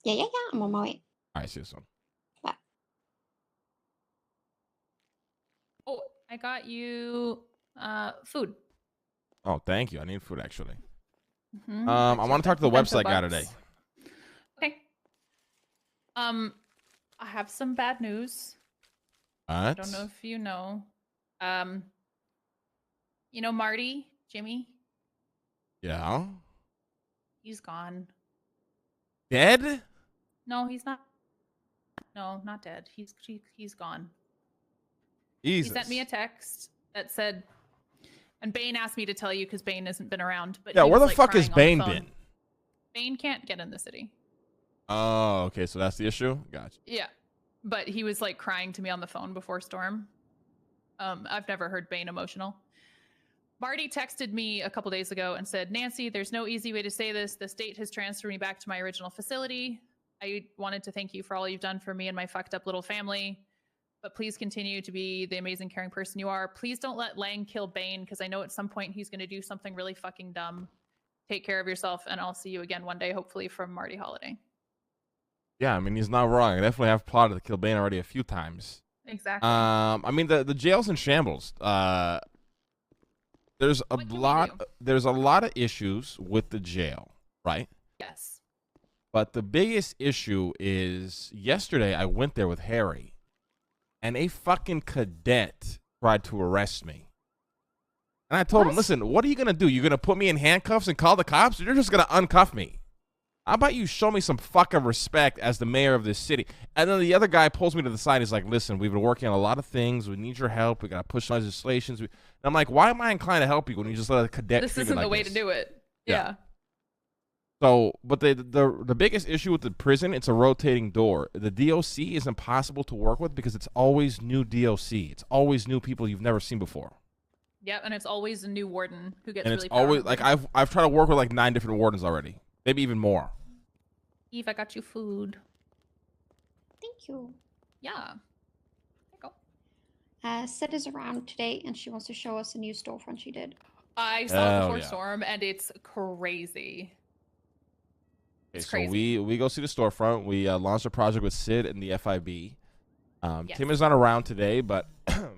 Yeah, yeah, yeah. I'm on my way. All right, see you soon. Bye. Oh, I got you food. Oh, thank you. I need food actually. I I took want to talk to the bento website guy today. box. Okay. I have some bad news. What? I don't know if you know. Um, Marty, Jimmy, Yeah. he's gone. Dead? No, he's not. No, not dead. He's gone. Jesus. He sent me a text that said, and Bane asked me to tell you because Bane hasn't been around. But Yeah, he where was, the fuck has crying on Bane the phone. been? Bane can't get in the city. Oh, okay. So that's the issue. Gotcha. Yeah, but he was crying to me on the phone before Storm. I've never heard Bane emotional. Marty texted me a couple days ago and said, Nancy, there's no easy way to say this. The state has transferred me back to my original facility. I wanted to thank you for all you've done for me and my fucked up little family. But please continue to be the amazing, caring person you are. Please don't let Lang kill Bane, because I know at some point he's going to do something really fucking dumb. Take care of yourself, and I'll see you again one day, hopefully from Marty Holiday. Yeah, I mean, he's not wrong. I definitely have plotted to kill Bane already a few times. Exactly. I mean, the jail's in shambles. There's a lot of issues with the jail, right? Yes. But the biggest issue is yesterday I went there with Harry, and a fucking cadet tried to arrest me. And I told him, listen, what are you going to do? You're going to put me in handcuffs and call the cops? Or you're just going to uncuff me? How about you show me some fucking respect as the mayor of this city? And then the other guy pulls me to the side. He's like, listen, we've been working on a lot of things. We need your help. We got to push legislations. And I'm like, why am I inclined to help you when you just let a cadet This treat me isn't like the way this? to do it. Yeah. Yeah. So, but the biggest issue with the prison, it's a rotating door. The DOC is impossible to work with because it's always new DOC. It's always new people you've never seen before. Yeah, and it's always a new warden who gets And really it's always power-hungry. I've tried to work with 9 different wardens already, maybe even more. Eve, I got you food. Thank you. Yeah. There you go. Sid is around today, and she wants to show us a new storefront she did. I saw it before yeah. Storm, and it's crazy. Okay, It's so crazy. we go see the storefront. We launched a project with Sid and the FIB. Yes. Tim is not around today, but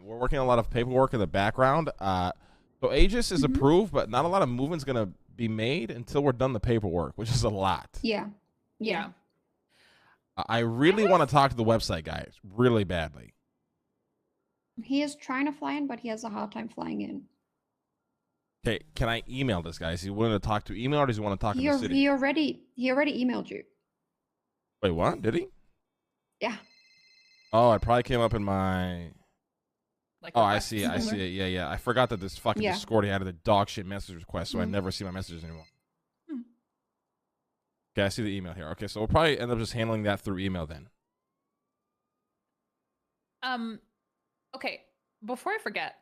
we're working on a lot of paperwork in the background. So Aegis is approved, but not a lot of movement's gonna be made until we're done the paperwork, which is a lot. Yeah. Yeah. I really want to talk to the website guy really badly. He is trying to fly in, but he has a hard time flying in. Okay, can I email this guy? Is he willing to talk to email, or does he want to talk to the city? He already emailed you. Wait, what? Did he? Yeah. Oh, it probably came up in my. Like Oh, I see it. Yeah. I forgot that this fucking Yeah. Discord he added a dog shit message request, so I never see my messages anymore. Okay, I see the email here. Okay, so we'll probably end up just handling that through email then. Okay, before I forget,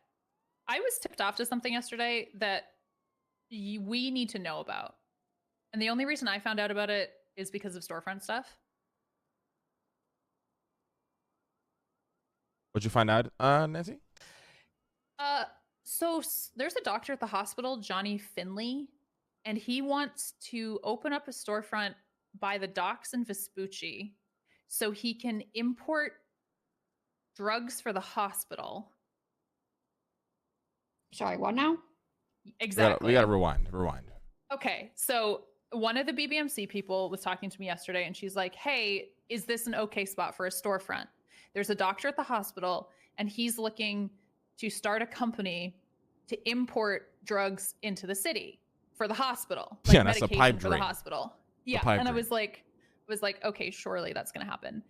I was tipped off to something yesterday that we need to know about. And the only reason I found out about it is because of storefront stuff. What'd you find out, Nancy? So there's a doctor at the hospital, Johnny Finley, and he wants to open up a storefront by the docks in Vespucci so he can import drugs for the hospital. Sorry, what now? Exactly. We gotta rewind. Okay, so one of the BBMC people was talking to me yesterday, and she's like, hey, is this an okay spot for a storefront? There's a doctor at the hospital, and he's looking to start a company to import drugs into the city for the hospital. Like yeah, that's a pipe for dream. the hospital. Yeah, and I was like, okay, surely that's gonna happen.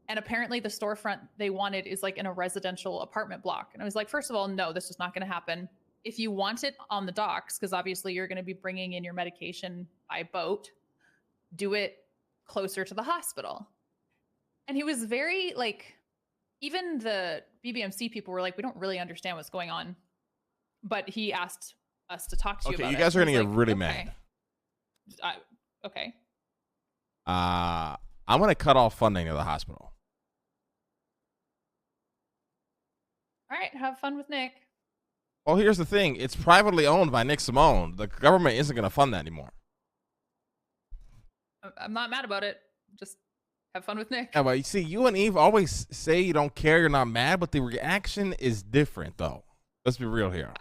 And apparently the storefront they wanted is in a residential apartment block. And I was like, first of all, no, this is not gonna happen. If you want it on the docks, because obviously you're gonna be bringing in your medication by boat, do it closer to the hospital. And he was very even the BBMC people were like, we don't really understand what's going on. But he asked us to talk to you about it. Okay, you guys are gonna get really mad. Okay. I'm gonna cut off funding to the hospital. All right, have fun with Nick. Well, here's the thing. It's privately owned by Nick Simone. The government isn't gonna fund that anymore. I'm not mad about it. just have fun with Nick. Yeah, but you see, you and Eve always say you don't care, you're not mad, but the reaction is different, though. Let's be real here.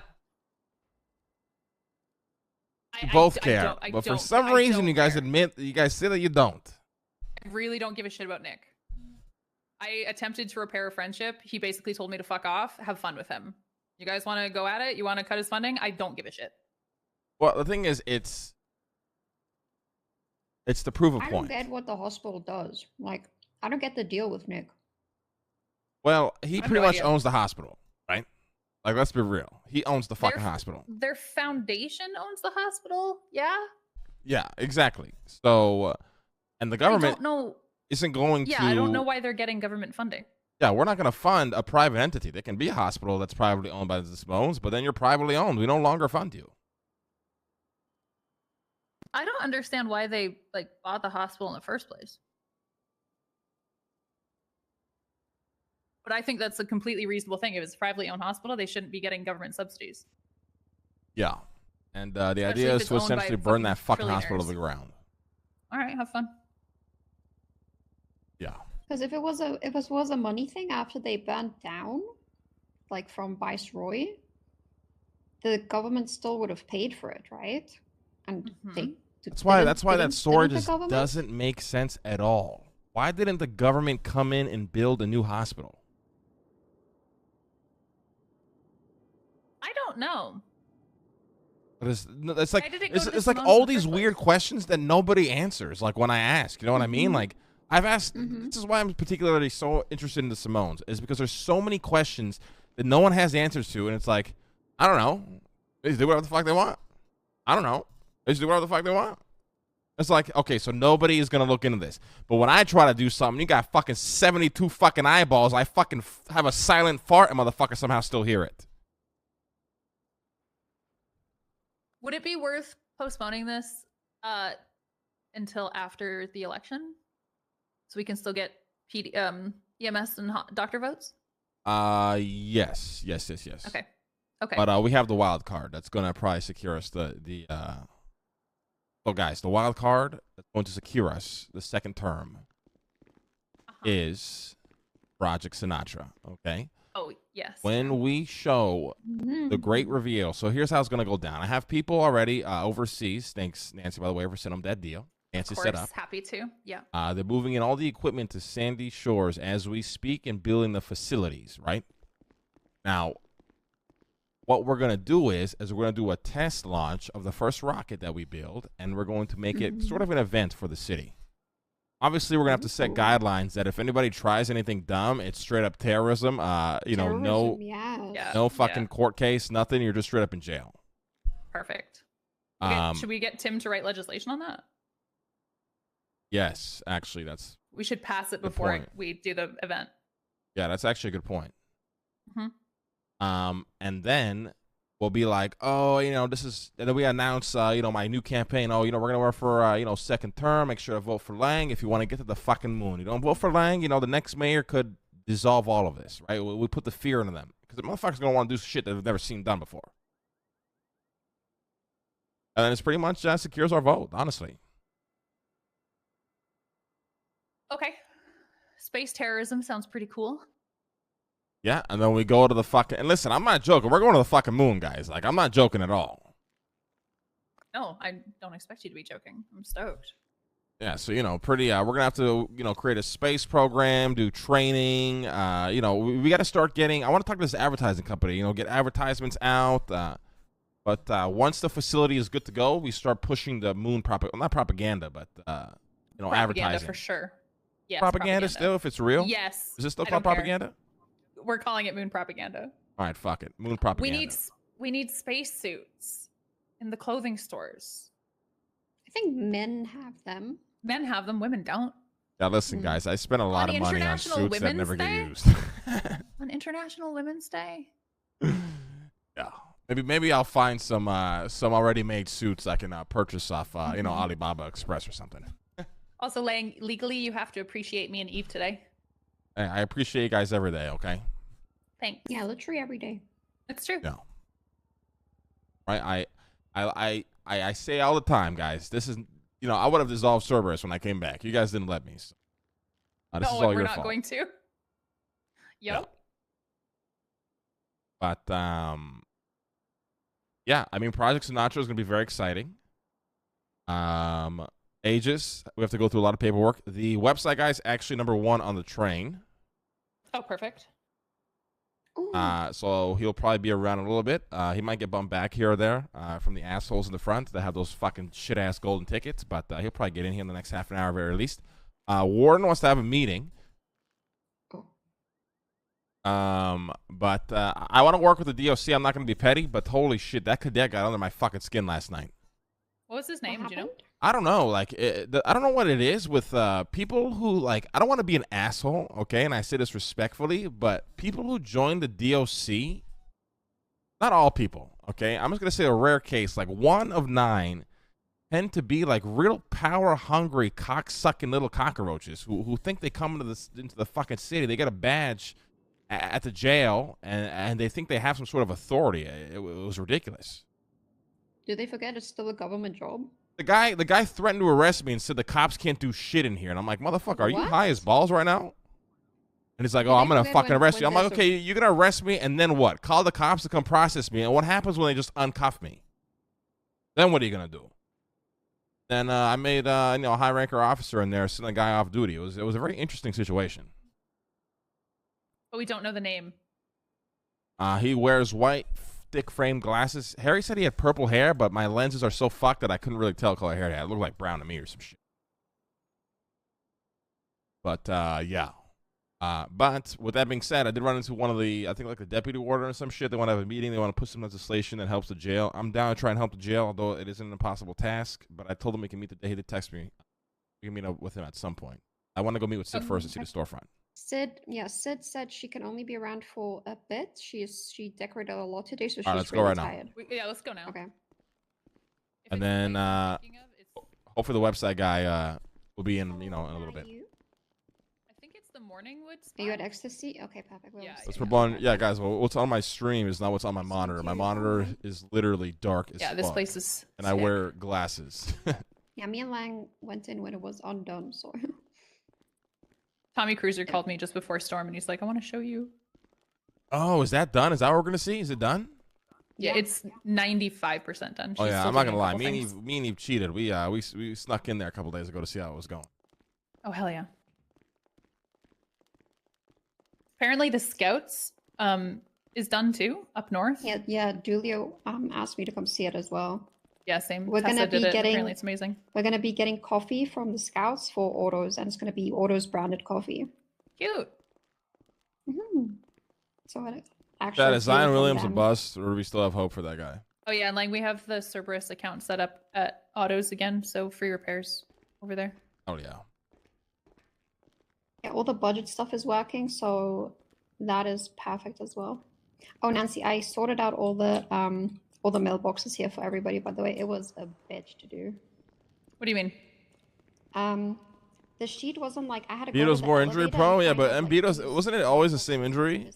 You both care, but for some reason, you guys admit, you guys say that you don't. I really don't give a shit about Nick. I attempted to repair a friendship. He basically told me to fuck off. Have fun with him. You guys want to go at it? You want to cut his funding? I don't give a shit. Well, the thing is, it's to prove a point. I don't get what the hospital does. Like, I don't get the deal with Nick. Well, he pretty much owns the hospital, right? Like, let's be real. He owns the fucking hospital. Their foundation owns the hospital? Yeah? Yeah, exactly. So, and the government isn't going to... Yeah, I don't know why they're getting government funding. Yeah, we're not going to fund a private entity. There can be a hospital that's privately owned by the Simones, but then you're privately owned. We no longer fund you. I don't understand why they bought the hospital in the first place. But I think that's a completely reasonable thing. If it's a privately owned hospital, they shouldn't be getting government subsidies. Yeah. And the idea is to essentially burn that fucking hospital to the ground. All right, have fun. Yeah. Because if it was a money thing after they burned down, like from Viceroy, the government still would have paid for it, right? And that's why that story just doesn't make sense at all. Why didn't the government come in and build a new hospital? I don't know. But it's like all these weird questions that nobody answers. Like when I ask, you know what I mean? Like I've asked. This is why I'm particularly so interested in the Simones, is because there's so many questions that no one has answers to, and it's like, I don't know. They just do whatever the fuck they want. I don't know. They just do whatever the fuck they want. It's like, okay, so nobody is going to look into this. But when I try to do something, you got fucking 72 fucking eyeballs. I fucking have a silent fart and motherfuckers somehow still hear it. Would it be worth postponing this until after the election? So we can still get EMS and doctor votes? Yes. Okay. But we have the wild card. That's going to probably secure us So, guys, the wild card that's going to secure us the second term is Project Sinatra, okay? Oh, yes. When we show the great reveal, so here's how it's going to go down. I have people already overseas. Thanks, Nancy, by the way, for sending them that deal. Nancy set up. Happy to, yeah. They're moving in all the equipment to Sandy Shores as we speak and building the facilities, right? Now, what we're going to do is we're going to do a test launch of the first rocket that we build, and we're going to make it sort of an event for the city. Obviously, we're going to have to set guidelines that if anybody tries anything dumb, it's straight up terrorism. No fucking court case, nothing. You're just straight up in jail. Perfect. Should we get Tim to write legislation on that? Yes, actually, we should pass it before we do the event. Yeah, that's actually a good point. And then we'll be like, oh, this is, and then we announce, my new campaign. Oh, we're going to work for, second term. Make sure to vote for Lang if you want to get to the fucking moon. You don't vote for Lang, the next mayor could dissolve all of this, right? We put the fear into them because the motherfuckers going to want to do shit that they've never seen done before. And then it's pretty much secures our vote, honestly. Okay. Space terrorism sounds pretty cool. Yeah, and then we go to the fucking... And listen, I'm not joking. We're going to the fucking moon, guys. Like, I'm not joking at all. No, I don't expect you to be joking. I'm stoked. Yeah, so, pretty... we're going to have to, create a space program, do training. We got to start getting... I want to talk to this advertising company, get advertisements out. But once the facility is good to go, we start pushing the moon... not propaganda, but, propaganda advertising. For sure. Yes, propaganda still, if it's real? Yes. Is this still called propaganda? We're calling it moon propaganda. All right, fuck it. Moon propaganda. We need space suits in the clothing stores. I think men have them. Men have them. Women don't. Yeah, listen, guys. I spent a lot of money on suits that never get used. On International Women's Day. Yeah, maybe I'll find some already made suits I can purchase off Alibaba Express or something. Also, Lang, legally, you have to appreciate me and Eve today. Hey, I appreciate you guys every day. Okay. Thanks. Yeah, literally every day. It's true. Yeah. Right. I say all the time, guys. This is you know, I would have dissolved Cerberus when I came back. You guys didn't let me. So. This is all we're your not fault. going to. Yep. Yeah. But yeah, I mean, Project Sinatra is gonna be very exciting. Aegis, we have to go through a lot of paperwork. The website guy is actually #1 on the train. Oh, perfect. So he'll probably be around a little bit. He might get bumped back here or there from the assholes in the front that have those fucking shit ass golden tickets, but he'll probably get in here in the next half an hour, very least. Warden wants to have a meeting. But I want to work with the DOC. I'm not going to be petty, but holy shit, that cadet got under my fucking skin last night. What was his name? Do you know? I don't know. Like, I don't know what it is with people who, like, I don't want to be an asshole, okay? And I say this respectfully, but people who join the DOC, not all people, okay? I'm just going to say a rare case, like 1 of 9 tend to be like real power-hungry, cock-sucking little cockroaches who think they come into the fucking city. They get a badge at the jail, and they think they have some sort of authority. It was ridiculous. Do they forget it's still a government job? The guy threatened to arrest me and said the cops can't do shit in here. And I'm like, motherfucker, are you high as balls right now? And he's like, oh, I'm going to fucking arrest you. I'm like, okay, you're going to arrest me, and then what? Call the cops to come process me. And what happens when they just uncuff me? Then what are you going to do? Then I made a high-ranker officer in there sending a guy off duty. It was a very interesting situation. But we don't know the name. He wears white, thick-framed glasses. Harry said he had purple hair, but my lenses are so fucked that I couldn't really tell what color hair he had. It looked like brown to me or some shit. But, yeah. But with that being said, I did run into one of the, I think like the deputy warden or some shit. They want to have a meeting. They want to put some legislation that helps the jail. I'm down to try and help the jail, although it isn't an impossible task. But I told him he can meet the day. He did text me. We can meet up with him at some point. I want to go meet with Sid first and see the storefront. Sid said she can only be around for a bit. She decorated a lot today, so she's let's really go right tired. Yeah, let's go now. Okay. And then hopefully the website guy will be in a little bit. I think it's the Morningwood spot. Are you at Ecstasy? Okay, perfect. Yeah, guys. Well, what's on my stream is not what's on my monitor. My monitor is literally dark as fuck. Yeah, this place is and sick. I wear glasses. Yeah, me and Lang went in when it was undone, so. Tommy Cruiser called me just before Storm, and he's like, I want to show you. Oh, is that done? Is that what we're going to see? Is it done? Yeah, it's 95% done. Oh, yeah, I'm not going to lie. Me and Eve cheated. We snuck in there a couple days ago to see how it was going. Oh, hell yeah. Apparently the Scouts is done too, up north. Yeah, Julio asked me to come see it as well. Yeah, same. We're going to be getting, apparently it's amazing. We're going to be getting coffee from the Scouts for Autos, and it's going to be Autos branded coffee. Cute. So it actually. That is Zion Williams a bust, or do we still have hope for that guy? Oh yeah, and like we have the Cerberus account set up at Autos again, so free repairs over there. Oh yeah. Yeah, all the budget stuff is working, so that is perfect as well. Oh, Nancy, I sorted out all the mailboxes here for everybody, by the way. It was a bitch to do. What do you mean? The sheet wasn't like I had to Beato's go more injury prone? Yeah, but and Beato's, like, wasn't it always the same injury?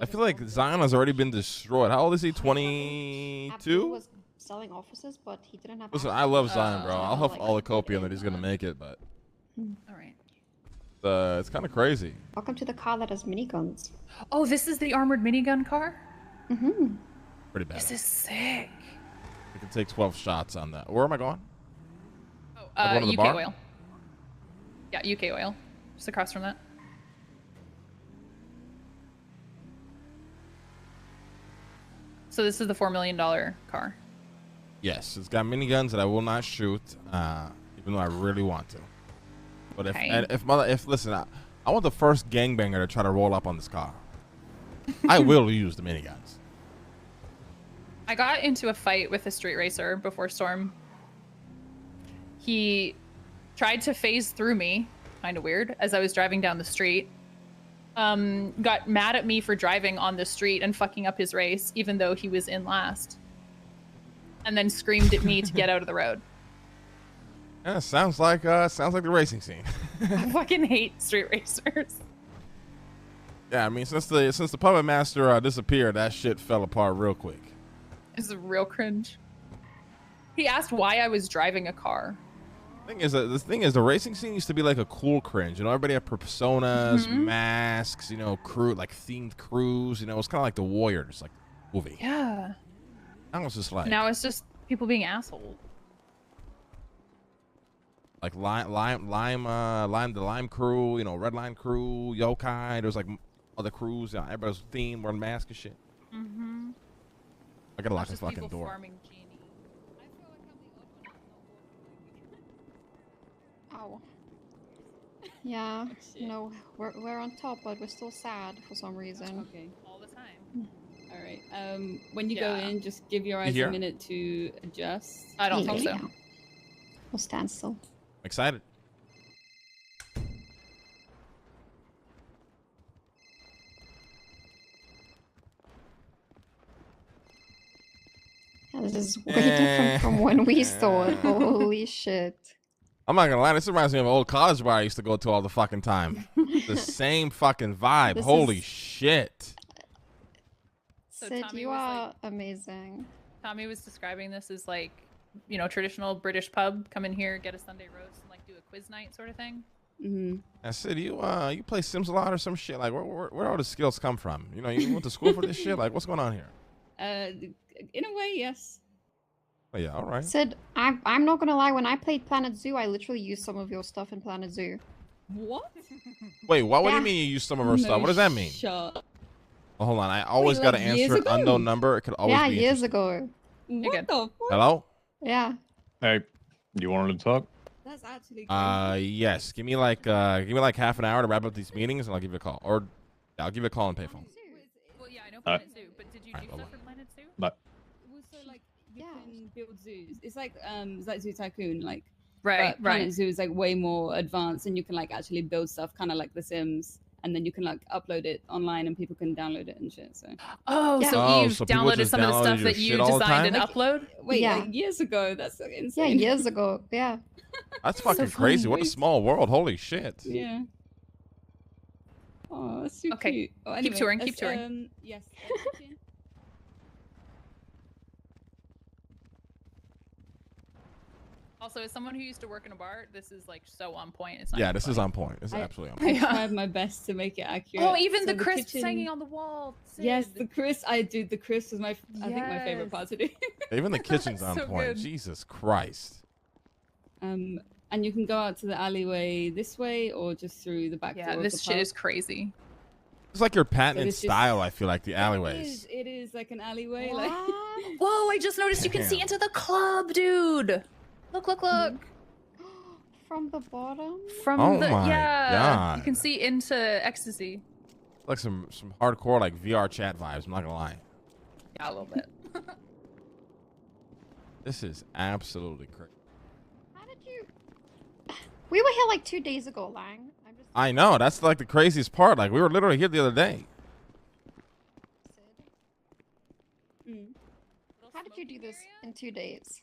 I feel like Zion has already been destroyed. How old is he? 22? was selling offices, but he didn't have. Listen, I love Zion, bro. I'll have all the copium that he's gonna make it, but. All right. It's kind of crazy. Welcome to the car that has miniguns. Oh, this is the armored minigun car? Pretty bad. This is sick. You can take 12 shots on that. Where am I going? Oh, UK Oil. Yeah, UK Oil. Just across from that. So this is the $4 million car. Yes, it's got miniguns that I will not shoot, even though I really want to. But if listen, I want the first gangbanger to try to roll up on this car. I will use the miniguns. I got into a fight with a street racer before Storm. He tried to phase through me, kind of weird, as I was driving down the street. Got mad at me for driving on the street and fucking up his race, even though he was in last. And then screamed at me to get out of the road. Yeah, sounds like the racing scene. I fucking hate street racers. Yeah, I mean, since the puppet master disappeared, that shit fell apart real quick. This is real cringe. He asked why I was driving a car. The thing is, the racing scene used to be like a cool cringe. You know, everybody had personas, masks. You know, crew like themed crews. You know, it's kind of like the Warriors, like movie. Yeah. That was just like Now it's just people being assholes. Like the Lime crew. You know, Red Line crew, Yokai. There's like other crews. Yeah, everybody's themed, wearing masks and shit. I gotta lock this fucking door. Farming genie. Ow. Yeah, no, we're on top, but we're still sad for some reason. Okay. All the time. All right. When you go in, just give your eyes a minute to adjust. I don't think so. We'll stand still. Excited. Yeah, this is way different from when we saw it. Holy shit. I'm not gonna lie, this reminds me of an old college bar I used to go to all the fucking time. The same fucking vibe. Holy shit. Sid, you are amazing. Tommy was describing this as like, you know, traditional British pub. Come in here, get a Sunday roast, and like do a quiz night sort of thing. I said, you play Sims a lot or some shit? Like, where all the skills come from? You know, you went to school for this shit? Like, what's going on here? In a way, yes. Oh, yeah, all right. Sid, I'm not gonna lie. When I played Planet Zoo, I literally used some of your stuff in Planet Zoo. What? Wait, what do you mean you used some of our stuff? What does that mean? Shut. Oh, hold on, I always gotta answer an unknown number. It could always be years ago. What the fuck? Hello? Yeah. Hey, you wanted to talk? That's actually crazy. Yes. Give me like half an hour to wrap up these meetings, and I'll give you a call. Or I'll give you a call on payphone. Well, yeah, I know Planet Zoo, but did you do stuff for Planet Zoo? Also, like, you can build zoos. It's like Zoo Tycoon, like. Right. Planet Zoo is like way more advanced, and you can like actually build stuff, kind of like The Sims, and then you can like upload it online, and people can download it and shit. So. So Eve downloaded some of the stuff that you designed and upload. Wait, like years ago. That's like insane. Yeah, years ago. Yeah. That's fucking crazy. What a small world. Holy shit. Yeah. Oh, that's super cute. Oh, anyway, keep touring. Yes. Also, as someone who used to work in a bar, this is like so on point. It's this is on point. It's absolutely on point. I tried my best to make it accurate. Oh, even the crisps hanging on the wall. Sid. Yes, the crisp. The crisp was I think my favorite part to do. Even the kitchen's on point. Good. Jesus Christ. And you can go out to the alleyway this way or just through the back door. Yeah, this shit is crazy. It's like your patented style, I feel like, the alleyways. It is like an alleyway. Like... Whoa, I just noticed you can see into the club, dude. Look. From the bottom? From God. You can see into ecstasy. Like some hardcore like VR chat vibes, I'm not gonna lie. Yeah, a little bit. This is absolutely crazy. How did you... We were here like 2 days ago, Lang. I know, that's like the craziest part. Like, we were literally here the other day. How did you do this in 2 days?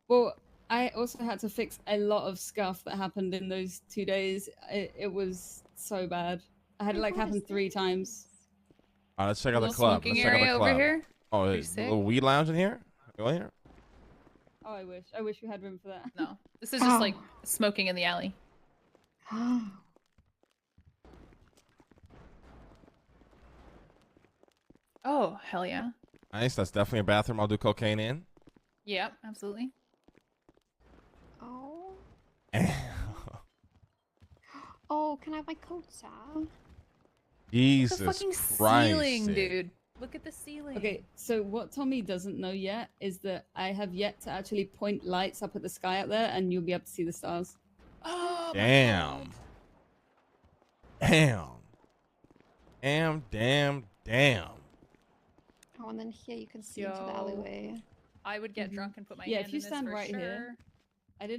Well, I also had to fix a lot of stuff that happened in those 2 days. It was so bad. I had it like happen 3 times. All right, let's check out the club. Let's check out the club. Over here? Oh, there's a little weed lounge in here? Go in here. Oh, I wish we had room for that. No, this is just like smoking in the alley. Oh, hell yeah. Nice, that's definitely a bathroom I'll do cocaine in. Yep, absolutely. Oh. Oh, can I have my coat, Sal? Jesus the fucking Christ, ceiling, dude. Look at the ceiling. Okay, so what Tommy doesn't know yet is that I have yet to actually point lights up at the sky up there, and you'll be able to see the stars. Oh, damn. Damn. Oh, and then here you can see into the alleyway. I would get drunk and put my hand if you in this stand for right sure. here.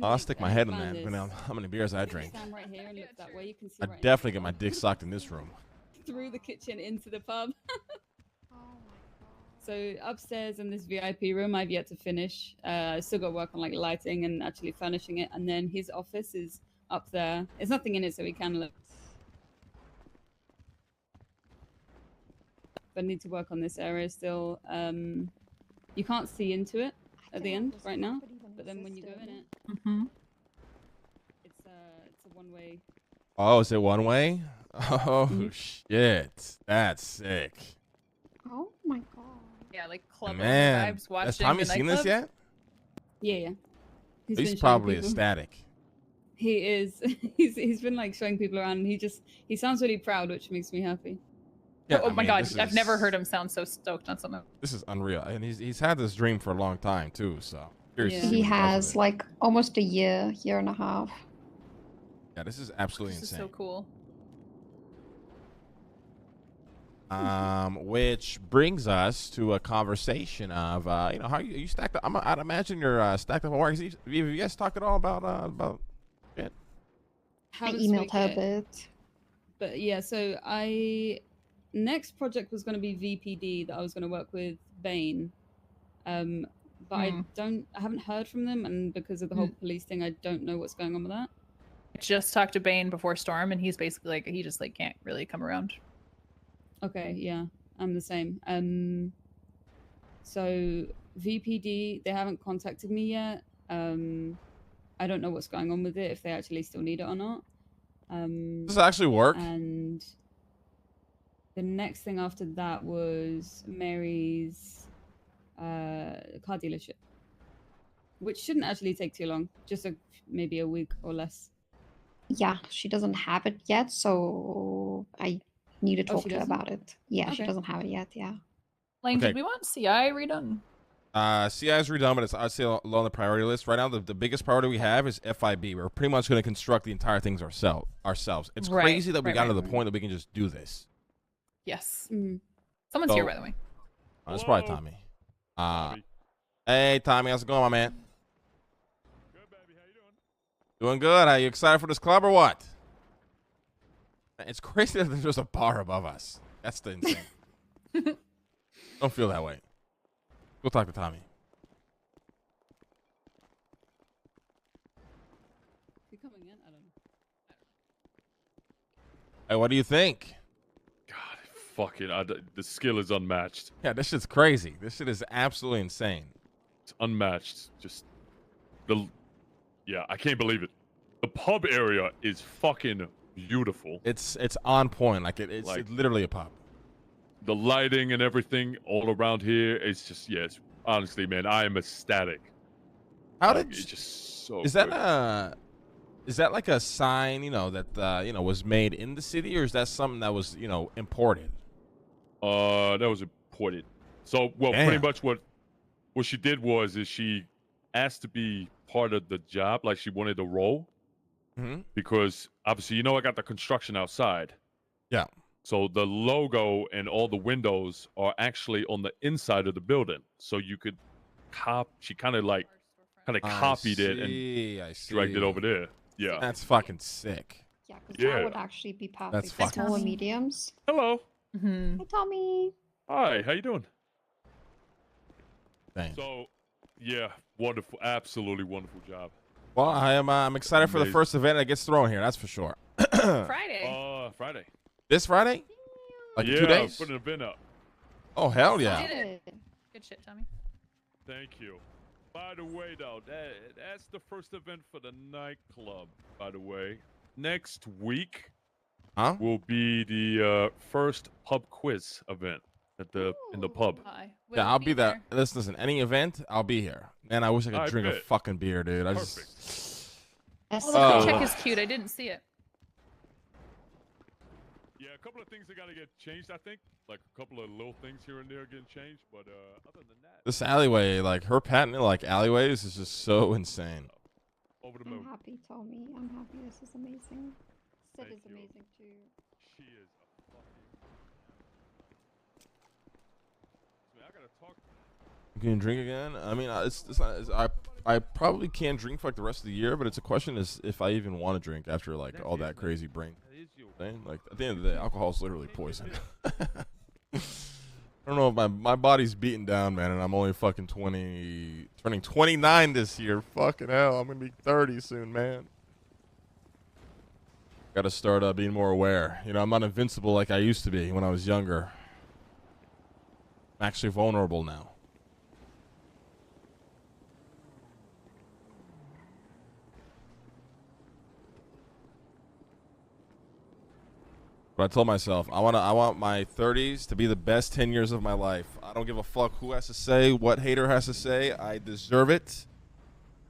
I'll stick my head in that, depending on how many beers I drink. Stand right here and look that way. You can see I definitely get my dick sucked in this room. Through the kitchen into the pub. So upstairs in this VIP room, I've yet to finish. I still got to work on like lighting and actually furnishing it. And then his office is up there. There's nothing in it, so we can look. But I need to work on this area still. You can't see into it at the end right now, but then when you go in it, one way. Oh, is it one way? Oh shit, that's sick. Oh my god. Yeah, like club owner Man, vibes watching has Tommy the seen this nightclub. yet? Yeah. He's been showing probably people. ecstatic. He is. He's been like showing people around, and he sounds really proud, which makes me happy. Yeah, Oh I my mean, god, this I've never is- heard him sound so stoked on something. This is unreal, and he's had this dream for a long time too. So curious to Yeah. see He what does with has it. like almost a year and a half. Yeah, this is absolutely This is insane. so cool. Which brings us to a conversation of you know, how you stacked up. I'd imagine you're stacked up on work. Have you guys talked at all about it? I Haven't emailed spoke her a yet, bit. but yeah. So next project was going to be VPD that I was going to work with Bane, but I haven't heard from them, and because of the whole police thing, I don't know what's going on with that. I just talked to Bane before Storm, and he's basically like he just like can't really come around. Okay, yeah, I'm the same. So VPD, they haven't contacted me yet. I don't know what's going on with it, if they actually still need it or not. Does it actually work? And the next thing after that was Mary's car dealership, which shouldn't actually take too long, just maybe a week or less. Yeah, she doesn't have it yet, so I need to talk she to her doesn't? about it. Yeah, she Okay. doesn't have it yet. Yeah. Lane, Okay. did we want CI redone? CI is redone, but it's I'd say low on the priority list right now. The biggest priority we have is FIB. We're pretty much going to construct the entire things ourselves. It's Right, crazy that we right, got right. to the point that we can just do this. Yes. Mhm. Someone's here, by the way. That's probably Hello. Tommy. Tommy. Hey Tommy, how's it going, my man? Good, baby. How you doing? Doing good. Are you excited for this club or what? It's crazy that there's just a bar above us. That's the insane. Don't feel that way. Go talk to Tommy. You coming in? I don't know. Hey, what do you think? God, fuck it. The skill is unmatched. Yeah, this shit's crazy. This shit is absolutely insane. It's unmatched. Yeah, I can't believe it. The pub area is fucking beautiful. It's on point. Like it's literally a pub. The lighting and everything all around here is just, yes. Honestly, man, I am ecstatic. How Like, did it's just so is good. that like a sign, you know, that you know, was made in the city, or is that something that was, you know, imported? That was important. So, well, Damn. pretty much what she did is she asked to be part of the job, like she wanted a role, because obviously, you know, I got the construction outside. Yeah. So the logo and all the windows are actually on the inside of the building. So you could she kind of copied it and I see. dragged it over there. Yeah. That's fucking sick. Yeah, because Yeah. that would actually be perfect That's for fucking smaller sick. mediums. Hello. Mm-hmm. Hi, Tommy. Hi. How you doing? Dang. So, yeah, wonderful, absolutely wonderful job. Well, I'm excited for the Amazing. first event that gets thrown here. That's for sure. Friday. Friday. This Friday? Like in yeah, 2 days? put an event up. Oh hell yeah! Did it. Good shit, Tommy. Thank you. By the way, though, that's the first event for the nightclub. By the way, next week will be the first pub quiz event at in the pub. Yeah, I'll be there. Listen, any event, I'll be here. Man, I wish I could I drink a bet. fucking beer, dude. Perfect. Oh, look, the check is cute. I didn't see it. Yeah, a couple of things that gotta get changed, I think. Like a couple of little things here and there getting changed, but other than that, This alleyway, like her patented like alleyways, is just so insane. over the I'm moon. happy, Tommy. I'm happy. This is amazing. Sid Thank is you. amazing too. She is a fucking. I gotta talk. You can drink again. I mean, it's not. I probably can't drink for like the rest of the year, but it's a question is if I even want to drink after like all that crazy brain thing. Like at the end of the day, alcohol is literally poison. I don't know if my body's beaten down, man, and I'm only fucking 20, turning 29 this year. Fucking hell, I'm gonna be 30 soon, man. Gotta start being more aware. You know, I'm not invincible like I used to be when I was younger. I'm actually vulnerable now. But I told myself I want my 30s to be the best 10 years of my life. I don't give a fuck who has to say, what hater has to say. I deserve it.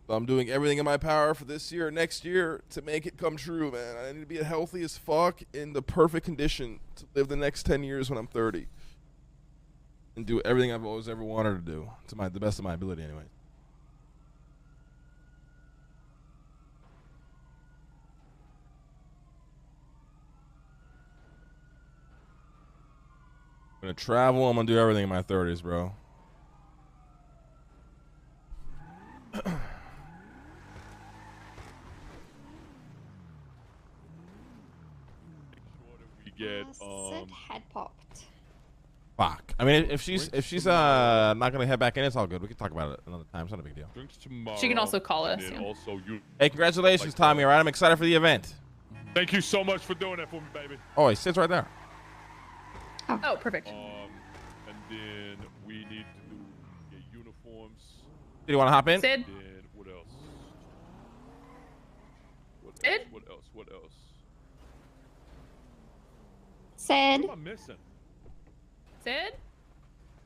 So I'm doing everything in my power for this year, next year, to make it come true, man. I need to be healthy as fuck, in the perfect condition to live the next 10 years when I'm 30. And do everything I've always ever wanted to do, to the best of my ability anyway. I'm gonna travel. I'm gonna do everything in my 30s, bro. Get Sid head popped. Fuck. I mean, if she's not gonna head back in, it's all good. We can talk about it another time. It's not a big deal. drinks tomorrow. She can also call us. Yeah. Also you. Hey, congratulations, Tommy. All right, I'm excited for the event. Thank you so much for doing that for me, baby. Oh, he sits right there. Oh, perfect. And then we need to get uniforms. Do you want to hop in? Sid. And what else? Sid? What else? What else? Sid. What am I missing? Sid?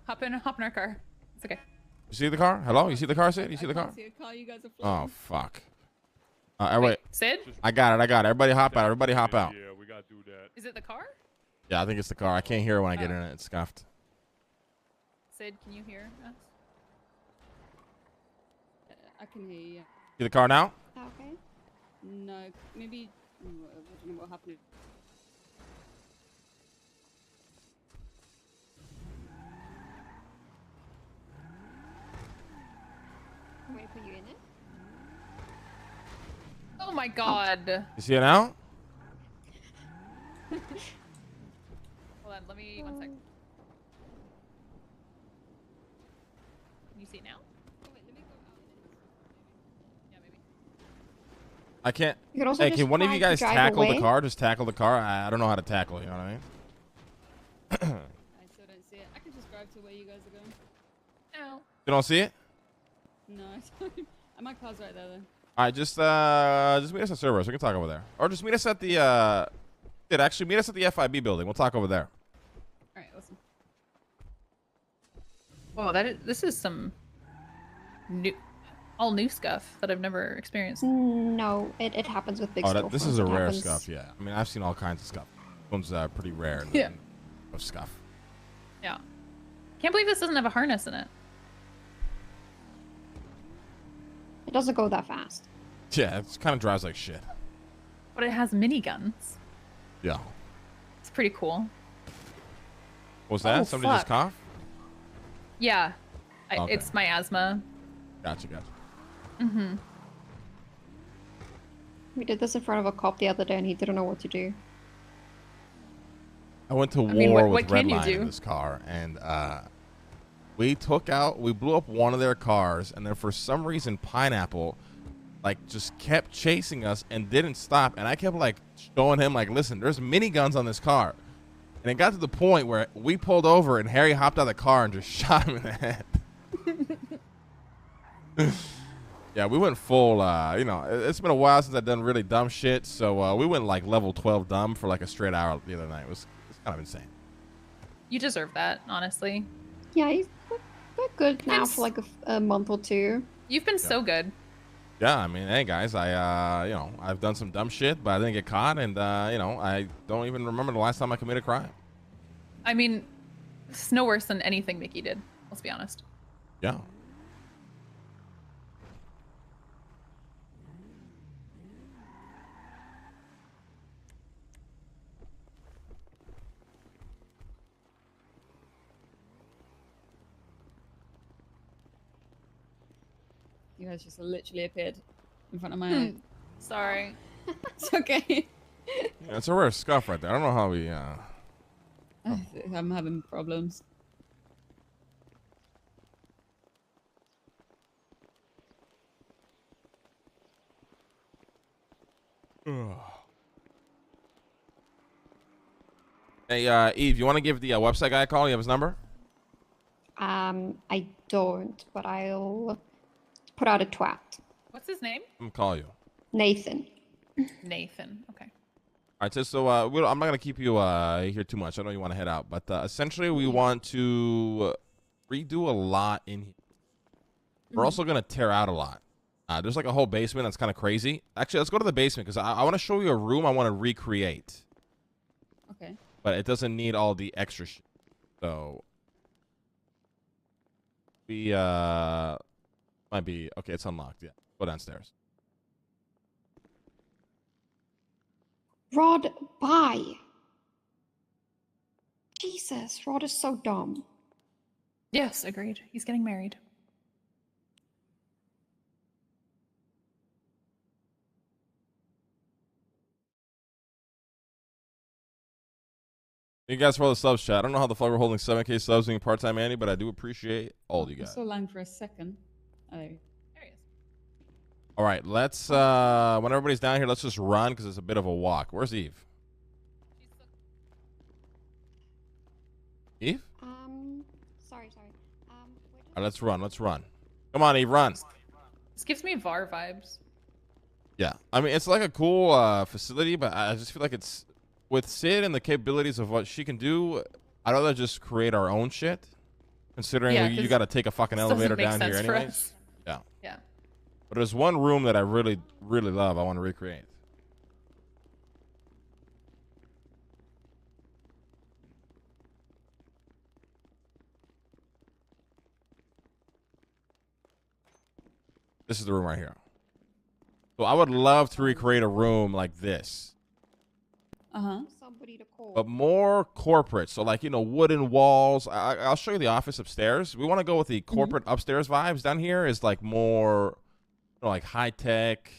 Hop in our car. It's okay. You see the car? Hello? You see the car, Sid? You see the car? I can't see a car. You guys are flying. Oh, fuck. Wait. Sid? I got it. Everybody hop out. Everybody hop out. Yeah, we gotta do that. Is it the car? Yeah, I think it's the car. I can't hear it when I get in it. It's scuffed. Sid, can you hear us? I can hear you. See the car now? Okay. No, maybe. I don't know what happened. Wait for you in it. Oh my god. You see it now? Hold on, let me 1 sec. Can you see it now? Oh, wait, let me go out. Yeah, maybe. I can't. You could also Hey, just can one of try you to guys drive tackle the away. car? Just tackle the car. I don't know how to tackle it. You know what I mean? I still don't see it. I can just drive to where you guys are going. No. You don't see it? No, I don't. My car's right there, though. All right, just meet us at Cerberus. We can talk over there, or just meet us at the actually meet us at the FIB building. We'll talk over there. All right, awesome. Whoa, this is some all new stuff that I've never experienced. No, it happens with big storefronts. This is a It rare happens- scuff. Yeah, I mean I've seen all kinds of scuff. This one's pretty rare. Yeah. Of scuff. Yeah. Can't believe this doesn't have a harness in it. It doesn't go that fast. Yeah, it kind of drives like shit. But it has miniguns. Yeah. It's pretty cool. What was that? Oh, Somebody just fuck. coughed? Yeah. Okay. It's my asthma. Gotcha. Mm-hmm. We did this in front of a cop the other day, and he didn't know what to do. I went to mean, war what with can you Redline in do? this car, and we blew up one of their cars, and then for some reason Pineapple just kept chasing us and didn't stop, and I kept showing him listen, there's miniguns on this car, and it got to the point where we pulled over and Harry hopped out of the car and just shot him in the head. Yeah, we went full it's been a while since I've done really dumb shit, so we went level 12 dumb for a straight hour the other night. It's kind of insane. You deserve that, honestly. Yeah, we're good now It's- for a month or two. You've been so good. Yeah, I mean, hey guys, I've done some dumb shit, but I didn't get caught, and I don't even remember the last time I committed a crime. I mean, it's no worse than anything Mickey did. Let's be honest. Yeah. You guys just literally appeared in front of my eye. Sorry. It's okay. Yeah, it's a rare scuff right there. I don't know how we. I'm having problems. Hey, Eve, you want to give the website guy a call? You have his number? I don't, but I'll put out a twat. What's his name? I'm gonna call you. Nathan. Nathan. Okay. All right, so I'm not gonna keep you here too much. I know you want to head out, but essentially we want to redo a lot in here. We're also gonna tear out a lot. There's like a whole basement that's kind of crazy. Actually, let's go to the basement because I want to show you a room I want to recreate. Okay. But it doesn't need all the extra shit. So we might be okay. It's unlocked. Yeah, go downstairs. Rod, bye. Jesus, Rod is so dumb. Yes, agreed. He's getting married. Thank you guys for all the subs, chat. I don't know how the fuck we're holding 7K subs being part-time Andy, but I do appreciate all of you guys. I saw Lang for a second. Oh. There he is. All right, let's, when everybody's down here, let's just run because it's a bit of a walk. Where's Eve? Eve? Sorry. All right, let's run. Come on, Eve, run. This gives me VAR vibes. Yeah, I mean, it's like a cool facility, but I just feel like it's, with Sid and the capabilities of what she can do, I'd rather just create our own shit, considering you got to take a fucking elevator down here anyways. Yeah. But there's one room that I really, really love I want to recreate. This is the room right here. So I would love to recreate a room like this. Somebody to call. But more corporate. So like, wooden walls. I'll show you the office upstairs. We want to go with the corporate upstairs vibes. Down here is like more like high-tech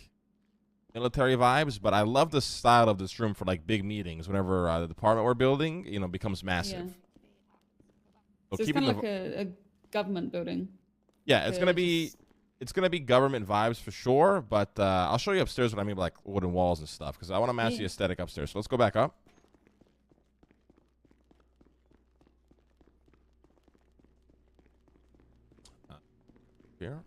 military vibes. But I love the style of this room for like big meetings whenever the department we're building, becomes massive. Yeah. So it's kind of like a government building. Yeah, it's gonna be government vibes for sure, but I'll show you upstairs what I mean by like wooden walls and stuff because I want to match the aesthetic upstairs. So let's go back up. Here.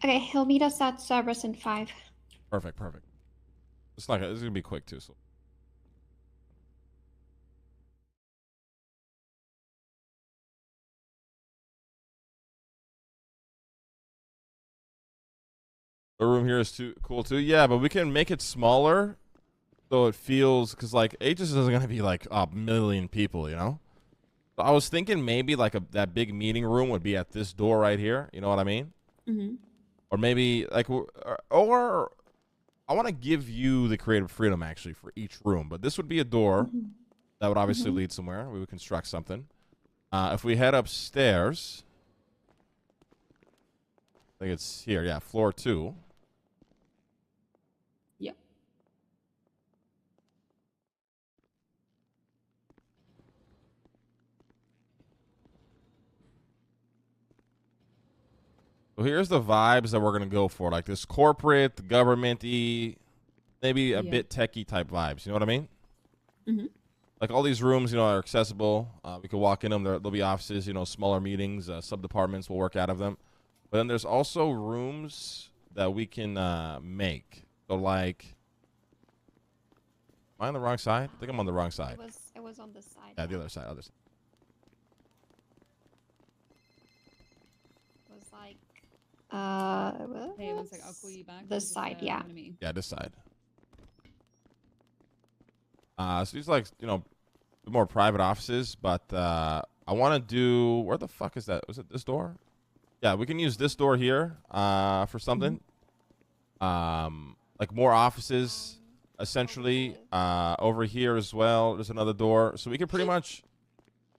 Okay, he'll meet us at Cerberus in 5. Perfect. It's not. This is gonna be quick too. So. The room here is cool too. Yeah, but we can make it smaller, so it feels because like Aegis isn't gonna be like a million people, So I was thinking maybe like that big meeting room would be at this door right here. You know what I mean? Or maybe like, or I want to give you the creative freedom actually for each room, but this would be a door that would obviously lead somewhere. We would construct something. If we head upstairs, I think it's here. Yeah, floor 2. Yep. So here's the vibes that we're going to go for. Like this corporate, government-y, maybe a bit techie type vibes. You know what I mean? Like all these rooms, are accessible. We can walk in them. There'll be offices, smaller meetings, sub-departments will work out of them. But then there's also rooms that we can make. So like, am I on the wrong side? I think I'm on the wrong side. It was on this side. Yeah, the other side. It was like, hey, one sec, I'll call you back. This side, yeah. Yeah, this side. So these like, more private offices, but I want to do, where the fuck is that? Was it this door? Yeah, we can use this door here for something. Like more offices, essentially. Over here as well, there's another door. So we can pretty much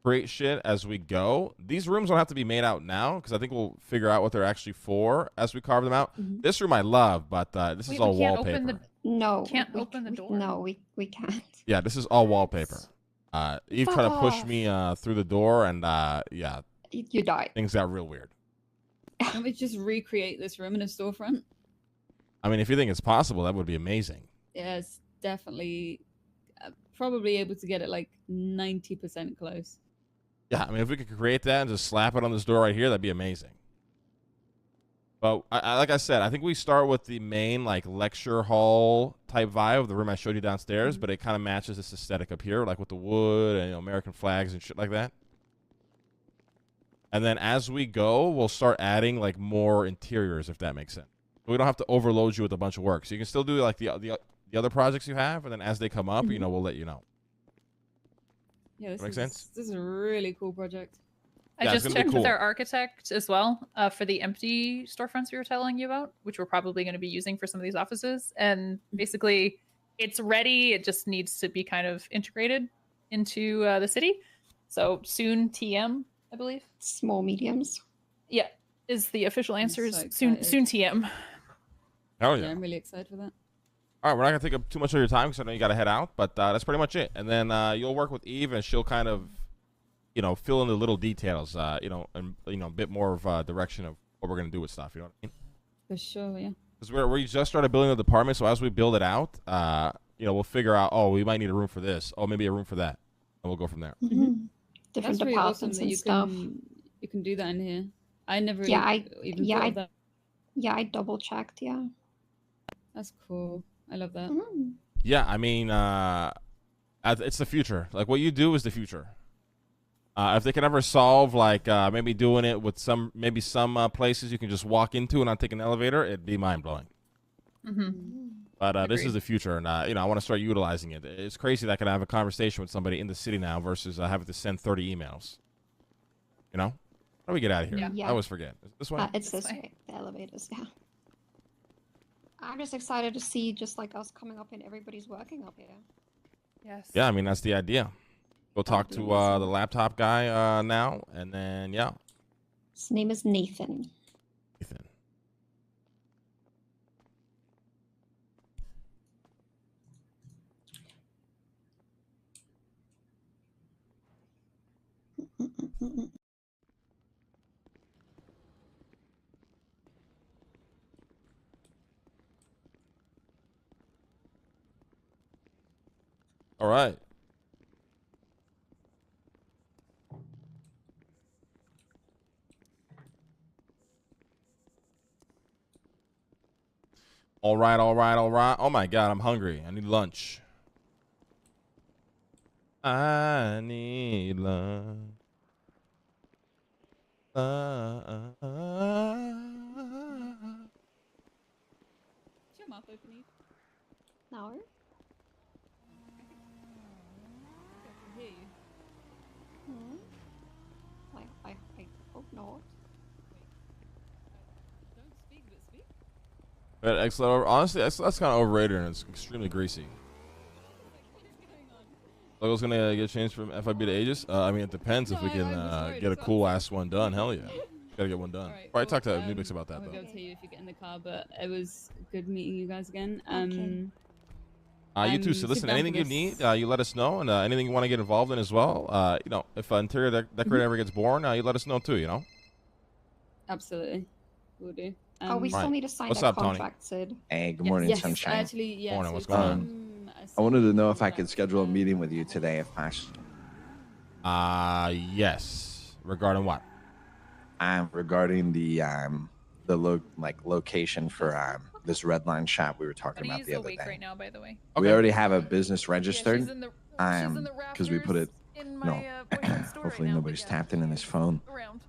create shit as we go. These rooms don't have to be made out now because I think we'll figure out what they're actually for as we carve them out. This room I love, but this is all wallpaper. No. Can't open the door? No, we can't. Yeah, this is all wallpaper. Eve tried to push off. me through the door, and yeah, You died. things got real weird. Can we just recreate this room in a storefront? I mean, if you think it's possible, that would be amazing. Yeah, it's definitely probably able to get it like 90% close. Yeah, I mean, if we could create that and just slap it on this door right here, that'd be amazing. But like I said, I think we start with the main like lecture hall type vibe of the room I showed you downstairs, but it kind of matches this aesthetic up here, like with the wood and American flags and shit like that. And then as we go, we'll start adding like more interiors, if that makes sense. We don't have to overload you with a bunch of work, so you can still do like the other projects you have, and then as they come up, we'll let you know. Yeah, this makes sense. This is a really cool project. I just checked with our architect as well for the empty storefronts we were telling you about, which we're probably going to be using for some of these offices. And basically, it's ready. It just needs to be kind of integrated into the city. So soon TM, I believe. Small mediums. Yeah, is the official answer. So Is soon TM. Hell yeah. I'm really excited for that. All right, we're not going to take up too much of your time because I know you got to head out, but that's pretty much it. And then you'll work with Eve, and she'll kind of, fill in the little details, and, a bit more of direction of what we're going to do with stuff, you know what I mean? For sure, yeah. Because we just started building the department, so as we build it out, we'll figure out, we might need a room for this. Oh, maybe a room for that. And we'll go from there. Mm-hmm. Different That's really awesome departments that and you stuff. You can do that in here. I never even thought of that. Yeah, I double checked, yeah. That's cool. I love that. Mm. Yeah, I mean, it's the future. Like, what you do is the future. If they can ever solve, like, maybe doing it with some places you can just walk into and not take an elevator, it'd be mind-blowing. Mm-hmm. But this is the future, and, I want to start utilizing it. It's crazy that I can have a conversation with somebody in the city now versus having to send 30 emails. You know? How do we get out of here? Yeah. I always forget. Is it this way? It's this way. The elevators, yeah. I'm just excited to see just like us coming up and everybody's working up here. Yes. Yeah, I mean, that's the idea. Go talk to the laptop guy now, and then, yeah. His name is Nathan. Nathan. All right. All right. Oh my God, I'm hungry. I need lunch. I need lunch. Is your mouth open, Eve? No. I can hear you. I hope not. Don't speak, but speak. But XL, honestly, that's kind of overrated and it's extremely greasy. Logo's gonna get changed from FIB to Aegis. I mean, it depends if we can get a cool ass one done. Hell yeah, gotta get one done. Probably talk to Nubix about that I'll though. go tell you if you get in the car, but it was good meeting you guys again. You too. So listen, anything you need, you let us know, and anything you want to get involved in as well. If interior decorator ever gets born, you let us know too. You know. Absolutely, we'll do. We still need to sign What's that up, Tony? contract, Sid. Hey, good morning, Yes, Sunshine. actually, yes. Morning, what's going on? I wanted to know if I could schedule a meeting with you today, if possible. Yes. Regarding what? Regarding the location for this red line shop we were talking about the other day. Right now, by the way. We already have a business registered. She's in the Because we put it. in my boyfriend's store Hopefully right now, nobody's but yeah, tapped in his phone. around.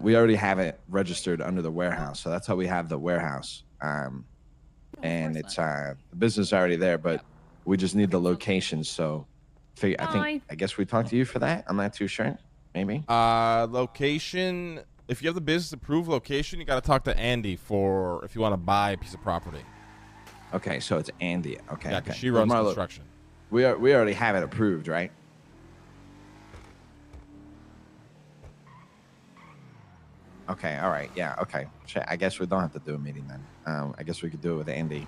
We already have it registered under the warehouse, so that's how we have the warehouse. And it's the business is already there, but we just need the location. So, I guess we talked to you for that. I'm not too sure. Maybe. Location. If you have the business approved location, you got to talk to Andy for if you want to buy a piece of property. Okay, so it's Andy. Okay. Yeah, okay. she runs construction. We already have it approved, right? Okay, all right, yeah, okay. I guess we don't have to do a meeting then. I guess we could do it with Andy.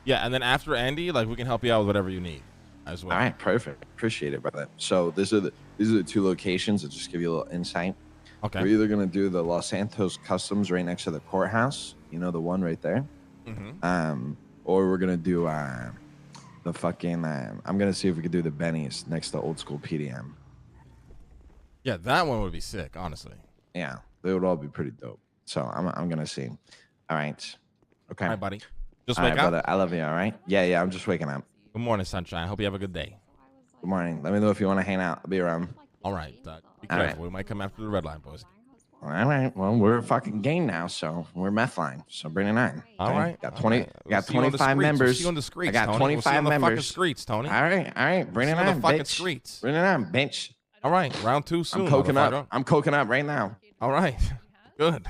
Yeah, and then after Andy, like we can help you out with whatever you need as well. All right, perfect. Appreciate it, brother. So these are the two locations that just give you a little insight. Okay. We're either gonna do the Los Santos Customs right next to the courthouse, you know, the one right there. Or we're gonna do the fucking. I'm gonna see if we could do the Benny's next to Old School PDM. Yeah, that one would be sick, honestly. Yeah, they would all be pretty dope. So I'm gonna see. All right. Okay. All right, buddy. Just All wake right, up. brother. I love you. All right. Yeah. I'm just waking up. Good morning, sunshine. Hope you have a good day. Good morning. Let me know if you want to hang out. I'll be around. All right. Be All careful. right. We might come after the red line, boys. All right. Well, we're a fucking gang now, so we're meth line. So bring it on. All right. Got 20. All right. Got 25 members. We'll see you on the streets, I got Tony. 25 we'll see you on the members. fucking streets, Tony. All right. Bring it on, on the fucking bitch. streets. Bring it on, bitch. All right. Round 2 soon. I'm coking up. I'm coking up right now. All right. Good.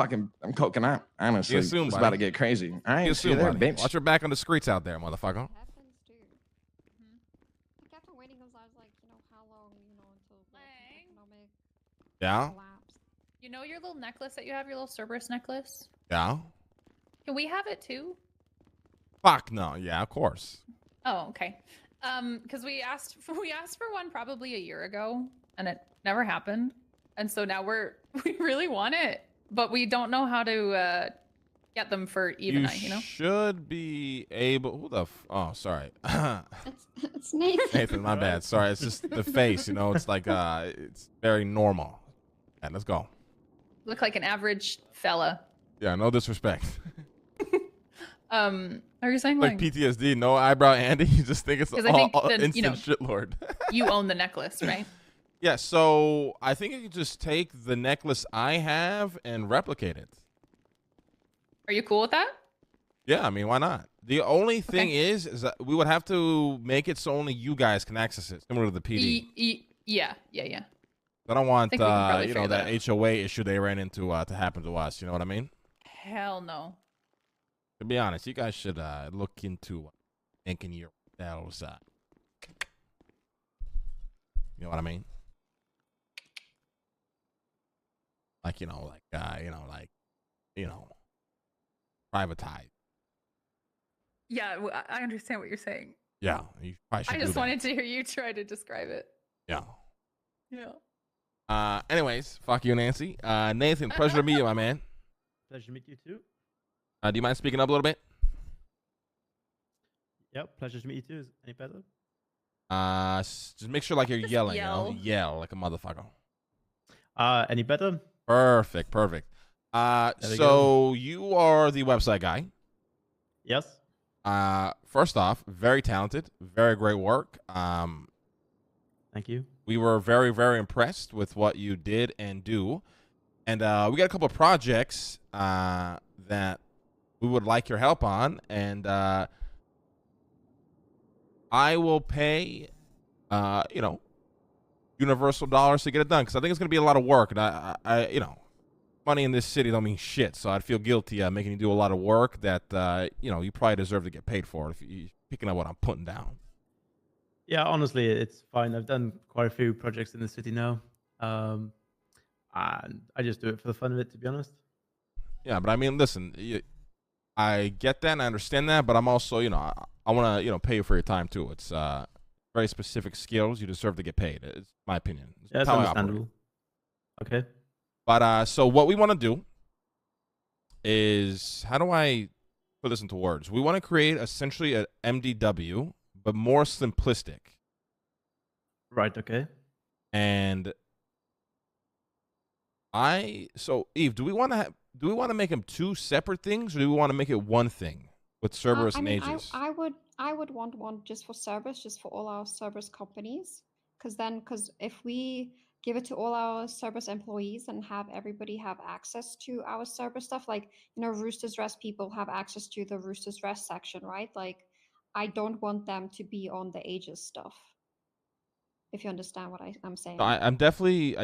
I'm coking up. Honestly, See you soon, it's buddy. about to get crazy. All right. See you See you soon, there, buddy. bitch. Watch your back on the streets out there, motherfucker. I kept on waiting because I was like, how long, until economic Yeah. collapse. You know your little necklace that you have, your little Cerberus necklace? Yeah. Can we have it too? Fuck no. Yeah, of course. Oh, okay. Because we asked for one probably a year ago, and it never happened. And so now we really want it, but we don't know how to get them for Eve and I. Should be able. Who the? Oh, sorry. It's Nathan. Nathan, my bad. Sorry, it's just the face. It's like it's very normal. And let's go. Look like an average fella. Yeah, no disrespect. Are you saying like PTSD? No eyebrow Andy. You just think it's all instant shitlord. You own the necklace, right? Yeah. So I think you could just take the necklace I have and replicate it. Are you cool with that? Yeah, I mean, why not? The only thing is that we would have to make it so only you guys can access it, similar to the PD. Yeah. I don't want that that HOA issue they ran into to happen to us. You know what I mean? Hell no. To be honest, you guys should look into thinking yourselves. You know what I mean? Like privatize. Yeah, I understand what you're saying. Yeah, you probably should. I just wanted to hear you try to describe it. Yeah. Yeah. Anyways, fuck you, Nancy. Nathan, pleasure to meet you, my man. Pleasure to meet you too. Do you mind speaking up a little bit? Yep, pleasure to meet you too. Is any better? Just make sure like you're Just yelling. yell. Yell like a motherfucker. Any better? Perfect. So you are the website guy. Yes. First off, very talented, very great work. Thank you. We were very, very impressed with what you did and do. And we got a couple of projects that we would like your help on. And I will pay, universal dollars to get it done. Because I think it's going to be a lot of work. And I money in this city don't mean shit. So I'd feel guilty making you do a lot of work that, you probably deserve to get paid for if you're picking up what I'm putting down. Yeah, honestly, it's fine. I've done quite a few projects in the city now. And I just do it for the fun of it, to be honest. Yeah, but I mean, listen, I get that and I understand that, but I'm also, I want to, pay you for your time too. It's very specific skills. You deserve to get paid. It's my opinion. It's Yeah, that's how I operate. understandable. Okay. But so what we want to do is, how do I put this into words? We want to create essentially an MDW, but more simplistic. Right. Okay. And so Eve, do we want to make them two separate things, or do we want to make it one thing with Cerberus and Aegis? I would want one just for Cerberus, just for all our Cerberus companies, because if we give it to all our Cerberus employees and have everybody have access to our Cerberus stuff, like Rooster's Rest people have access to the Rooster's Rest section, right? Like, I don't want them to be on the Aegis stuff. If you understand what I'm saying. I definitely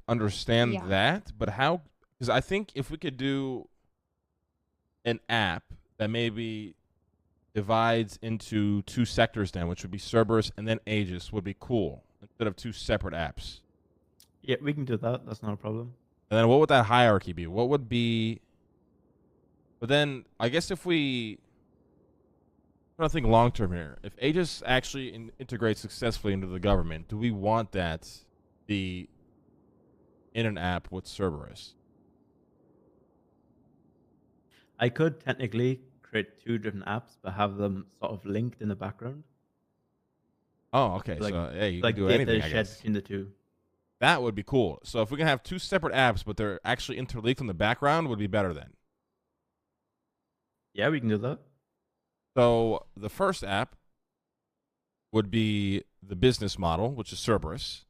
understand that, but how? Because I think if we could do an app that maybe divides into two sectors, then, which would be Cerberus and then Aegis, would be cool instead of two separate apps. Yeah, we can do that. That's not a problem. And then what would that hierarchy be? What would be? But then I guess if we trying to think long term here. If Aegis actually integrates successfully into the government, do we want that be in an app with Cerberus? I could technically create 2 different apps, but have them sort of linked in the background. Oh, okay. Like, so yeah, you like can do data anything. is I shared guess between the 2. that would be cool. So if we can have 2 separate apps, but they're actually interlinked in the background, would be better then. Yeah, we can do that. So the first app would be the business model, which is Cerberus.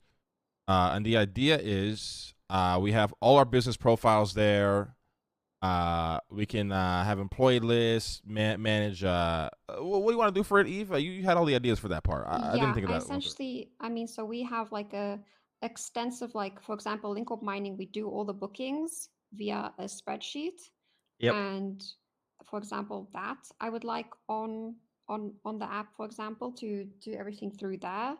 And the idea is we have all our business profiles there. We can have employee lists, manage. What do you want to do for it, Eve? You had all the ideas for that part. I didn't think of that. Essentially, I mean, so we have like a extensive, like, for example, link up mining, we do all the bookings via a spreadsheet. Yep. And for example, that I would like on the app, for example, to do everything through there.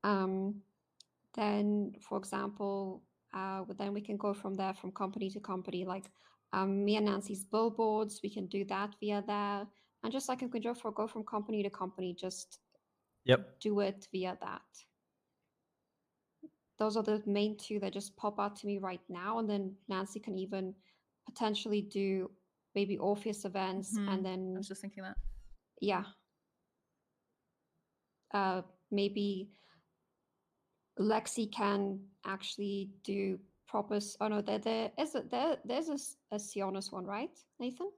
Then, for example, then we can go from there, from company to company, like me and Nancy's billboards, we can do that via there. And just like you can go from company to company, just do it via that. Those are the main 2 that just pop out to me right now. And then Nancy can even potentially do maybe Orpheus events, and then I was just thinking that. Yeah. Maybe Lexi can actually do proper. Oh no, there's a Sionis one, right, Nathan?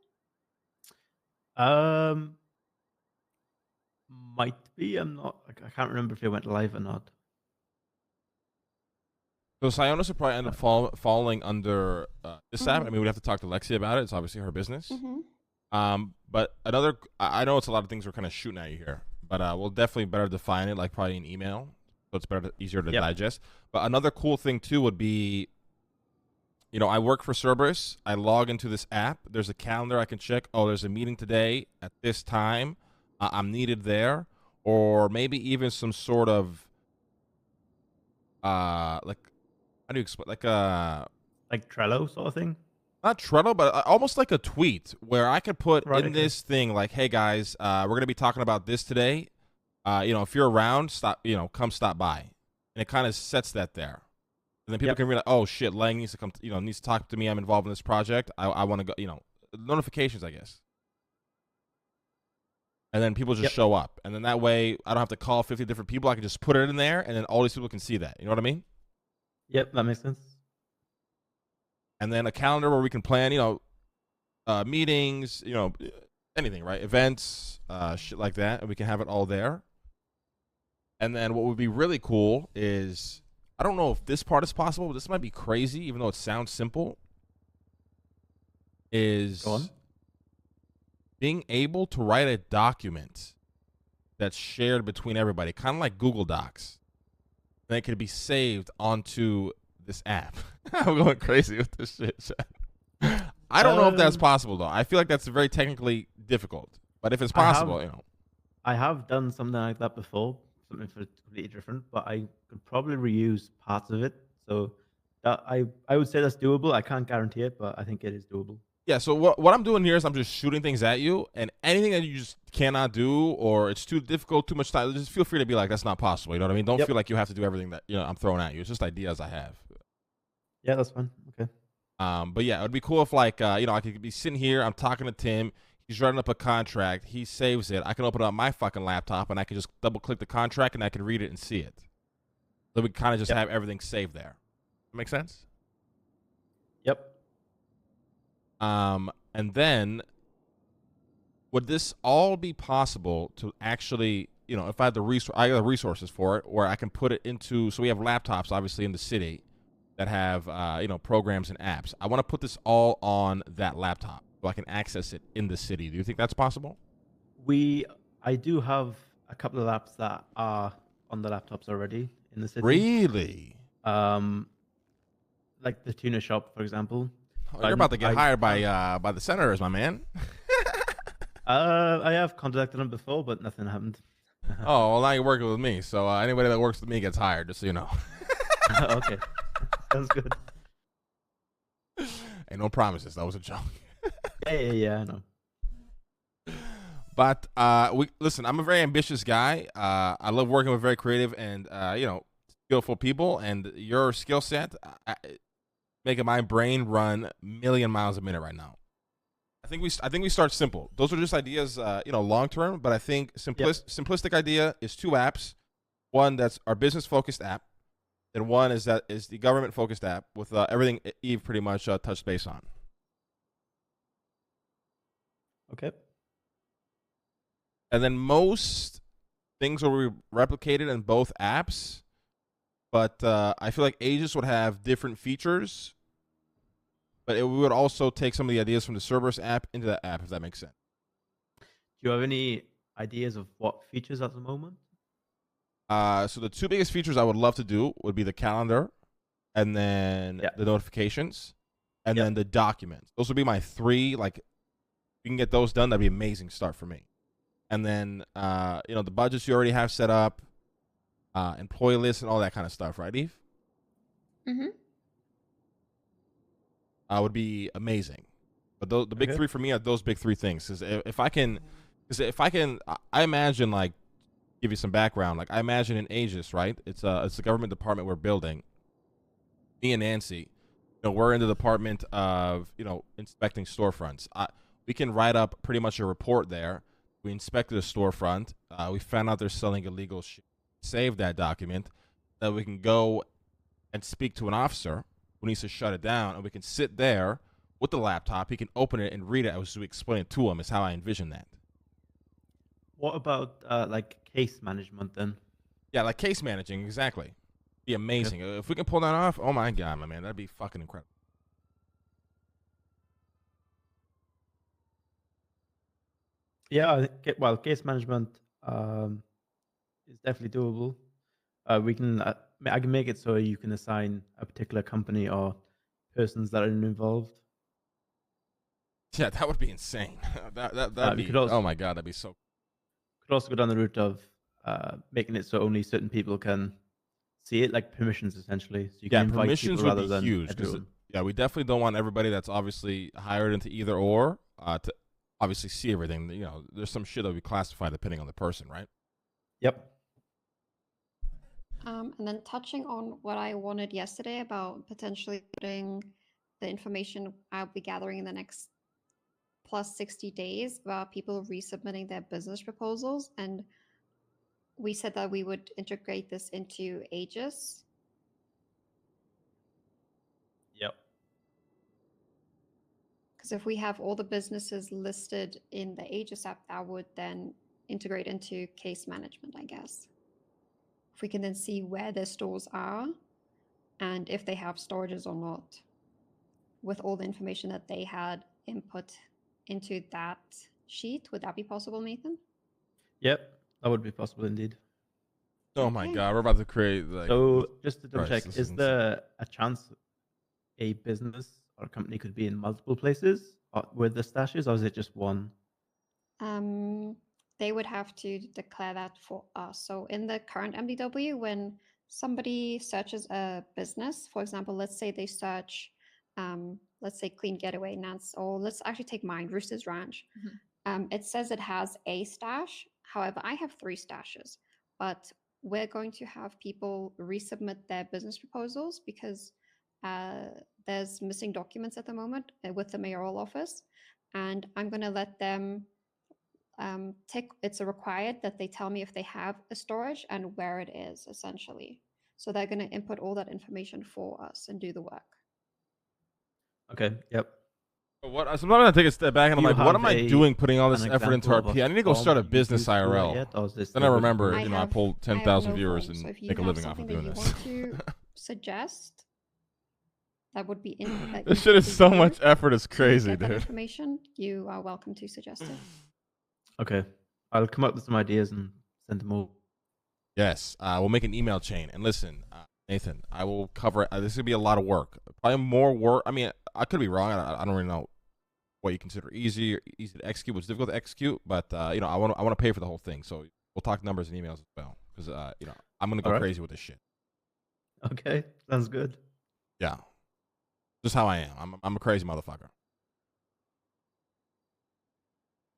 Might be. I'm not. I can't remember if it went live or not. So Sionis would probably end up falling under this app. I mean, we'd have to talk to Lexi about it. It's obviously her business. But another, I know it's a lot of things we're kind of shooting at you here, but we'll definitely better define it, like probably in email, so it's easier to digest. But another cool thing too would be, you know, I work for Cerberus. I log into this app. There's a calendar I can check. Oh, there's a meeting today at this time. I'm needed there, or maybe even some sort of, like, how do you explain, like Trello sort of thing. Not Trello, but almost like a tweet where I could put this thing like, "Hey guys, we're gonna be talking about this today. You know, if you're around, come stop by," and it kind of sets that there, and then people can realize, "Oh shit, Lang needs to come. Needs to talk to me. I'm involved in this project. I want to go. Notifications, I guess." And then people just show up, and then that way I don't have to call 50 different people. I can just put it in there, and then all these people can see that. You know what I mean? Yep, that makes sense. And then a calendar where we can plan, meetings, anything, right? Events, shit like that, and we can have it all there. And then what would be really cool is, I don't know if this part is possible, but this might be crazy, even though it sounds simple, is being able to write a document that's shared between everybody, kind of like Google Docs. And it could be saved onto this app. I'm going crazy with this shit. I don't know if that's possible, though. I feel like that's very technically difficult. But if it's possible, I have done something like that before, something completely different, but I could probably reuse parts of it. So that I would say that's doable. I can't guarantee it, but I think it is doable. Yeah, so what I'm doing here is I'm just shooting things at you, and anything that you just cannot do, or it's too difficult, too much time, just feel free to be like, that's not possible. You know what I mean? Don't feel like you have to do everything that I'm throwing at you. It's just ideas I have. Yeah, that's fine. Okay. But yeah, it'd be cool if I could be sitting here, I'm talking to Tim, he's writing up a contract, he saves it, I can open up my fucking laptop and I can just double click the contract and I can read it and see it. So we kind of just have everything saved there. That make sense? Yep. And then would this all be possible to actually, if I had the resources for it, where I can put it into, so we have laptops obviously in the city that have programs and apps. I want to put this all on that laptop so I can access it in the city. Do you think that's possible? I do have a couple of apps that are on the laptops already in the city. Really? Like the tuna shop, for example. Oh, you're about to get hired by the senators, my man. I have contacted them before, but nothing happened. Oh, well, now you're working with me. So anybody that works with me gets hired, just so you know. Okay. Sounds good. Ain't no promises. That was a joke. Yeah, I know. But listen. I'm a very ambitious guy. I love working with very creative and skillful people. And your skill set making my brain run 1,000,000 miles a minute right now. I think we start simple. Those are just ideas, long term. But I think simplistic idea is 2 apps. One that's our business focused app, and one is the government focused app with everything Eve pretty much touched base on. Okay. And then most things will be replicated in both apps, but I feel like Aegis would have different features. But we would also take some of the ideas from the Cerberus app into that app, if that makes sense. Do you have any ideas of what features at the moment? So the 2 biggest features I would love to do would be the calendar, and then the notifications, and then the documents. Those would be my 3. Like, if you can get those done, that'd be an amazing start for me. And then, the budgets you already have set up, employee lists, and all that kind of stuff, right, Eve? Mm-hmm. Would be amazing. But the big 3 for me are those big 3 things. Because if I can, I imagine, like, give you some background. Like, I imagine in Aegis, right? It's a government department we're building. Me and Nancy, we're in the department of inspecting storefronts. We can write up pretty much a report there. We inspected a storefront. We found out they're selling illegal shit. Save that document. That we can go and speak to an officer who needs to shut it down, and we can sit there with the laptop. He can open it and read it as we explain it to him. Is how I envision that. What about like case management then? Yeah, like case managing, exactly. Be amazing. Okay. If we can pull that off, oh my god, my man, that'd be fucking incredible. Yeah, case management is definitely doable. We can I can make it so you can assign a particular company or persons that are involved. Yeah, that would be insane. That'd be. Oh my god, that'd be so. Could also go down the route of making it so only certain people can see it, like permissions essentially. So you can invite permissions people would rather be huge. We definitely don't want everybody that's obviously hired into either or to obviously see everything. There's some shit that we classify depending on the person, right? Yep. And then touching on what I wanted yesterday about potentially putting the information I'll be gathering in the next plus 60 days about people resubmitting their business proposals. And we said that we would integrate this into Aegis. Yep. Because if we have all the businesses listed in the Aegis app, that would then integrate into case management, I guess. If we can then see where their stores are and if they have storages or not, with all the information that they had input into that sheet. Would that be possible, Nathan? Yep, that would be possible indeed. Oh my god, we're about to create like. So just to double check, is there a chance a business or a company could be in multiple places with the stashes, or is it just one? They would have to declare that for us. So in the current MDW, when somebody searches a business, for example, let's say they search, let's say Clean Getaway, Nance, or let's actually take mine, Rooster's Ranch. Mm-hmm. It says it has a stash. However, I have 3 stashes, but we're going to have people resubmit their business proposals because there's missing documents at the moment with the mayoral office. And I'm going to let them it's a required that they tell me if they have a storage and where it is, essentially. So they're going to input all that information for us and do the work. Okay. Yep. What? So I'm going to take a step back and I'm like, what am I doing putting all this effort into RP? I need to go start a business IRL. Then I remember, I pulled 10,000 viewers and make a living off of doing this. If you want to suggest, that would be this shit is so much effort. It's crazy, dude. Information, you are welcome to suggest it. Okay, I'll come up with some ideas and send them all. Yes, we'll make an email chain. And listen, Nathan, I will cover it. This is gonna be a lot of work. Probably more work. I mean, I could be wrong. I don't really know what you consider easy to execute, what's difficult to execute. But I want to pay for the whole thing. So we'll talk numbers and emails as well. Because I'm gonna go crazy with this shit. Okay, sounds good. Yeah, just how I am. I'm a crazy motherfucker.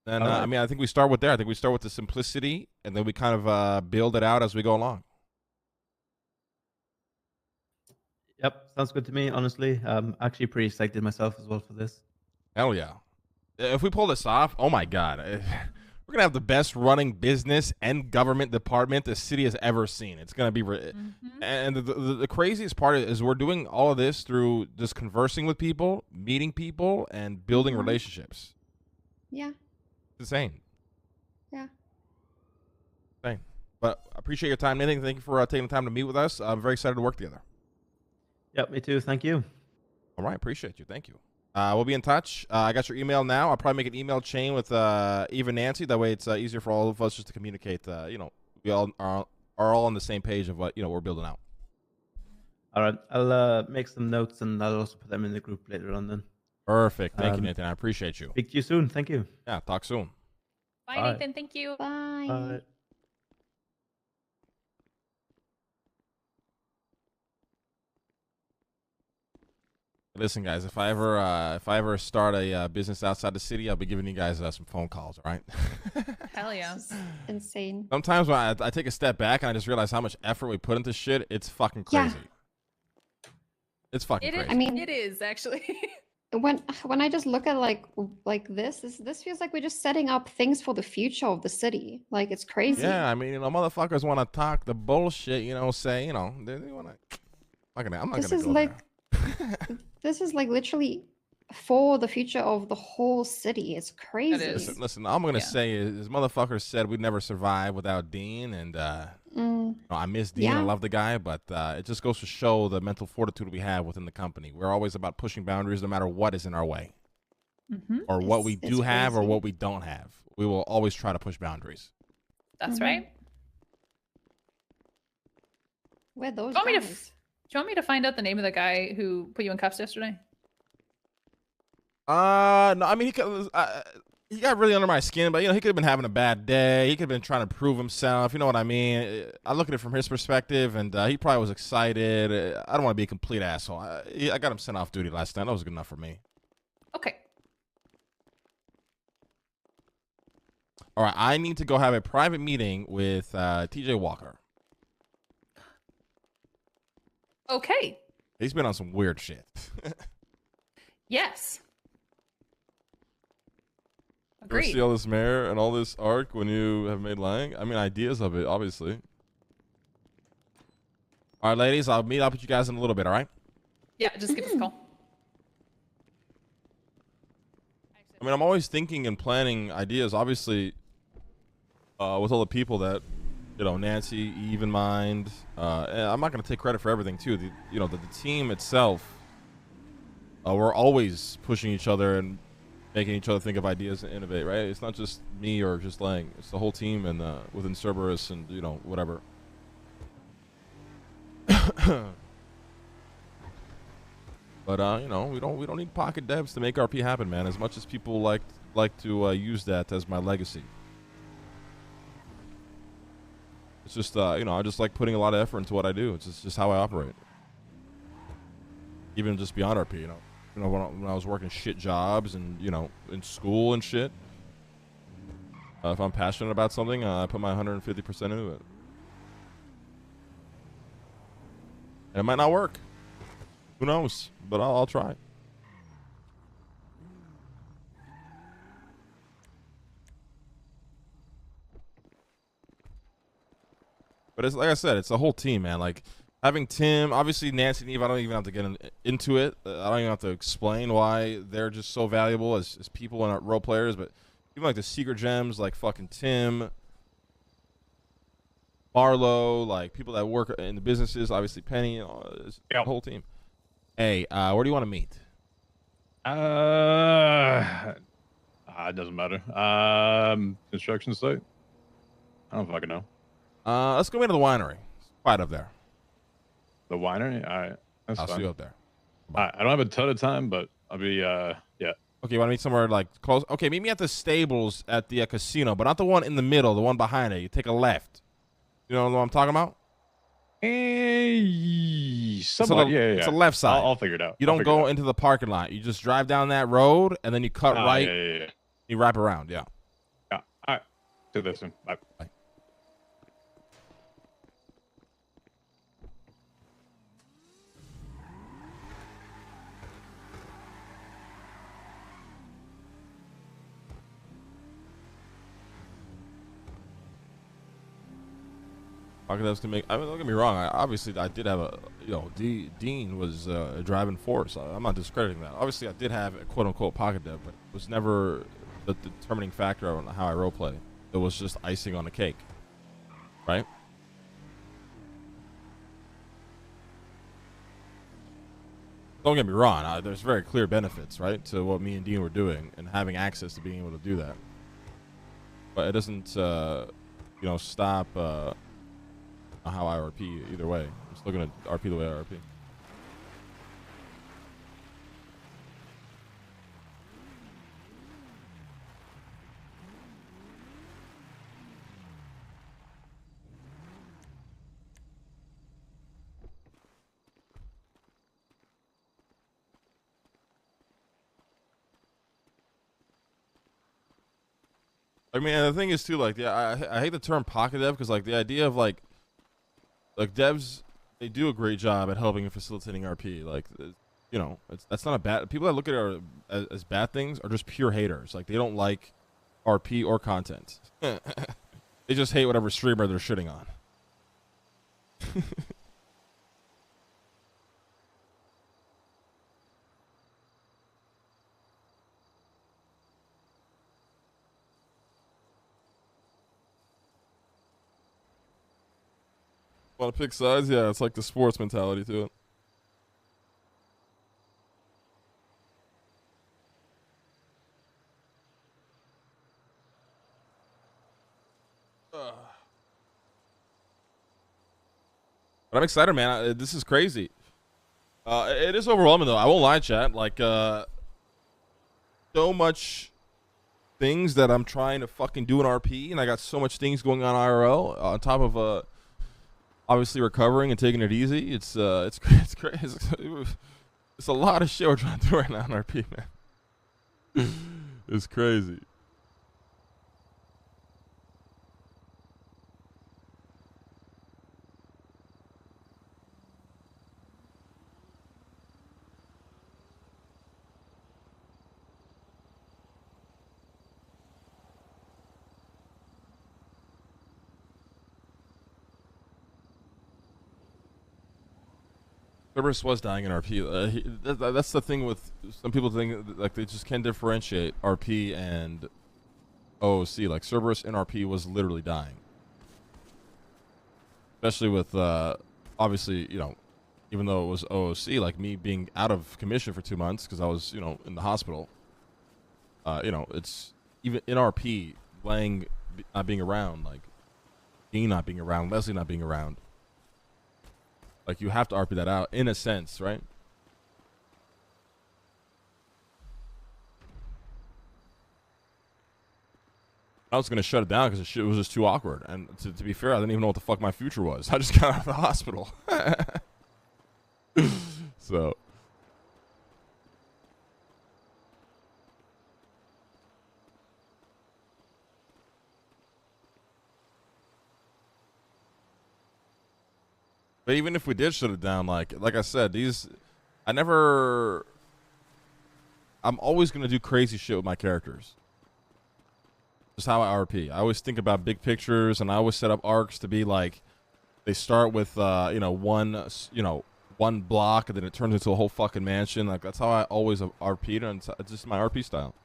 And I mean, I think we start with there. I think we start with the simplicity, and then we kind of build it out as we go along. Yep, sounds good to me. Honestly, I'm actually pretty excited myself as well for this. Hell yeah! If we pull this off, oh my god, we're gonna have the best running business and government department the city has ever seen. It's gonna be, and the craziest part is we're doing all of this through just conversing with people, meeting people, and building relationships. Yeah. It's insane. Yeah. Insane. But I appreciate your time, Nathan. Thank you for taking the time to meet with us. I'm very excited to work together. Yep, me too. Thank you. All right, appreciate you. Thank you. We'll be in touch. I got your email now. I'll probably make an email chain with Eve and Nancy. That way it's easier for all of us just to communicate. You know, we all are all on the same page of what, you know, we're building out. All right. I'll make some notes, and I'll also put them in the group later on then. Perfect. Thank you, Nathan. I appreciate you. Speak to you soon. Thank you. Yeah, talk soon. Bye, Nathan. Thank you. Bye. Bye. Listen, guys, if I ever start a business outside the city, I'll be giving you guys some phone calls, all right? Hell yeah. Insane. Sometimes when I take a step back and I just realize how much effort we put into shit, it's fucking crazy. Yeah. It's fucking crazy. I mean, it is actually. when I just look at like this feels like we're just setting up things for the future of the city. Like, it's crazy. Yeah, I mean, you know, motherfuckers want to talk the bullshit, you know, say, you know, they want to. I'm not gonna go like there. this is like literally for the future of the whole city. It's crazy. Listen, all I'm gonna say is motherfuckers said we'd never survive without Dean, and you know, I miss Dean. I love the guy, but it just goes to show the mental fortitude we have within the company. We're always about pushing boundaries, no matter what is in our way, or what we do have, or what we don't have. We will always try to push boundaries. That's right. Where those do you want me to find out the name of the guy who put you in cuffs yesterday? No, I mean, he got really under my skin, but, you know, he could have been having a bad day. He could have been trying to prove himself. You know what I mean? I look at it from his perspective, and he probably was excited. I don't want to be a complete asshole. I got him sent off duty last night. That was good enough for me. Okay. All right, I need to go have a private meeting with TJ Walker. Okay. He's been on some weird shit. Yes. Agreed. You see all this mayor and all this arc when you have made lying? I mean, ideas of it, obviously. All right, ladies, I'll meet up with you guys in a little bit, all right? Yeah, just give us a call. I mean, I'm always thinking and planning ideas, obviously, with all the people that, you know, Nancy, Eve in mind. And I'm not going to take credit for everything, too. You know, the team itself, we're always pushing each other and making each other think of ideas and innovate, right? It's not just me or just Lang. It's the whole team and within Cerberus and, you know, whatever. But, you know, we don't need pocket devs to make RP happen, man, as much as people like to use that as my legacy. It's just, you know, I just like putting a lot of effort into what I do. It's just how I operate. Even just beyond RP, you know. You know, when I was working shit jobs and, you know, in school and shit. If I'm passionate about something, I put my 150% into it. And it might not work. Who knows? But I'll try. But it's like I said, it's the whole team, man. Like having Tim, obviously Nancy and Eve, I don't even have to get into it. I don't even have to explain why they're just so valuable as people and role players. But even like the secret gems, like fucking Tim, Marlo, like people that work in the businesses, obviously Penny, you know, the whole team. Hey, where do you want to meet? It doesn't matter. Construction site. I don't fucking know. Let's go into the winery. It's quiet up there. The winery? All right. That's I'll fine. see you up there. All right. I don't have a ton of time, but I'll be, yeah. Okay, you want to meet somewhere like close? Okay, meet me at the stables at the casino, but not the one in the middle, the one behind it. You take a left. You know what I'm talking about? Somewhat, yeah. It's the left side. I'll figure it out. You don't go into the parking lot. You just drive down that road, and then you cut right. Yeah. You wrap around, yeah. See you later soon. Bye. Bye. Pakadev's can make. I mean, don't get me wrong. Obviously, I did have a. Dean was a driving force. I'm not discrediting that. Obviously, I did have a quote unquote Pakadev, but it was never the determining factor on how I roleplay. It was just icing on the cake, right? Don't get me wrong. There's very clear benefits, right, to what me and Dean were doing and having access to being able to do that. But it doesn't, stop. How I RP either way. I'm just looking at RP the way I RP. I mean, and the thing is too, like, yeah, I hate the term pocket dev because, like, the idea of like devs, they do a great job at helping and facilitating RP. Like, that's not a bad. People that look at it as bad things are just pure haters. Like, they don't like RP or content. They just hate whatever streamer they're shitting on. Want to pick sides? Yeah, it's like the sports mentality to it. But I'm excited, man. This is crazy. It is overwhelming, though. I won't lie, chat. Like, so much things that I'm trying to fucking do in RP, and I got so much things going on IRL on top of obviously recovering and taking it easy. It's crazy. It's a lot of shit we're trying to do right now in RP, man. It's crazy. Cerberus was dying in RP. That's the thing with some people think like they just can't differentiate RP and OOC. Like Cerberus in RP was literally dying, especially with obviously even though it was OOC, like me being out of commission for 2 months because I was in the hospital. It's even in RP, Lang not being around, like Dean not being around, Leslie not being around. Like, you have to RP that out, in a sense, right? I was going to shut it down because the shit was just too awkward. And to be fair, I didn't even know what the fuck my future was. I just got out of the hospital. So. But even if we did shut it down, like I said, I'm always going to do crazy shit with my characters. Just how I RP. I always think about big pictures, and I always set up arcs to be like, they start with, one block, and then it turns into a whole fucking mansion. Like, that's how I always RP'd, and it's just my RP style.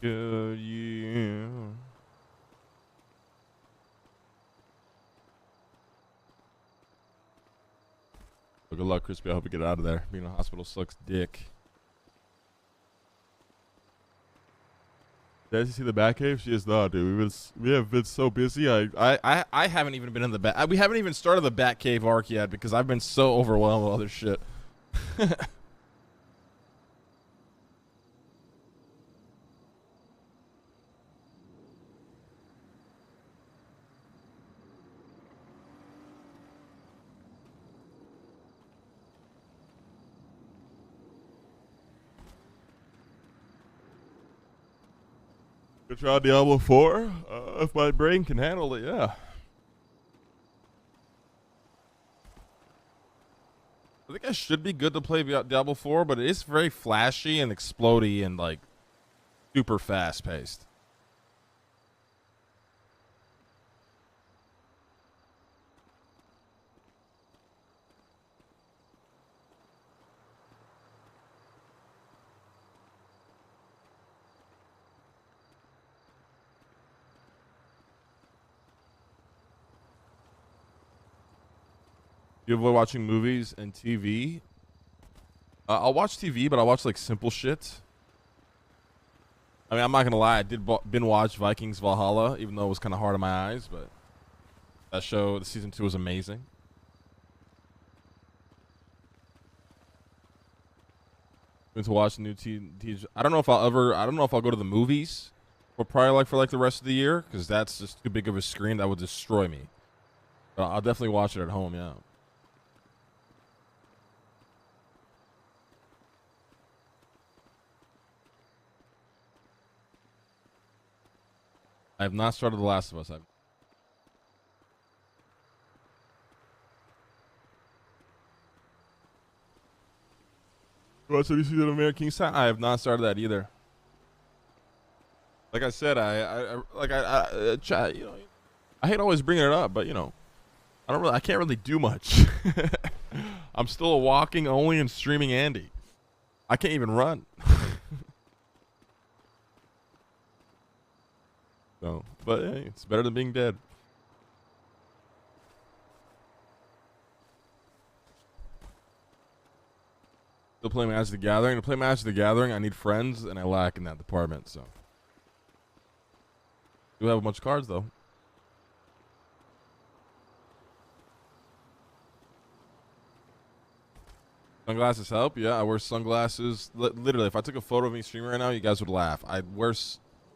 Good year. Well, good luck, Crispy. I hope you get out of there. Being in the hospital sucks dick. Did you see the Batcave? She is not, dude. We have been so busy. I haven't even been in the Bat. We haven't even started the Batcave arc yet because I've been so overwhelmed with other shit. Could try Diablo 4 if my brain can handle it. Yeah. I think I should be good to play Diablo 4, but it is very flashy and explodey and like super fast paced. You avoid watching movies and TV? I'll watch TV, but I'll watch like simple shit. I mean, I'm not gonna lie, I did binge watch Vikings Valhalla, even though it was kind of hard on my eyes, but that show, the season 2 was amazing. Going to watch new TV. I don't know if I'll go to the movies for probably for the rest of the year, because that's just too big of a screen that would destroy me. But I'll definitely watch it at home, yeah. I have not started The Last of Us. Watch any season of American Side? I have not started that either. Like I said, I hate always bringing it up, but I can't really do much. I'm still a walking only and streaming Andy. I can't even run. So, but hey, it's better than being dead. Still playing Magic the Gathering. To play Magic the Gathering, I need friends, and I lack in that department. So, do have a bunch of cards though. Sunglasses help. Yeah, I wear sunglasses. Literally, if I took a photo of me streaming right now, you guys would laugh. I wear.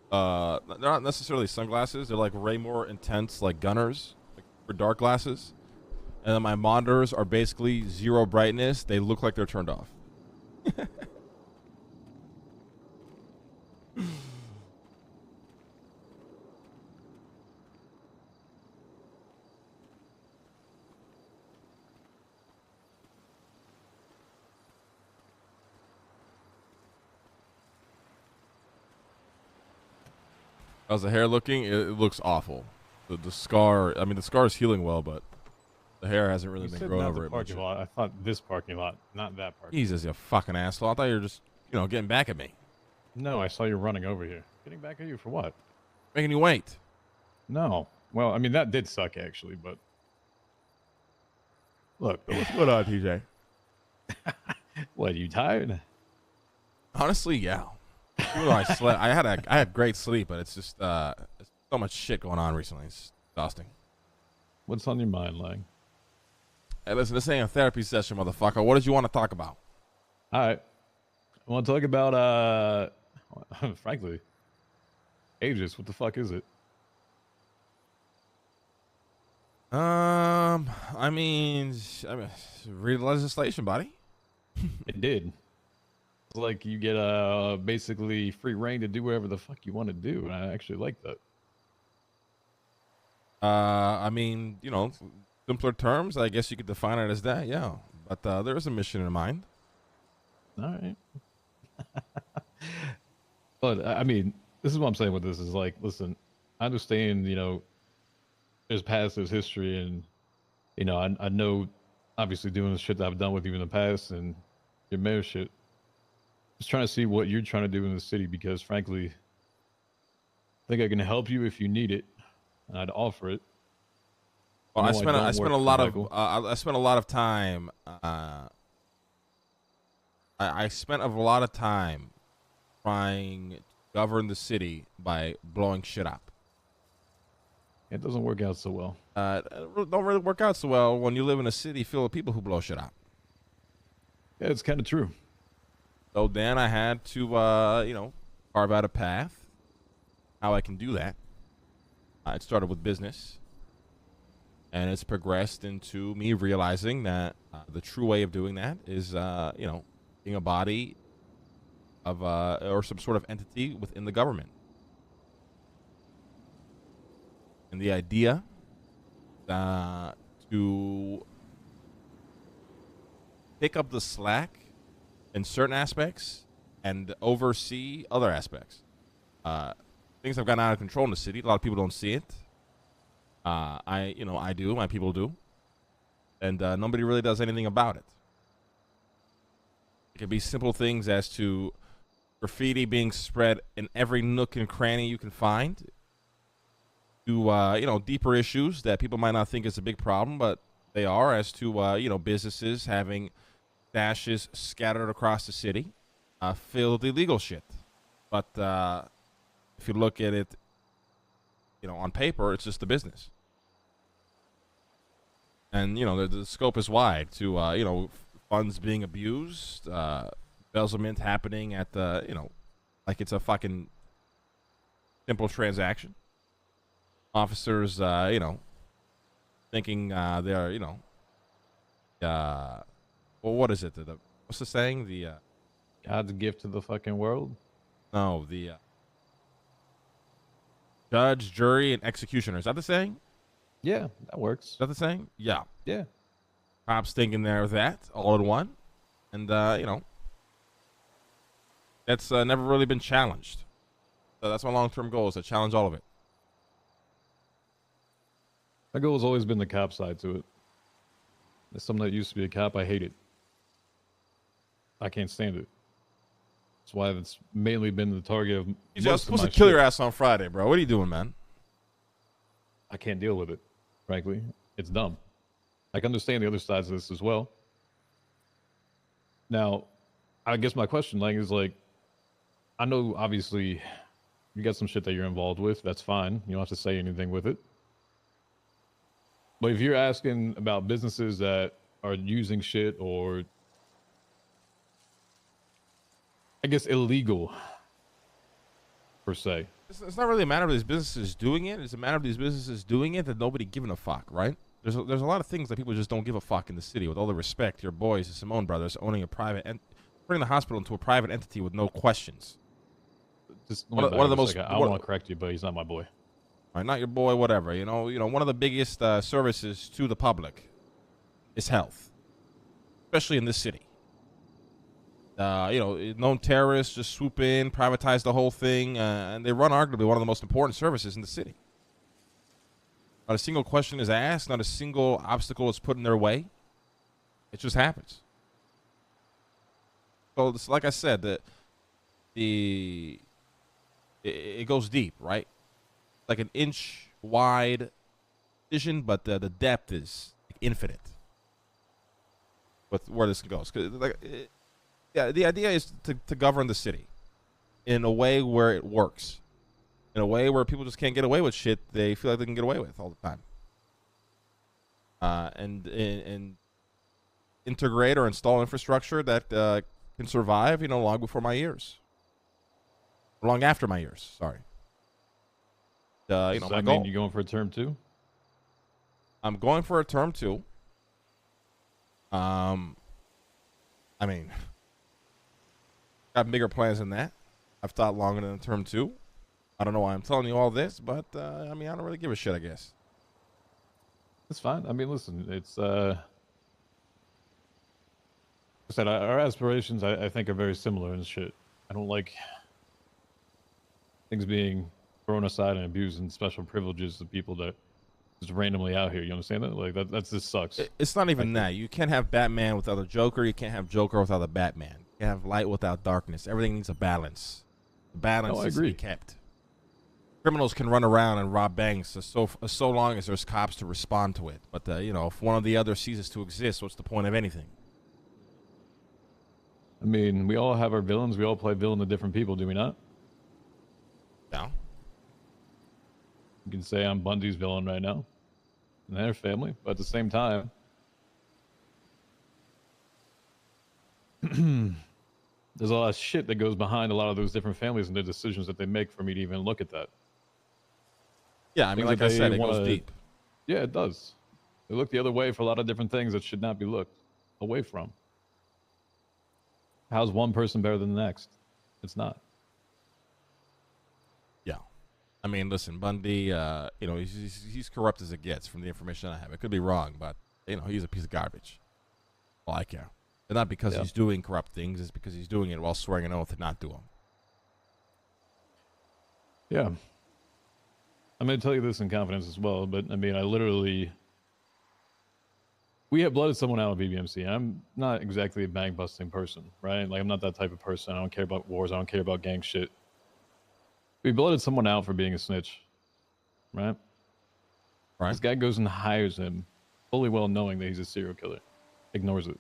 They're not necessarily sunglasses. They're like way more intense, like gunners, like for dark glasses. And then my monitors are basically zero brightness. They look like they're turned off. How's the hair looking? It looks awful. The scar, I mean, the scar is healing well, but the hair hasn't really been growing over it much. I thought this parking lot, not that parking lot. Jesus, you fucking asshole. I thought you were just, getting back at me. No, I saw you running over here. Getting back at you for what? Making you wait. No. Well, I mean, that did suck, actually, but... Look. What's going on, TJ? What, you tired? Honestly, yeah. Even though I slept, I had great sleep, but it's just so much shit going on recently. It's exhausting. What's on your mind, Lang? Hey, listen, this ain't a therapy session, motherfucker. What did you want to talk about? All right. I want to talk about, frankly, Aegis. What the fuck is it? I mean, read the legislation, buddy. It did. It's like you get basically free reign to do whatever the fuck you want to do, and I actually like that. I mean, simpler terms, I guess you could define it as that, yeah. But there is a mission in mind. All right. But I mean, this is what I'm saying with this is like, listen, I understand, there's past, there's history, and I know, obviously, doing the shit that I've done with you in the past and your mayor shit. Just trying to see what you're trying to do in the city because, frankly, I think I can help you if you need it, and I'd offer it. Well, I spent a lot of time. I spent a lot of time trying to govern the city by blowing shit up. It doesn't work out so well. Don't really work out so well when you live in a city full of people who blow shit up. Yeah, it's kind of true. So then I had to, you know, carve out a path how I can do that. It started with business, and it's progressed into me realizing that the true way of doing that is, you know, being a body of or some sort of entity within the government. And the idea to pick up the slack in certain aspects and oversee other aspects. Things have gotten out of control in the city. A lot of people don't see it. I do. My people do. And nobody really does anything about it. It could be simple things as to graffiti being spread in every nook and cranny you can find, to you know, deeper issues that people might not think is a big problem, but they are, as to you know, businesses having stashes scattered across the city filled with illegal shit. But if you look at it, you know, on paper, it's just a business. And, you know, the scope is wide to, you know, funds being abused, embezzlement happening at the, you know, like it's a fucking simple transaction. Officers, you know, thinking they're, you know, well, what is it? What's the saying? The God's gift to the fucking world? No, the judge, jury, and executioner. Is that the saying? Yeah, that works. Is that the saying? Yeah. Yeah. Cops thinking they're that all in one. And, you know, that's never really been challenged. So that's my long-term goal, is to challenge all of it. My goal has always been the cop side to it. As someone that used to be a cop, I hate it. I can't stand it. That's why it's mainly been the target of I was supposed to kill your ass on Friday, bro. What are you doing, man? I can't deal with it, frankly. It's dumb. I can understand the other sides of this as well. Now, I guess my question, like, is like, I know obviously you got some shit that you're involved with. That's fine. You don't have to say anything with it. But if you're asking about businesses that are using shit or, I guess, illegal, per se. It's not really a matter of these businesses doing it. It's a matter of these businesses doing it that nobody giving a fuck, right? There's a lot of things that people just don't give a fuck in the city. With all the respect, your boys, the Simone brothers, owning a private and turning the hospital into a private entity with no questions. Just one of the most. I want to correct you, but he's not my boy. All right, not your boy, whatever. You know, one of the biggest services to the public is health, especially in this city. You know, known terrorists just swoop in, privatize the whole thing, and they run arguably one of the most important services in the city. Not a single question is asked, not a single obstacle is put in their way. It just happens. So, it's, like I said, it goes deep, right? Like an inch wide vision, but the depth is infinite with where this goes. Yeah, the idea is to govern the city in a way where it works, in a way where people just can't get away with shit they feel like they can get away with all the time, and integrate or install infrastructure that can survive, you know, long before my years, long after my years. Sorry. You know, does that mean you're going for a term 2? I'm going for a term 2. I mean, got bigger plans than that. I've thought longer than a term 2. I don't know why I'm telling you all this, but I mean, I don't really give a shit, I guess. It's fine. I mean, listen, it's I said our aspirations, I think, are very similar and shit. I don't like things being thrown aside and abusing special privileges to people that just randomly out here. You understand that? Like that just sucks. It's not even that. You can't have Batman without a Joker. You can't have Joker without a Batman. You can't have light without darkness. Everything needs a balance. The balance needs to be kept. Criminals can run around and rob banks so long as there's cops to respond to it. But you know, if one or the other ceases to exist, what's the point of anything? I mean, we all have our villains. We all play villain to different people, do we not? Yeah. You can say I'm Bundy's villain right now, and their family, but at the same time, there's a lot of shit that goes behind a lot of those different families and the decisions that they make for me to even look at that. Yeah, I mean, like I said, it goes deep. Yeah, it does. They look the other way for a lot of different things that should not be looked away from. How's one person better than the next? It's not. Yeah. I mean, listen, Bundy, he's corrupt as it gets from the information I have. It could be wrong, but, he's a piece of garbage. Well, I care. And not because he's doing corrupt things, it's because he's doing it while swearing an oath to not do them. Yeah. I'm going to tell you this in confidence as well, but I mean, we have blooded someone out of BBMC. I'm not exactly a bank busting person, right? Like, I'm not that type of person. I don't care about wars. I don't care about gang shit. We blooded someone out for being a snitch, right? Right. This guy goes and hires him, fully well knowing that he's a serial killer. Ignores it.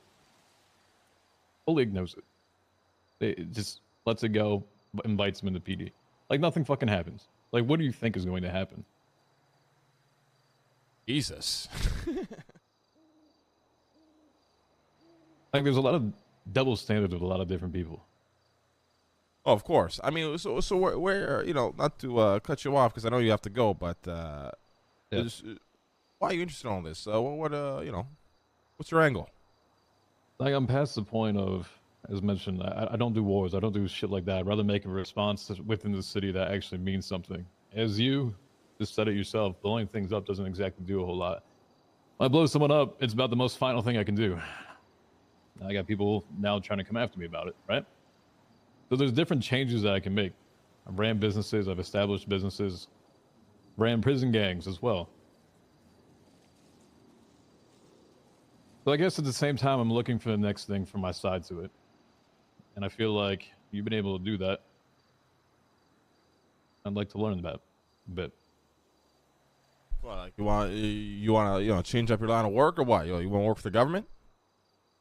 Fully ignores it. It just lets it go, invites him into PD. Like, nothing fucking happens. Like, what do you think is going to happen? Jesus. Like, there's a lot of double standards with a lot of different people. Oh, of course. I mean, so where not to cut you off because I know you have to go, but why are you interested in all this? What's your angle? Like, I'm past the point of, as mentioned, I don't do wars. I don't do shit like that. I'd rather make a response within the city that actually means something. As you just said it yourself, blowing things up doesn't exactly do a whole lot. When I blow someone up, it's about the most final thing I can do. I got people now trying to come after me about it, right? So there's different changes that I can make. I've ran businesses, I've established businesses, ran prison gangs as well. So I guess at the same time, I'm looking for the next thing from my side to it. And I feel like you've been able to do that. I'd like to learn that a bit. Well, like you want to change up your line of work or what? You want to work for the government?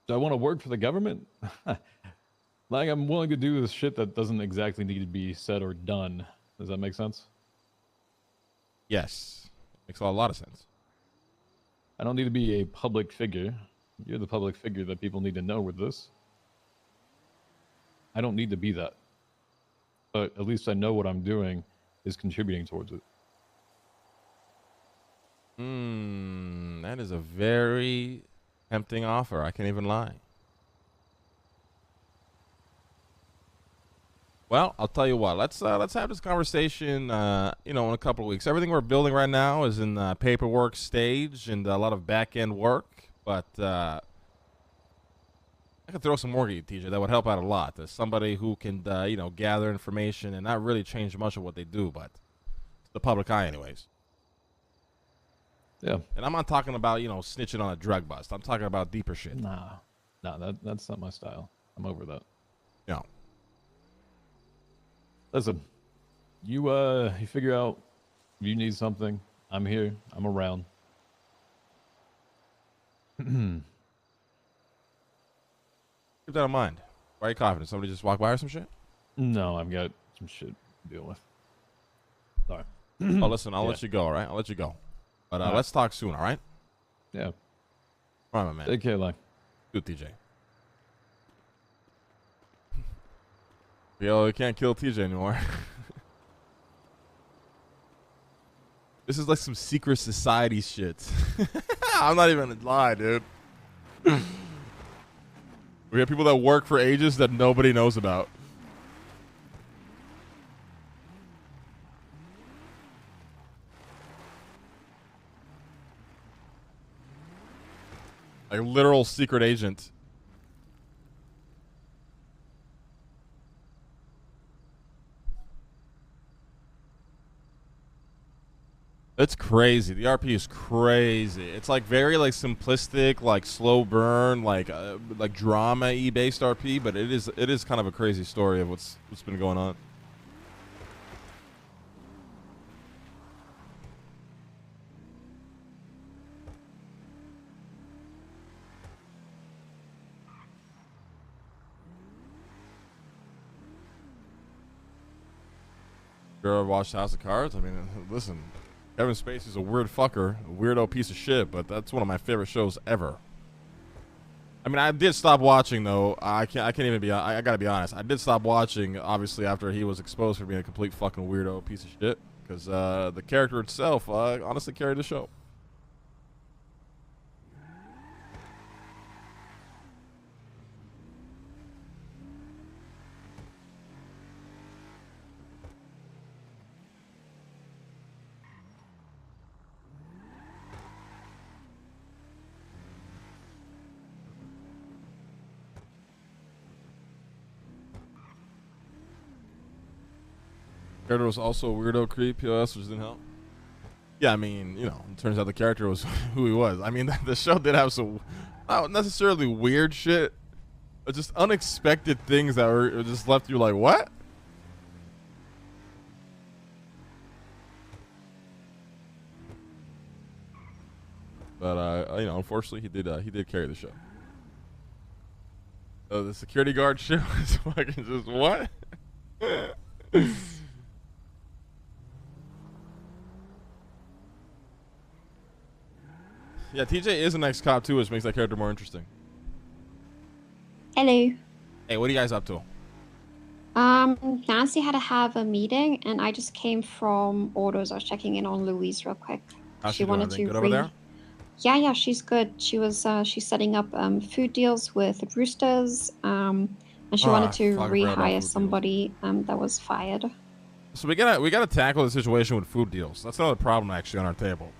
Do I want to work for the government? Like, I'm willing to do this shit that doesn't exactly need to be said or done. Does that make sense? Yes. Makes a lot of sense. I don't need to be a public figure. You're the public figure that people need to know with this. I don't need to be that. But at least I know what I'm doing is contributing towards it. That is a very tempting offer. I can't even lie. Well, I'll tell you what. Let's have this conversation. In a couple of weeks. Everything we're building right now is in the paperwork stage and a lot of back end work. But I could throw some more at you, TJ. That would help out a lot. There's somebody who can gather information and not really change much of what they do, but it's the public eye, anyways. Yeah. And I'm not talking about snitching on a drug bust. I'm talking about deeper shit. Nah, that's not my style. I'm over that. Yeah. Listen, you figure out if you need something. I'm here. I'm around. Keep that in mind. Why are you confident? Somebody just walk by or some shit? No, I've got some shit to deal with. Sorry. Oh, listen, I'll let you go, all right? I'll let you go. But let's talk soon, all right? Yeah. All right, my man. Take care, like. Good, TJ. Yo, we can't kill TJ anymore. This is like some secret society shit. I'm not even gonna lie, dude. We have people that work for ages that nobody knows about. Like literal secret agent. It's crazy. The RP is crazy. It's like very like simplistic, like slow burn, like drama-y based RP, but it is kind of a crazy story of what's been going on. You ever watched House of Cards? I mean, listen, Kevin Spacey's a weird fucker, a weirdo piece of shit, but that's one of my favorite shows ever. I mean, I did stop watching though. I can't even be. I gotta be honest. I did stop watching, obviously, after he was exposed for being a complete fucking weirdo piece of shit. Because the character itself, honestly, carried the show. Character was also a weirdo creep, POS, which didn't help. Yeah, I mean, you know, it turns out the character was who he was. I mean, the show did have some, not necessarily weird shit, but just unexpected things that were just left you like, what? But you know, unfortunately, he did carry the show. The security guard show is fucking just what? Yeah, TJ is an ex-cop too, which makes that character more interesting. Hello. Hey, what are you guys up to? Nancy had to have a meeting, and I just came from orders. I was checking in on Louise real quick. How's she wanted to good over there? Yeah, she's good. She was she's setting up food deals with Roosters, and she wanted to rehire somebody that was fired. So we gotta tackle the situation with food deals. That's another problem actually on our table.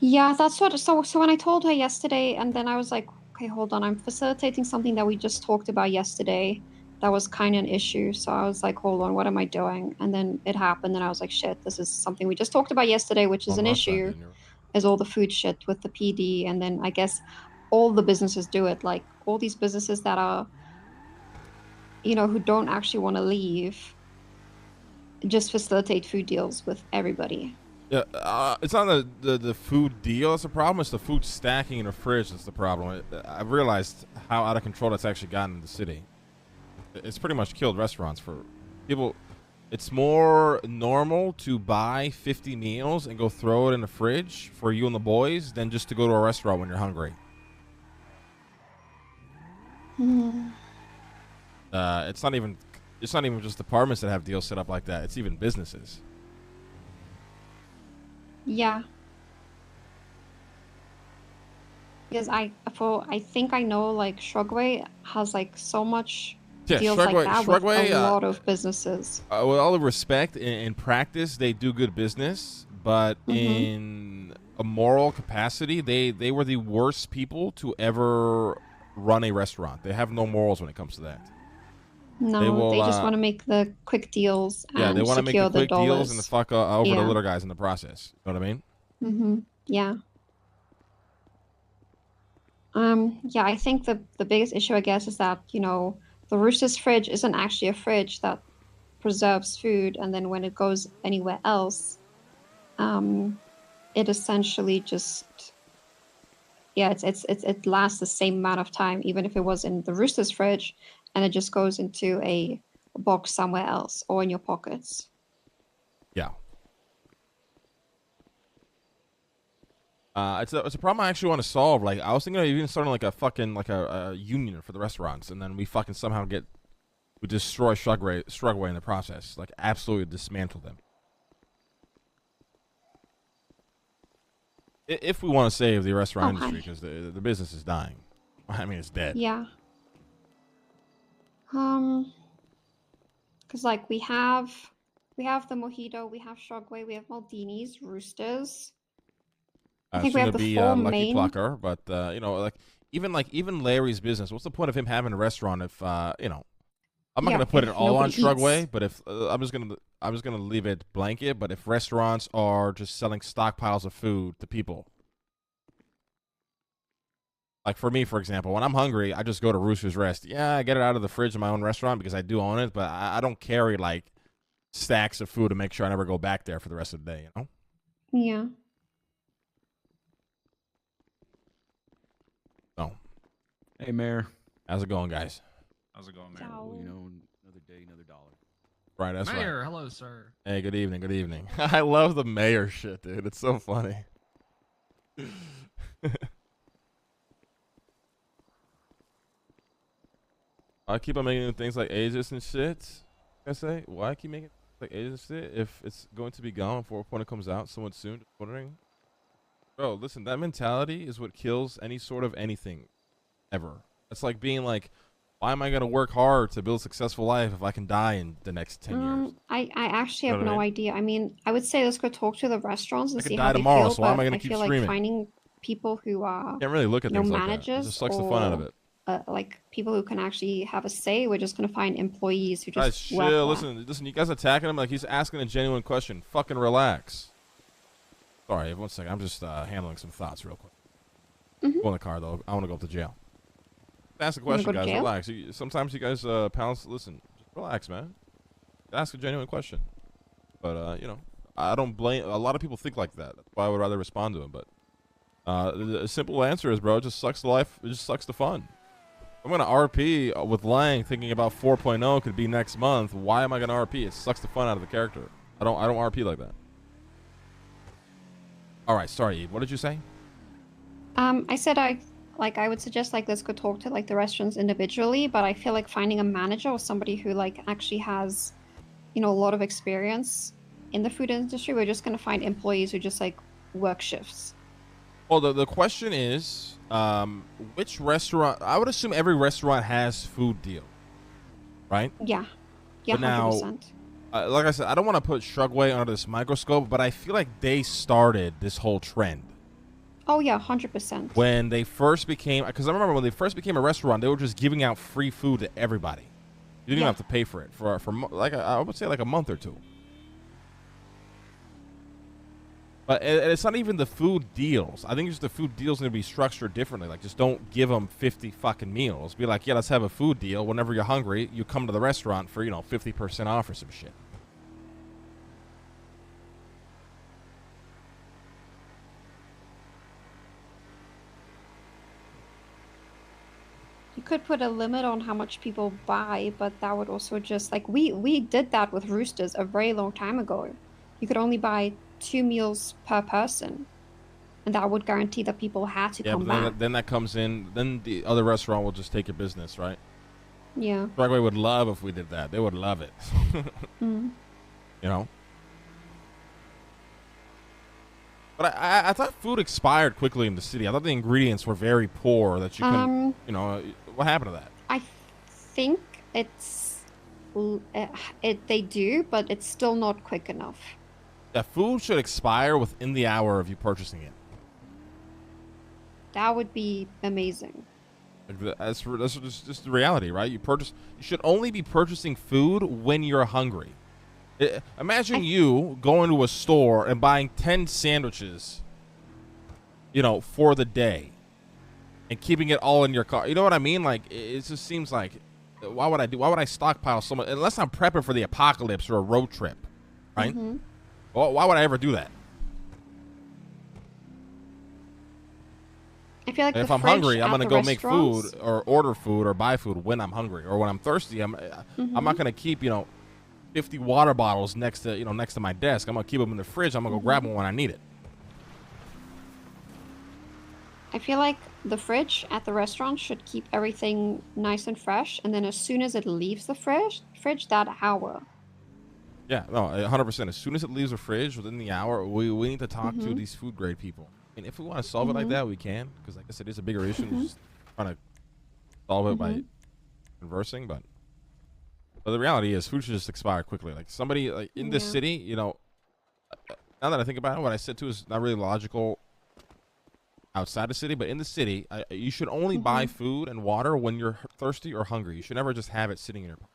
Yeah, that's what. So when I told her yesterday, and then I was like, okay, hold on, I'm facilitating something that we just talked about yesterday. That was kind of an issue. So I was like, hold on, what am I doing? And then it happened, and I was like, shit, this is something we just talked about yesterday, which is an issue. Is all the food shit with the PD, and then I guess all the businesses do it. Like all these businesses that are, you know, who don't actually want to leave, just facilitate food deals with everybody. Yeah, it's not the food deal that's the problem. It's the food stacking in the fridge that's the problem. I've realized how out of control that's actually gotten in the city. It's pretty much killed restaurants for people. It's more normal to buy 50 meals and go throw it in the fridge for you and the boys than just to go to a restaurant when you're hungry. It's not even just apartments that have deals set up like that. It's even businesses. Yeah. Because I think I know like Shrugway has like so much deals like that with a lot of businesses. With all the respect, in practice they do good business, but in a moral capacity, they were the worst people to ever run a restaurant. They have no morals when it comes to that. No, they just want to make the quick deals and yeah, they want to make the quick deals and the fuck over the little guys in the process. You know what I mean? Yeah. Yeah, I think the biggest issue, I guess, is that, you know, the Rooster's fridge isn't actually a fridge that preserves food, and then when it goes anywhere else, it essentially just, yeah, it lasts the same amount of time, even if it was in the Rooster's fridge, and it just goes into a box somewhere else or in your pockets. Yeah. It's a problem I actually want to solve. Like, I was thinking of even starting like a union for the restaurants, and then we fucking somehow we destroy Shrugway in the process. Like, absolutely dismantle them. If we want to save the restaurant industry, because the business is dying. I mean, it's dead. Yeah. Because like we have the Mojito, we have Shrugway, we have Maldini's, Roosters. I think we have the four Lucky main. Plucker, but you know, even Larry's business. What's the point of him having a restaurant if you know? I'm not gonna put it all on Shrugway, but if I'm just gonna leave it blanket. But if restaurants are just selling stockpiles of food to people, like for me, for example, when I'm hungry, I just go to Rooster's Rest. Yeah, I get it out of the fridge in my own restaurant because I do own it, but I don't carry like stacks of food to make sure I never go back there for the rest of the day. You know? Yeah. Oh. Hey, Mayor. How's it going, guys? How's it going, Mayor? Ciao. Well, you know, another day, another dollar. Right, that's Mayor, right. hello, sir. Hey, good evening, good evening. I love the mayor shit, dude. It's so funny. I keep on making things like ages and shit. I say, why keep making like ages and shit if it's going to be gone before when it comes out somewhat soon? Just wondering. Bro, listen, that mentality is what kills any sort of anything ever. It's like being like, why am I gonna work hard to build a successful life if I can die in the next 10 years? I actually You know have what I no mean? idea. I mean, I would say let's go talk to the restaurants and I could see die how they tomorrow, feel, so why am I but gonna I keep feel like streaming? finding people who are, Can't really look at things like that. It managers just sucks the fun out of or it. like people who can actually have a say. We're just gonna find employees who just Guys, work chill. there. Listen. You guys attacking him like he's asking a genuine question. Fucking relax. Sorry, 1 second. I'm just handling some thoughts real quick. Go in the car though. I want to go up to jail. Ask a question, go to guys. jail? Relax. Sometimes you guys, pals, listen. Just relax, man. Ask a genuine question. But you know, I don't blame. A lot of people think like that. That's why I would rather respond to him. But the simple answer is, bro, it just sucks the life. It just sucks the fun. I'm gonna RP with Lang, thinking about 4.0 could be next month. Why am I gonna RP? It sucks the fun out of the character. I don't RP like that. All right, sorry, Eve. What did you say? I said I would suggest like let's go talk to like the restaurants individually, but I feel like finding a manager or somebody who like actually has, a lot of experience in the food industry. We're just gonna find employees who just like work shifts. Well, the question is, which restaurant? I would assume every restaurant has food deal, right? Yeah, 100%. Like I said, I don't want to put Shrugway under this microscope, but I feel like they started this whole trend. Oh yeah, 100%. When they first became, because I remember when they first became a restaurant, they were just giving out free food to everybody. You didn't even have to pay for it for like I would say like a month or two. But it's not even the food deals. I think just the food deals need to be structured differently. Like, just don't give them 50 fucking meals. Be like, yeah, let's have a food deal. Whenever you're hungry, you come to the restaurant for 50% off or some shit. You could put a limit on how much people buy, but that would also just like we did that with Roosters a very long time ago. You could only buy 2 meals per person, and that would guarantee that people had to come back. Then that comes in. Then the other restaurant will just take your business, right? Yeah. Broadway would love if we did that. They would love it. Mm. You know. But I thought food expired quickly in the city. I thought the ingredients were very poor. That you couldn't. What happened to that? I think they do, but it's still not quick enough. That food should expire within the hour of you purchasing it. That would be amazing. That's just the reality, right? You should only be purchasing food when you're hungry. Imagine you going to a store and buying 10 sandwiches, for the day, and keeping it all in your car. You know what I mean? Like, it just seems like, why would I stockpile so much unless I'm prepping for the apocalypse or a road trip, right? Mm-hmm. Well, why would I ever do that? I feel like if I'm hungry, I'm gonna go make food or order food or buy food when I'm hungry or when I'm thirsty. I'm not gonna keep 50 water bottles next to my desk. I'm gonna keep them in the fridge. I'm gonna go grab them when I need it. I feel like the fridge at the restaurant should keep everything nice and fresh, and then as soon as it leaves the fridge that hour. Yeah, no, 100%. As soon as it leaves the fridge within the hour, we need to talk to these food grade people. And if we want to solve it like that, we can, because I guess it is a bigger issue. Just trying to solve it by conversing, but the reality is food should just expire quickly. Like somebody like in this city, now that I think about it, what I said too is not really logical outside the city, but in the city, you should only buy food and water when you're thirsty or hungry. You should never just have it sitting in your pocket.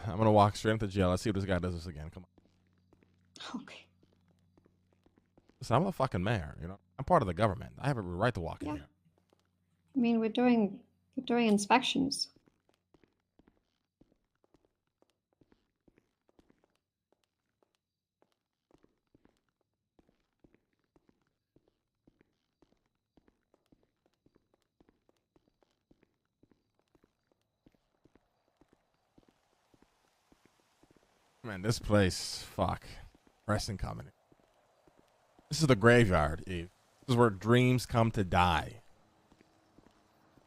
I'm gonna walk straight into jail. Let's see if this guy does this again. Come on. Okay. Listen, I'm the fucking mayor. I'm part of the government. I have a right to walk in here. I mean, we're doing inspections. Man, this place, fuck. Pressing coming. This is the graveyard, Eve. This is where dreams come to die.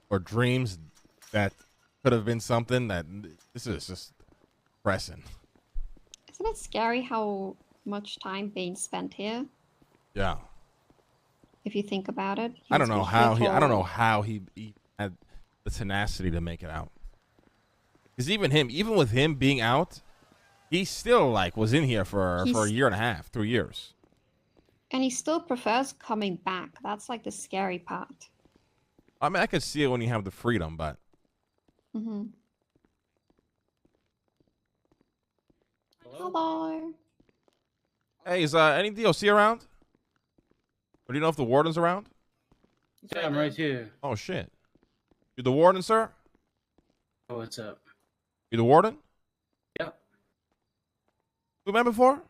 Or dreams that could have been something that this is just pressing. Isn't it scary how much time Bane spent here? Yeah. If you think about it. I don't know how he had the tenacity to make it out. Because even with him being out, he still like was in here for a year and a half, 2 years. And he still prefers coming back. That's like the scary part. I mean, I could see it when you have the freedom, but. Mm-hmm. Hello. Hey, is any DLC around? Or do you know if the warden's around? Yeah, I'm right here. Oh shit. You the warden, sir? Oh, what's up? You the warden? Yep. You met before?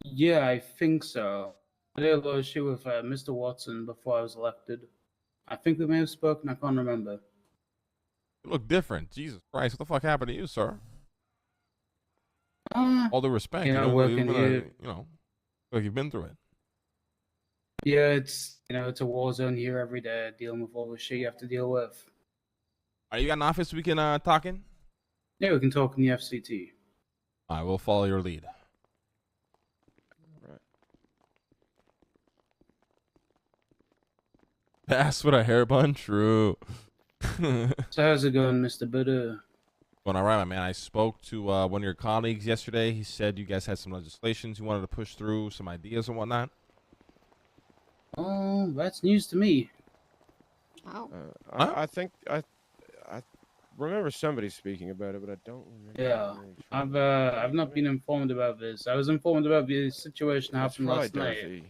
Yeah, I think so. I did a little shit with Mr. Watson before I was elected. I think we may have spoken. I can't remember. You look different. Jesus Christ, what the fuck happened to you, sir? All the respect. Working here. Like you've been through it. Yeah, it's it's a war zone here every day, dealing with all the shit you have to deal with. Are you got an office we can talk in? Yeah, we can talk in the FCT. All right, we'll follow your lead. Right. Pass with a hair bun? True. So how's it going, Mr. Buddha? Going all right, my man. I spoke to one of your colleagues yesterday. He said you guys had some legislations you wanted to push through, some ideas and whatnot. Oh, that's news to me. Oh. I think I remember somebody speaking about it, but I don't remember. Yeah, I've not been informed about this. I was informed about the situation happened last night.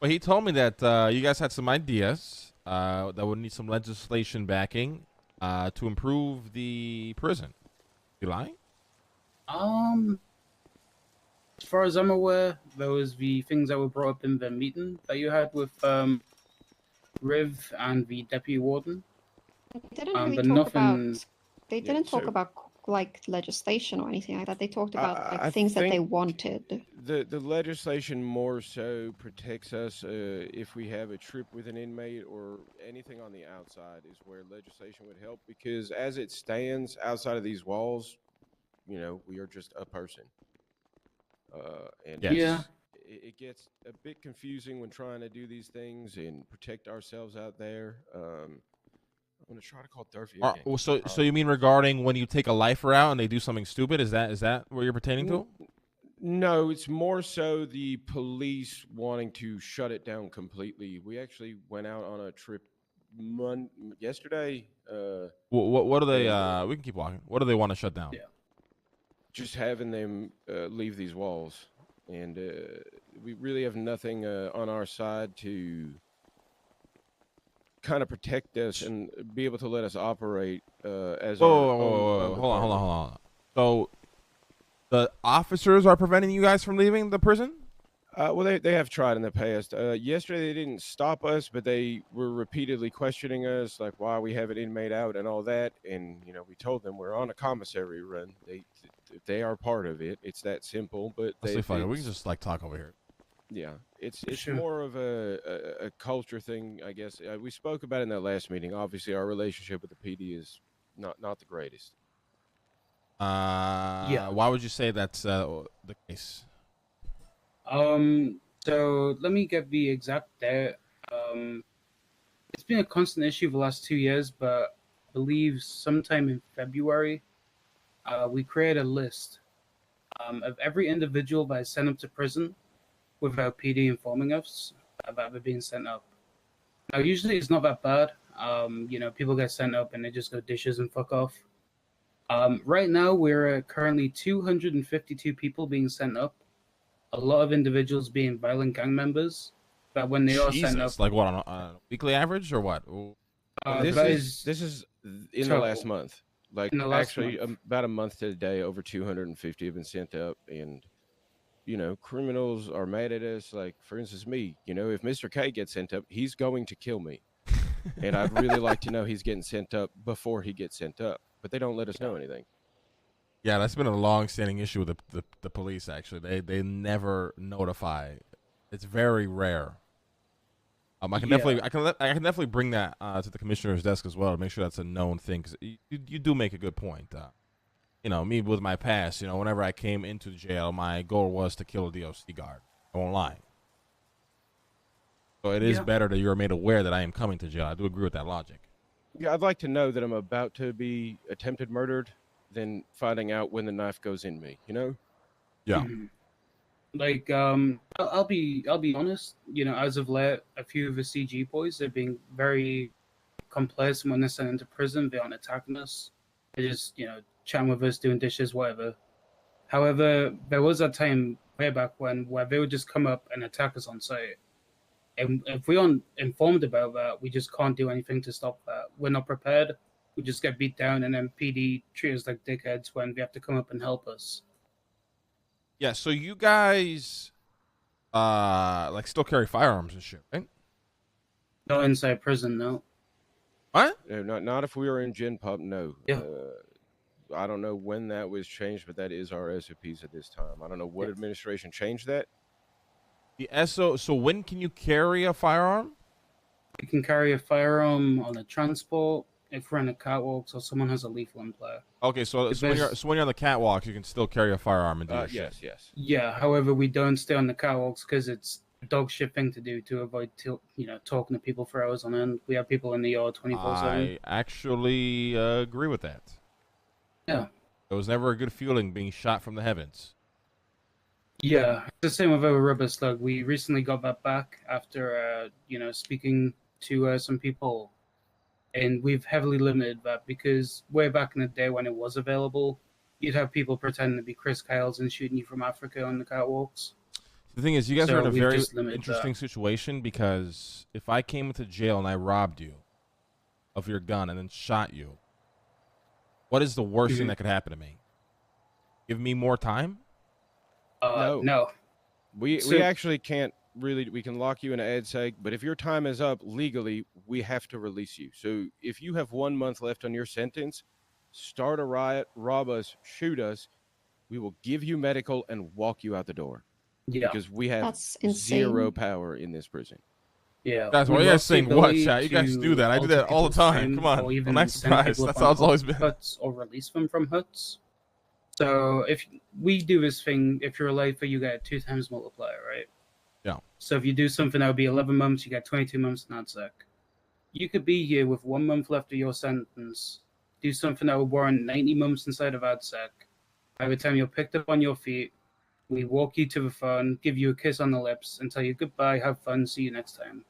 Well, he told me that you guys had some ideas that would need some legislation backing to improve the prison. You lying? As far as I'm aware, there was the things that were brought up in the meeting that you had with Riv and the deputy warden. They didn't really talk about. They didn't talk about like legislation or anything like that. They talked about like things that they wanted. The legislation more so protects us if we have a trip with an inmate or anything on the outside is where legislation would help, because as it stands outside of these walls, we are just a person. And it gets a bit confusing when trying to do these things and protect ourselves out there. I'm gonna try to call Durfee. So you mean regarding when you take a lifer out and they do something stupid? Is that what you're pertaining to? No, it's more so the police wanting to shut it down completely. We actually went out on a trip yesterday. What do they? We can keep walking. What do they want to shut down? Yeah. Just having them leave these walls, and we really have nothing on our side to kind of protect us and be able to let us operate as Hold on. So the officers are preventing you guys from leaving the prison? Well, they have tried in the past. Yesterday they didn't stop us, but they were repeatedly questioning us, like why we have an inmate out and all that. And we told them we're on a commissary run. They are part of it. It's that simple. But we can just like talk over here. Yeah, it's more of a culture thing, I guess. We spoke about it in that last meeting. Obviously, our relationship with the PD is not the greatest. Why would you say that's the case? So let me get the exact date. It's been a constant issue for the last 2 years, but I believe sometime in February, we created a list of every individual that is sent up to prison without PD informing us about it being sent up. Now, usually it's not that bad. People get sent up and they just go dishes and fuck off. Right now, we're currently 252 people being sent up. A lot of individuals being violent gang members. But when they are sent up, like what, on a weekly average or what? This is in the last month. Like actually, about a month to the day, over 250 have been sent up, and criminals are mad at us. Like, for instance, me. If Mr. K gets sent up, he's going to kill me, and I'd really like to know he's getting sent up before he gets sent up. but they don't let us know anything. Yeah, that's been a long-standing issue with the police. Actually, they never notify. It's very rare. I can definitely bring that to the commissioner's desk as well to make sure that's a known thing. Because you do make a good point. You know, me with my past, you know, whenever I came into jail, my goal was to kill a DOC guard. I won't lie. So it is better that you're made aware that I am coming to jail. I do agree with that logic. Yeah, I'd like to know that I'm about to be attempted murdered than finding out when the knife goes in me, you know? Yeah. Like, I'll be honest, you know, as of late, a few of the CG boys are being very complacent when they're sent into prison. They aren't attacking us. They're just, you know, chatting with us, doing dishes, whatever. However, there was a time way back when where they would just come up and attack us on site. And if we aren't informed about that, we just can't do anything to stop that. We're not prepared. We just get beat down, and then PD treat us like dickheads when they have to come up and help us. Yeah, so you guys, like, still carry firearms and shit, right? No inside prison, no. What? No, not if we were in Gen Pub, no. Yeah. I don't know when that was changed, but that is our SOPs at this time. I don't know what administration changed that. The so when can you carry a firearm? We can carry a firearm on a transport if we're in a catwalk, so someone has a lethal in play. Okay, so when you're on the catwalk, you can still carry a firearm and do your yes, shit. yes. Yeah, however, we don't stay on the catwalks because it's a dog shit thing to do to avoid, talking to people for hours on end. We have people in the yard 24/7. I actually agree with that. Yeah. It was never a good feeling being shot from the heavens. Yeah, it's the same with our rubber slug. We recently got that back after, speaking to some people. And we've heavily limited that because way back in the day when it was available, you'd have people pretending to be Chris Kyles and shooting you from Africa on the catwalks. The thing is, you guys are in a very interesting situation because if I came into jail and I robbed you of your gun and then shot you, what is the worst thing that could happen to me? Give me more time? No. We actually can't really. We can lock you in an ADSEG, but if your time is up legally, we have to release you. So if you have 1 month left on your sentence, start a riot, rob us, shoot us, we will give you medical and walk you out the door. Yeah. Because we have That's insane. zero power in this prison. Yeah. Guys, why are you guys saying what, chat? You guys do that. I do that all the time. Come on. I'm not surprised. That's how it's always been. Huts or release them from huts. So if we do this thing, if you're alive, you get 2 times multiplier, right? Yeah. So if you do something that would be 11 months, you get 22 months in ADSEC. You could be here with 1 month left of your sentence, do something that would warrant 90 months inside of ADSEC. By the time you're picked up on your feet, we walk you to the phone, give you a kiss on the lips, and tell you goodbye, have fun, see you next time.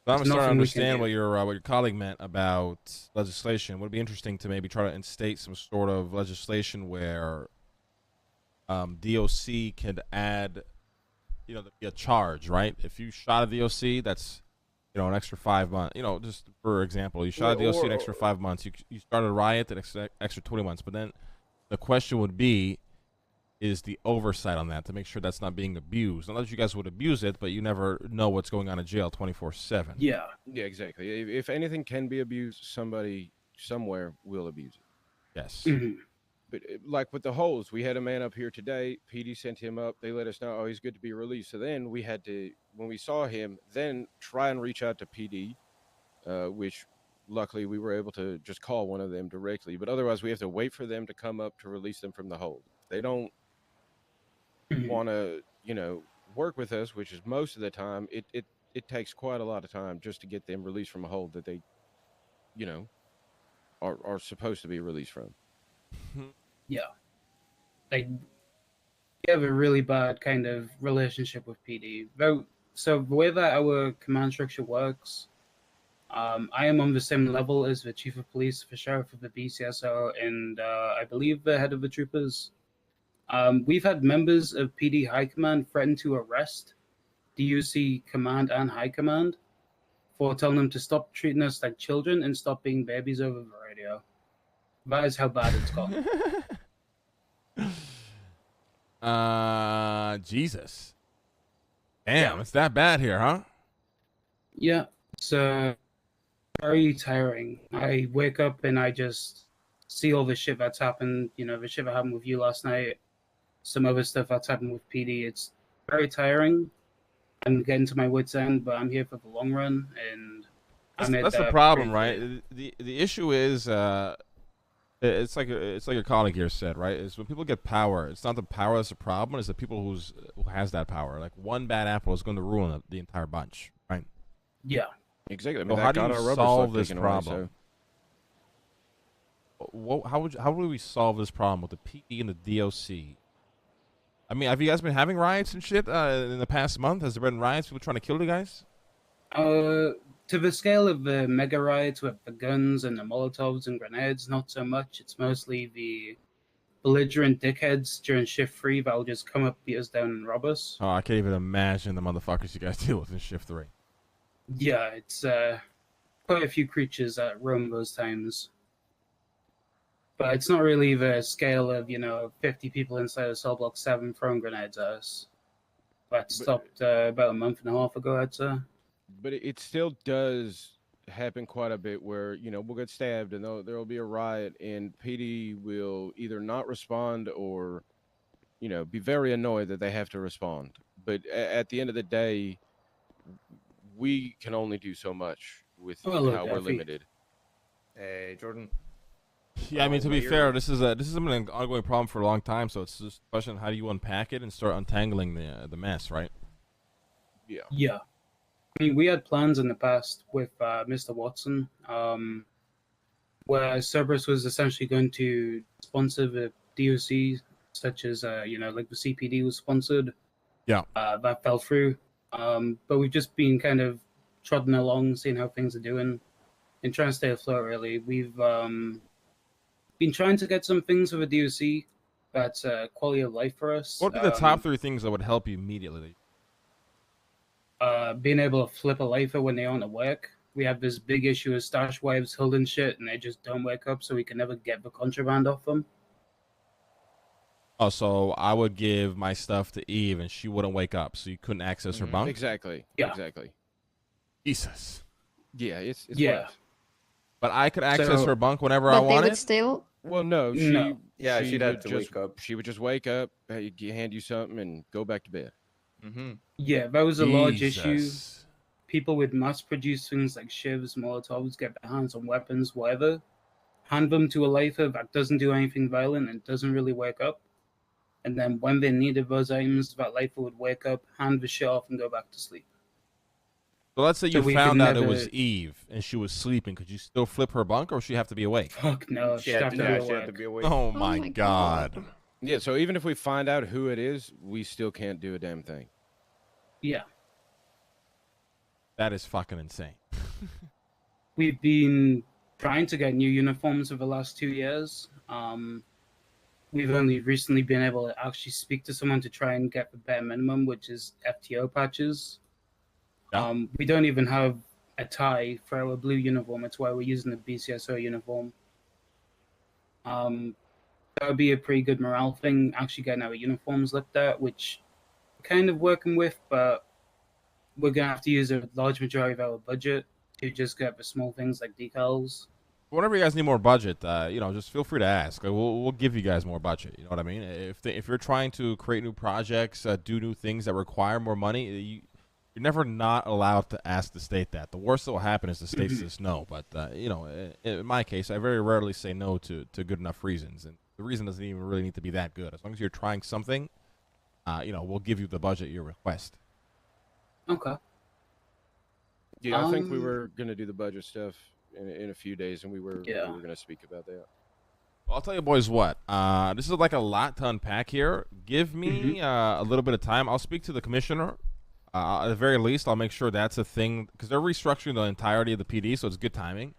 I'm starting to understand what your colleague meant about legislation. It would be interesting to maybe try to instate some sort of legislation where DOC could add, a charge, right? If you shot a DOC, that's, an extra 5 months. Just for example, you shot a DOC an extra 5 months. You started a riot, an extra 20 months. But then the question would be, is the oversight on that to make sure that's not being abused. Not that you guys would abuse it, but you never know what's going on in jail 24/7. Yeah. Yeah, exactly. If anything can be abused, somebody somewhere will abuse it. Yes. Mm-hmm. But like with the holes, we had a man up here today. PD sent him up. They let us know, oh, he's good to be released. So then we had to, when we saw him, then try and reach out to PD, which luckily we were able to just call one of them directly. But otherwise, we have to wait for them to come up to release them from the hold. They don't want to, work with us, which is most of the time. It takes quite a lot of time just to get them released from a hold that they, are supposed to be released from. Yeah. Like, we have a really bad kind of relationship with PD. So the way that our command structure works, I am on the same level as the chief of police, the sheriff of the BCSO, and I believe the head of the troopers. We've had members of PD High Command threaten to arrest DUC Command and High Command for telling them to stop treating us like children and stop being babies over the radio. That is how bad it's gotten. Jesus. Damn, it's that bad here, huh? Yeah, it's very tiring. I wake up and I see all the shit that's happened. You know, the shit that happened with you last night, some other stuff that's happened with PD. It's very tiring. I'm getting to my wits' end, but I'm here for the long run, and that's the problem, right? The issue is it's like your colleague here said, right? Is when people get power, it's not the power that's the problem. It's the people who has that power. Like one bad apple is going to ruin the entire bunch, right? Yeah, exactly. I mean, how do you solve this problem? How would we solve this problem with the PD and the DOC? I mean, have you guys been having riots and shit in the past month? Has there been riots, people trying to kill the guys? To the scale of the mega riots with the guns and the Molotovs and grenades, not so much. It's mostly the belligerent dickheads during shift 3 that'll just come up, beat us down, and rob us. Oh, I can't even imagine the motherfuckers you guys deal with in shift 3. Yeah, it's quite a few creatures that roam those times. But it's not really the scale of, 50 people inside of cell block 7 throwing grenades at us. That stopped about a month and a half ago, I'd say. But it still does happen quite a bit where, we'll get stabbed and there will be a riot and PD will either not respond or, be very annoyed that they have to respond. But at the end of the day, we can only do so much with how we're limited. Hey, Jordan. Yeah, I mean, to be fair, this has been an ongoing problem for a long time, so it's just a question of how do you unpack it and start untangling the mess, right? Yeah. Yeah. I mean, we had plans in the past with Mr. Watson, where Cerberus was essentially going to sponsor the DOC, such as, like the CPD was sponsored. Yeah. That fell through. But we've just been kind of trotting along, seeing how things are doing, and trying to stay afloat, really. We've been trying to get some things with the DOC that's quality of life for us. What would be the top 3 things that would help you immediately? Being able to flip a lifer when they aren't at work. We have this big issue of stash wives holding shit, and they just don't wake up, so we can never get the contraband off them. Oh, so I would give my stuff to Eve, and she wouldn't wake up, so you couldn't access her bunk? Exactly. Yeah. Exactly. Jesus. Yeah, it's yeah. But I could access her bunk whenever I wanted? But they would still... Well, no. Yeah, she'd have to wake up. She would just wake up, hand you something, and go back to bed. Mm-hmm. Yeah, that was a large issue. People with mass-produced things like shivs, Molotovs, get their hands on weapons, whatever. Hand them to a lifer that doesn't do anything violent and doesn't really wake up. And then when they needed those items, that lifer would wake up, hand the shit off, and go back to sleep. So let's say you found out it was Eve and she was sleeping. Could you still flip her bunk, or would she have to be awake? Fuck no, she had to be awake. Oh my god. Yeah, so even if we find out who it is, we still can't do a damn thing. Yeah. That is fucking insane. We've been trying to get new uniforms for the last 2 years. We've only recently been able to actually speak to someone to try and get the bare minimum, which is FTO patches. Yeah. We don't even have a tie for our blue uniform. That's why we're using the BCSO uniform. That would be a pretty good morale thing, actually getting our uniforms looked at, which we're kind of working with, but we're going to have to use a large majority of our budget to just get the small things like decals. Whenever you guys need more budget, just feel free to ask. Like, we'll give you guys more budget. You know what I mean? If you're trying to create new projects, do new things that require more money, you're never not allowed to ask the state that. The worst that will happen is the state says no. But in my case, I very rarely say no to good enough reasons, and the reason doesn't even really need to be that good. As long as you're trying something, we'll give you the budget you request. Okay. Yeah, I think we were gonna do the budget stuff in a few days, and we were going to speak about that. Well, I'll tell you boys what. This is like a lot to unpack here. Give me a little bit of time. I'll speak to the commissioner. At the very least, I'll make sure that's a thing, because they're restructuring the entirety of the PD, so it's good timing.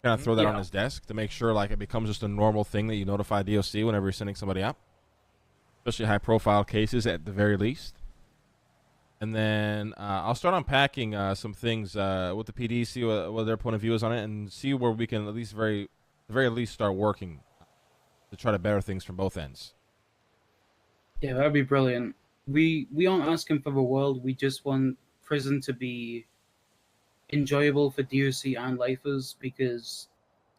Kind of throw that on his desk to make sure like it becomes just a normal thing that you notify DOC whenever you're sending somebody up, especially high-profile cases at the very least. And then I'll start unpacking some things with the PD, see what their point of view is on it, and see where we can at least very least start working to try to better things from both ends. Yeah, that'd be brilliant. We aren't asking for the world. We just want prison to be enjoyable for DOC and lifers, because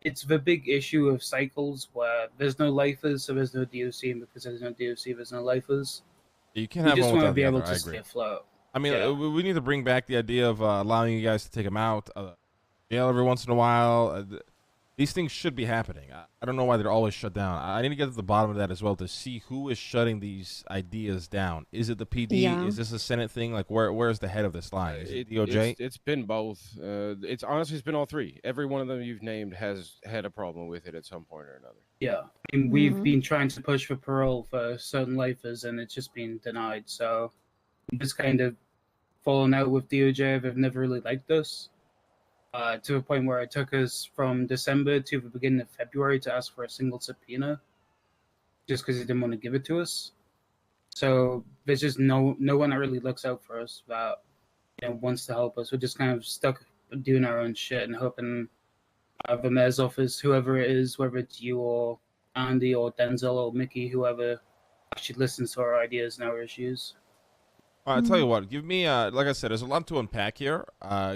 it's the big issue of cycles where there's no lifers, so there's no DOC, and because there's no DOC, there's no lifers. You can't have one without the other. I agree. Stay afloat. I mean, we need to bring back the idea of allowing you guys to take them out, jail every once in a while. These things should be happening. I don't know why they're always shut down. I need to get to the bottom of that as well to see who is shutting these ideas down. Is it the PD? Yeah. Is this a Senate thing? Like, where's the head of this line? Is it DOJ? It's been both. It's honestly, it's been all three. Every one of them you've named has had a problem with it at some point or another. Yeah, and we've been trying to push for parole for certain lifers, and it's just been denied. So it's kind of fallen out with DOJ. They've never really liked us. To a point where it took us from December to the beginning of February to ask for a single subpoena, just because they didn't want to give it to us. So there's just no one that really looks out for us that wants to help us. We're just kind of stuck doing our own shit and hoping the mayor's office, whoever it is, whether it's you or Andy or Denzel or Mickey, whoever actually listens to our ideas and our issues. I'll tell you what, give me, like I said, there's a lot to unpack here.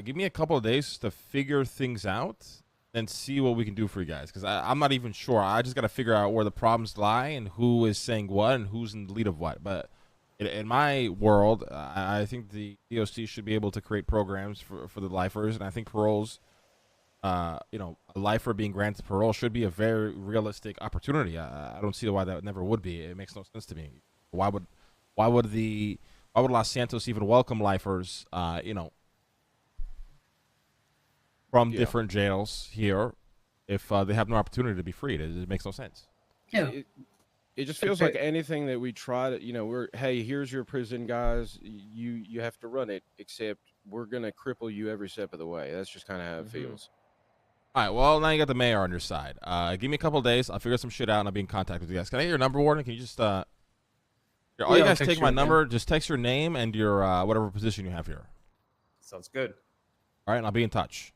Give me a couple of days to figure things out and see what we can do for you guys. Because I'm not even sure. I just got to figure out where the problems lie and who is saying what and who's in the lead of what. But in my world, I think the DOC should be able to create programs for the lifers. And I think paroles, a lifer being granted parole should be a very realistic opportunity. I don't see why that never would be. It makes no sense to me. Why would Los Santos even welcome lifers, from different jails here if they have no opportunity to be freed? It makes no sense. Yeah. It just feels like anything that we try to, hey, here's your prison, guys. You have to run it, except we're going to cripple you every step of the way. That's just kind of how it feels. All right, well, now you got the mayor on your side. Give me a couple of days. I'll figure some shit out, and I'll be in contact with you guys. Can I get your number, Warden? Can you just... all you guys take my number. Just text your name and your whatever position you have here. Sounds good. All right, and I'll be in touch.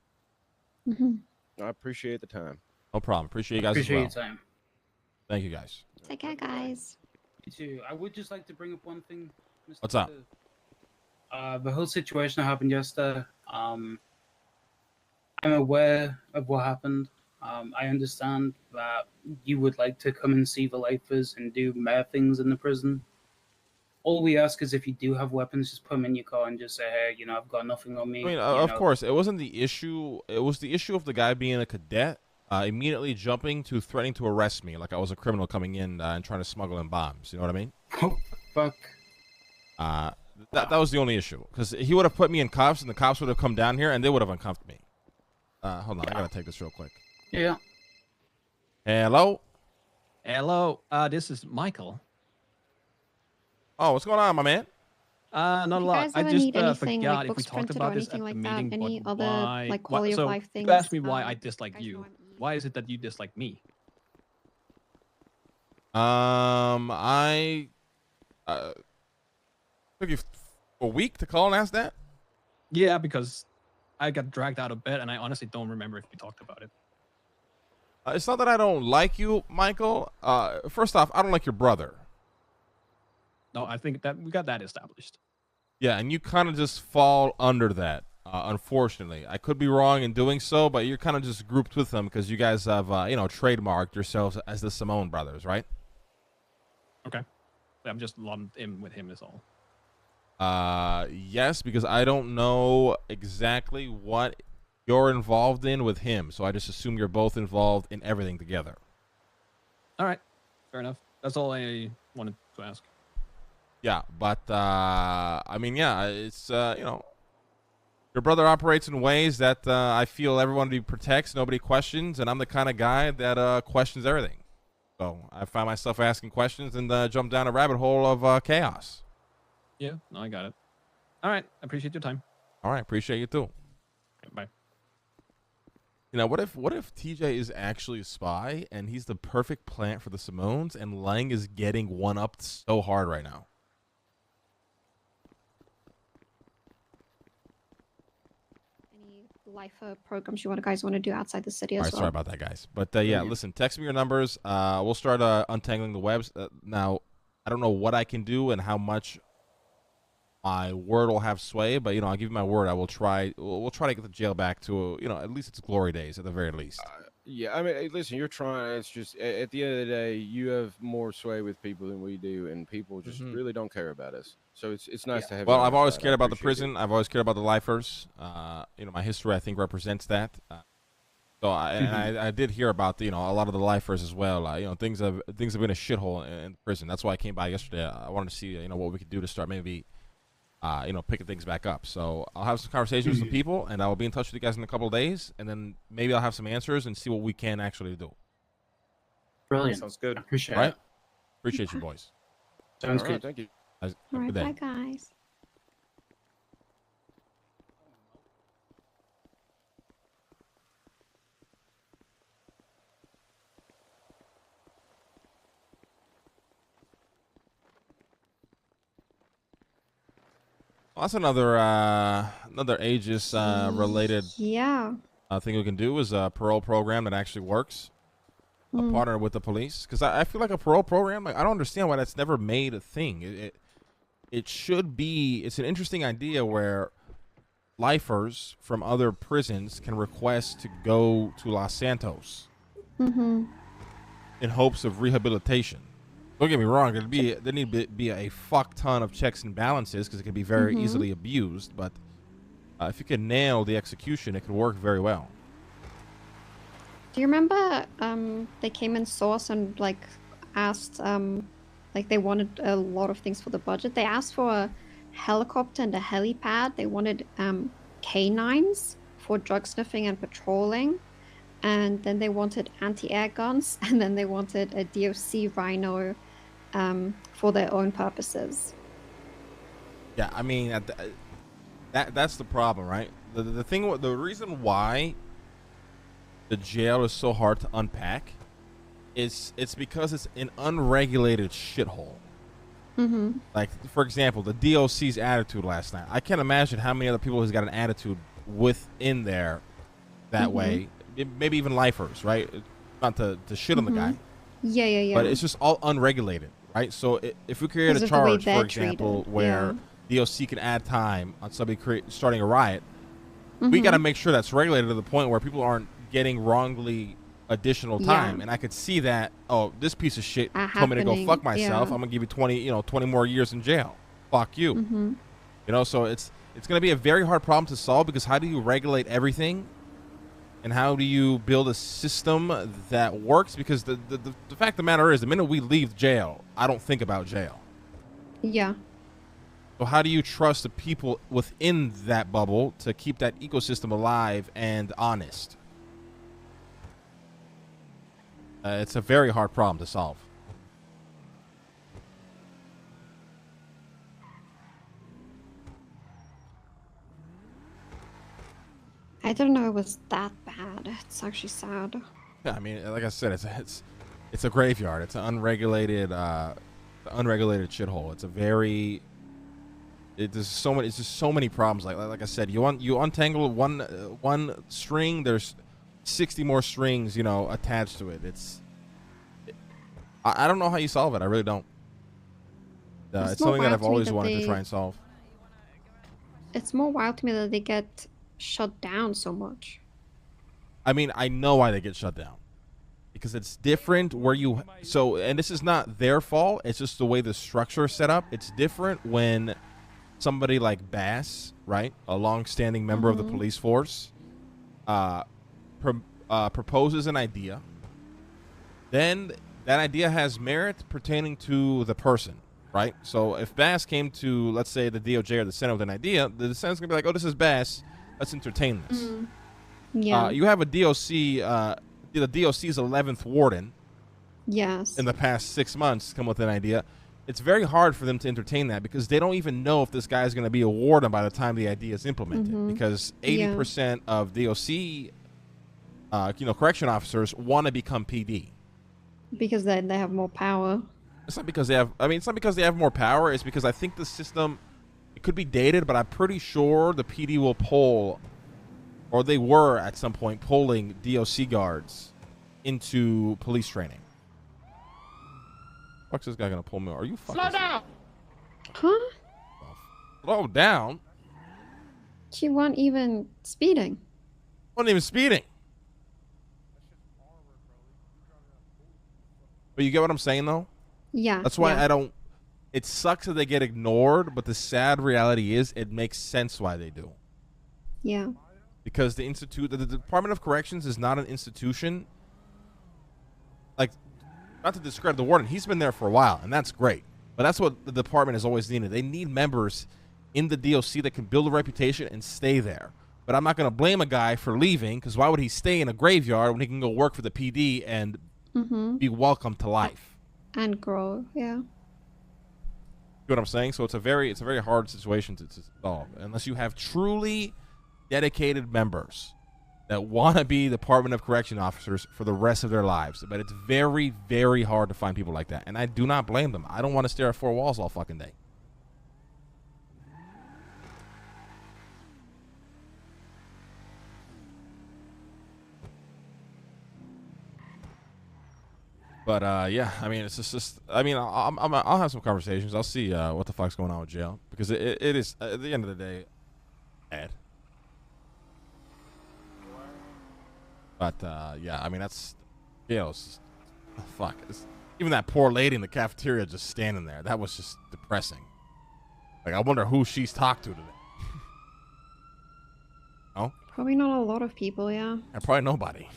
I appreciate the time. No problem. Appreciate you guys Appreciate as well. your time. Thank you, guys. Take care, guys. You too. I would just like to bring up one thing. Mr. What's up? The whole situation that happened yesterday. I'm aware of what happened. I understand that you would like to come and see the lifers and do mayor things in the prison. All we ask is if you do have weapons, just put them in your car and just say, hey, I've got nothing on me. I mean, of course, it wasn't the issue. It was the issue of the guy being a cadet, immediately jumping to threatening to arrest me like I was a criminal coming in and trying to smuggle in bombs. You know what I mean? Oh, fuck. That was the only issue. Because he would have put me in cuffs, and the cops would have come down here, and they would have uncuffed me. Hold on, I got to take this real quick. Yeah. Hello? Hello, this is Michael. Oh, what's going on, my man? Not a lot. I just forgot if we talked about this at the meeting. Any other why, quality of life things? You asked me why I dislike you. Why is it that you dislike me? I took you a week to call and ask that? Yeah, because I got dragged out of bed, and I honestly don't remember if we talked about it. It's not that I don't like you, Michael. First off, I don't like your brother. No, I think that we got that established. Yeah, and you kind of just fall under that, unfortunately. I could be wrong in doing so, but you're kind of just grouped with them because you guys have, trademarked yourselves as the Simone brothers, right? Okay. I'm just lumped in with him is all. Yes, because I don't know exactly what you're involved in with him, so I just assume you're both involved in everything together. All right. Fair enough. That's all I wanted to ask. Yeah, but, it's, your brother operates in ways that I feel everyone protects, nobody questions, and I'm the kind of guy that questions everything. So I find myself asking questions and jump down a rabbit hole of chaos. Yeah, no, I got it. All right, I appreciate your time. All right, appreciate you too. Bye. What if TJ is actually a spy and he's the perfect plant for the Simones and Lang is getting one-upped so hard right now? Life programs you guys want to do outside the city as well. Sorry about that, guys. But listen, text me your numbers. We'll start untangling the webs. Now, I don't know what I can do and how much my word will have sway, but I'll give you my word. I will try. We'll try to get the jail back to at least its glory days at the very least. Yeah, I mean, listen, you're trying. It's just at the end of the day, you have more sway with people than we do, and people just really don't care about us. So it's nice to have. Well, you on I've our always side. cared I about the appreciate prison. I've always cared about the lifers. You know, my history I think represents that. So I did hear about a lot of the lifers as well. You know, things have been a shithole in prison. That's why I came by yesterday. I wanted to see what we could do to start maybe picking things back up. So I'll have some conversations with some people, and I will be in touch with you guys in a couple of days, and then maybe I'll have some answers and see what we can actually do. Brilliant. Sounds good. Appreciate Right? it. Appreciate you, boys. Sounds All good. right, thank you. Have All a right, good day. bye guys. Well, that's another aegis related thing we can do is a parole program that actually works. A partner with the police, because I feel like a parole program, like I don't understand why that's never made a thing. It should be. It's an interesting idea where lifers from other prisons can request to go to Los Santos in hopes of rehabilitation. Don't get me wrong. There need to be a fuck ton of checks and balances because it can be very easily abused. But if you can nail the execution, it could work very well. Do you remember they came in source and asked they wanted a lot of things for the budget? They asked for a helicopter and a helipad. They wanted canines for drug sniffing and patrolling, and then they wanted anti-air guns, and then they wanted a DOC Rhino for their own purposes. Yeah, I mean that's the problem, right? The reason why the jail is so hard to unpack it's because it's an unregulated shithole. Like, for example, the DOC's attitude last night. I can't imagine how many other people has got an attitude within there that way. Maybe even lifers, right? Not to shit on the guy. Yeah. But it's just all unregulated, right? So if we create a charge, for example, where DOC can add time on somebody starting a riot, we got to make sure that's regulated to the point where people aren't getting wrongly additional time. And I could see that, this piece of shit told me to go fuck myself. I'm gonna give you 20 more years in jail. Fuck you. So it's gonna be a very hard problem to solve, because how do you regulate everything, and how do you build a system that works? Because the fact of the matter is, the minute we leave jail, I don't think about jail. So how do you trust the people within that bubble to keep that ecosystem alive and honest? It's a very hard problem to solve. I didn't know it was that bad. It's actually sad. Yeah, I mean, like I said, it's a graveyard. It's an unregulated shithole. It's a very there's just so many problems. Like I said, you untangle one string, there's 60 more strings, attached to it. I don't know how you solve it. I really don't. It's something that I've always wanted to try and solve. It's more wild to me that they get shut down so much. I mean, I know why they get shut down, because it's different where and this is not their fault. It's just the way the structure is set up. It's different when somebody like Bass, right, a long-standing member of the police force, proposes an idea. Then that idea has merit pertaining to the person, right? So if Bass came to, let's say, the DOJ or the Senate with an idea, the Senate's going to be like, oh, this is Bass. Let's entertain this. You have a DOC, the DOC's 11th warden. Yes. In the past 6 months come with an idea. It's very hard for them to entertain that, because they don't even know if this guy is going to be a warden by the time the idea is implemented. Because 80% of DOC, correction officers want to become PD. Because they have more power. It's not because they have. I mean, it's not because they have more power. It's because I think the system, it could be dated, but I'm pretty sure the PD will poll, or they were at some point polling DOC guards into police training. What's this guy gonna pull me? Are you fucking? Slow down. Huh? Slow down. She wasn't even speeding. Wasn't even speeding. But you get what I'm saying, though? Yeah. That's why yeah. I don't. It sucks that they get ignored, but the sad reality is it makes sense why they do. Yeah. Because the Department of Corrections is not an institution. Like, not to discredit the warden, he's been there for a while, and that's great. But that's what the department has always needed. They need members in the DOC that can build a reputation and stay there. But I'm not going to blame a guy for leaving, because why would he stay in a graveyard when he can go work for the PD and be welcome to life and grow? Yeah. You know what I'm saying? So it's a very hard situation to solve unless you have truly dedicated members that want to be Department of Correction officers for the rest of their lives. But it's very, very hard to find people like that. And I do not blame them. I don't want to stare at four walls all fucking day. But yeah, I mean, it's just I mean, I'll have some conversations. I'll see what the fuck's going on with jail, because it is at the end of the day bad. But yeah, I mean, that's jail's fuck. Even that poor lady in the cafeteria just standing there, that was just depressing. Like, I wonder who she's talked to today. Oh, probably not a lot of people. Yeah, and probably nobody.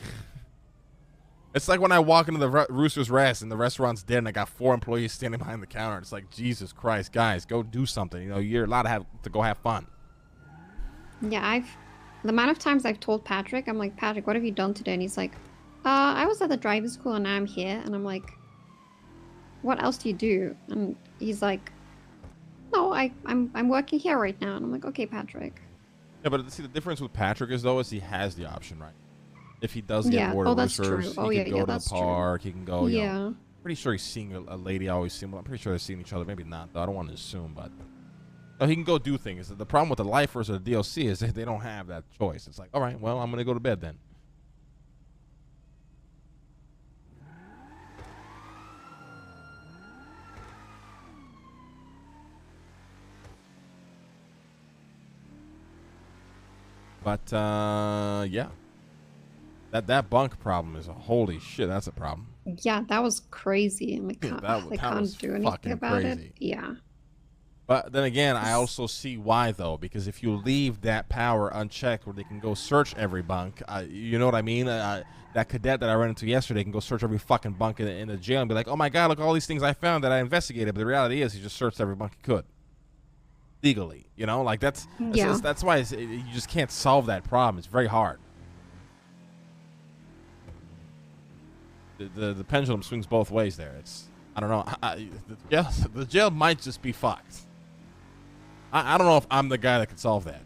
It's like when I walk into the Rooster's Rest and the restaurant's dead and I got 4 employees standing behind the counter. It's like, Jesus Christ, guys, go do something. You know, you're allowed to go have fun. Yeah, the amount of times I've told Patrick, I'm like, Patrick, what have you done today? And he's like, I was at the driving school and now I'm here. And I'm like, what else do you do? And he's like, no, I'm working here right now. And I'm like, okay, Patrick. Yeah, but see, the difference with Patrick is he has the option, right? If he does get bored of Roosters, he can go to the park. He can go. You know, pretty sure he's seeing a lady I always see him. I'm pretty sure they're seeing each other. Maybe not, though. I don't want to assume, but he can go do things. The problem with the lifers or the DLC is that they don't have that choice. It's like, all right, well, I'm going to go to bed then. But yeah. That bunk problem is holy shit. That's a problem. Yeah, that was crazy. And they can't do anything about it. Yeah. But then again, I also see why, though, because if you leave that power unchecked where they can go search every bunk, you know what I mean? That cadet that I ran into yesterday can go search every fucking bunk in the jail and be like, oh my God, look, all these things I found that I investigated. But the reality is he just searched every bunk he could. Legally, you know? Like, that's why you just can't solve that problem. It's very hard. The pendulum swings both ways there. I don't know. The jail might just be fucked. I don't know if I'm the guy that could solve that.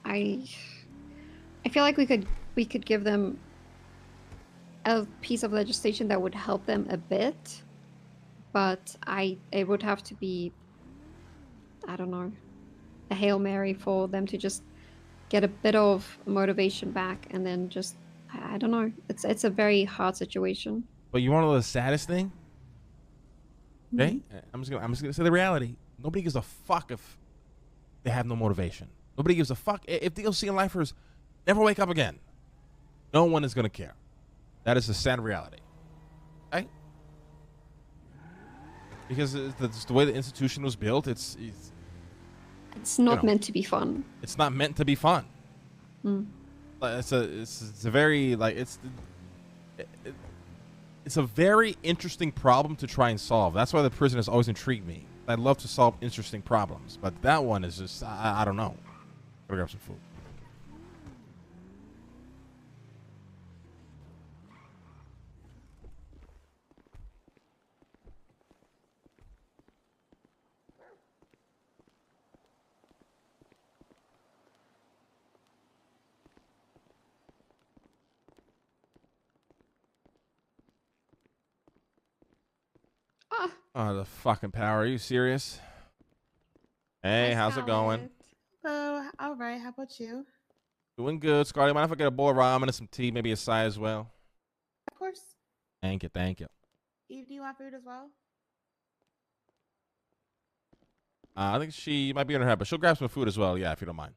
I feel like we could give them a piece of legislation that would help them a bit, but it would have to be, I don't know, a Hail Mary for them to just get a bit of motivation back, and then just, I don't know. It's a very hard situation. But you want to know the saddest thing? Okay, I'm just gonna say the reality. Nobody gives a fuck if they have no motivation. Nobody gives a fuck if DLC and lifers never wake up again. No one is gonna care. That is the sad reality. Right? Because it's the way the institution was built. It's not meant to be fun. It's not meant to be fun. It's a very it's a very interesting problem to try and solve. That's why the prison has always intrigued me. I love to solve interesting problems, but that one is just I don't know. Gotta grab some food. Oh, the fucking power. Are you serious? Hey, how's it going? Hello. All right. How about you? Doing good, Scotty. Mind if I get a bowl of ramen and some tea, maybe a side as well? Of course. Thank you. Thank you. Eve, do you want food as well? I think she might be in her head, but she'll grab some food as well. Yeah, if you don't mind.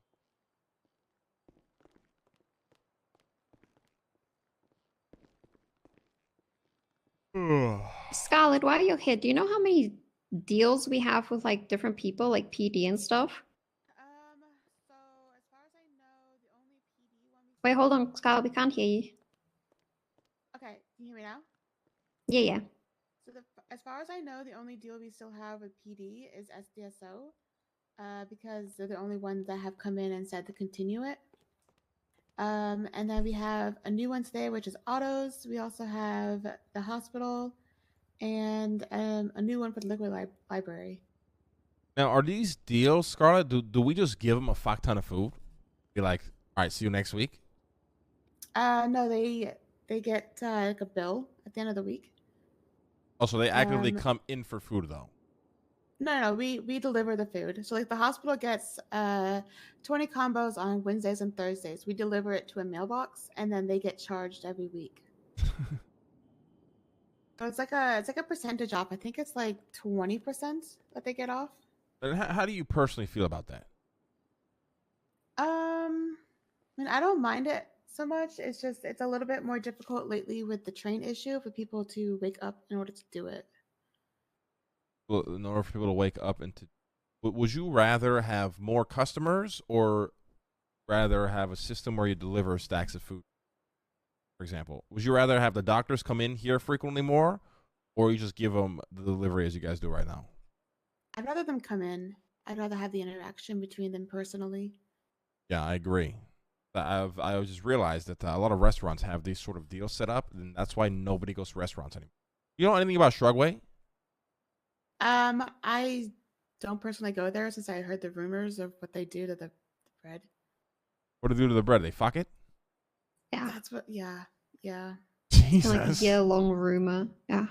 Scarlett, while you're here, do you know how many deals we have with like different people, like PD and stuff? So as far as I know, the only PD one we Wait, hold on, Scarlett, we can't hear you. Okay, can you hear me now? Yeah, yeah. So as far as I know, the only deal we still have with PD is SDSO, because they're the only ones that have come in and said to continue it. And then we have a new one today, which is autos. We also have the hospital, and a new one for the liquid library. Now, are these deals, Scarlett? Do we just give them a fuck ton of food? Be like, all right, see you next week. No, they get like a bill at the end of the week. Oh, so they actively come in for food though. No, we deliver the food. So like the hospital gets 20 combos on Wednesdays and Thursdays. We deliver it to a mailbox, and then they get charged every week. So it's like a percentage off. I think it's like 20% that they get off. And how do you personally feel about that? I mean, I don't mind it so much. It's just it's a little bit more difficult lately with the train issue for people to wake up in order to do it. Well, in order for people to wake up and to, would you rather have more customers or rather have a system where you deliver stacks of food? For example, would you rather have the doctors come in here frequently more, or you just give them the delivery as you guys do right now? I'd rather them come in. I'd rather have the interaction between them personally. Yeah, I agree. I just realized that a lot of restaurants have these sort of deals set up, and that's why nobody goes to restaurants anymore. You know anything about Shrugway? I don't personally go there since I heard the rumors of what they do to the bread. What do they do to the bread? They fuck it? Yeah. That's what. Yeah. Jesus. Like a year-long rumor. Yeah.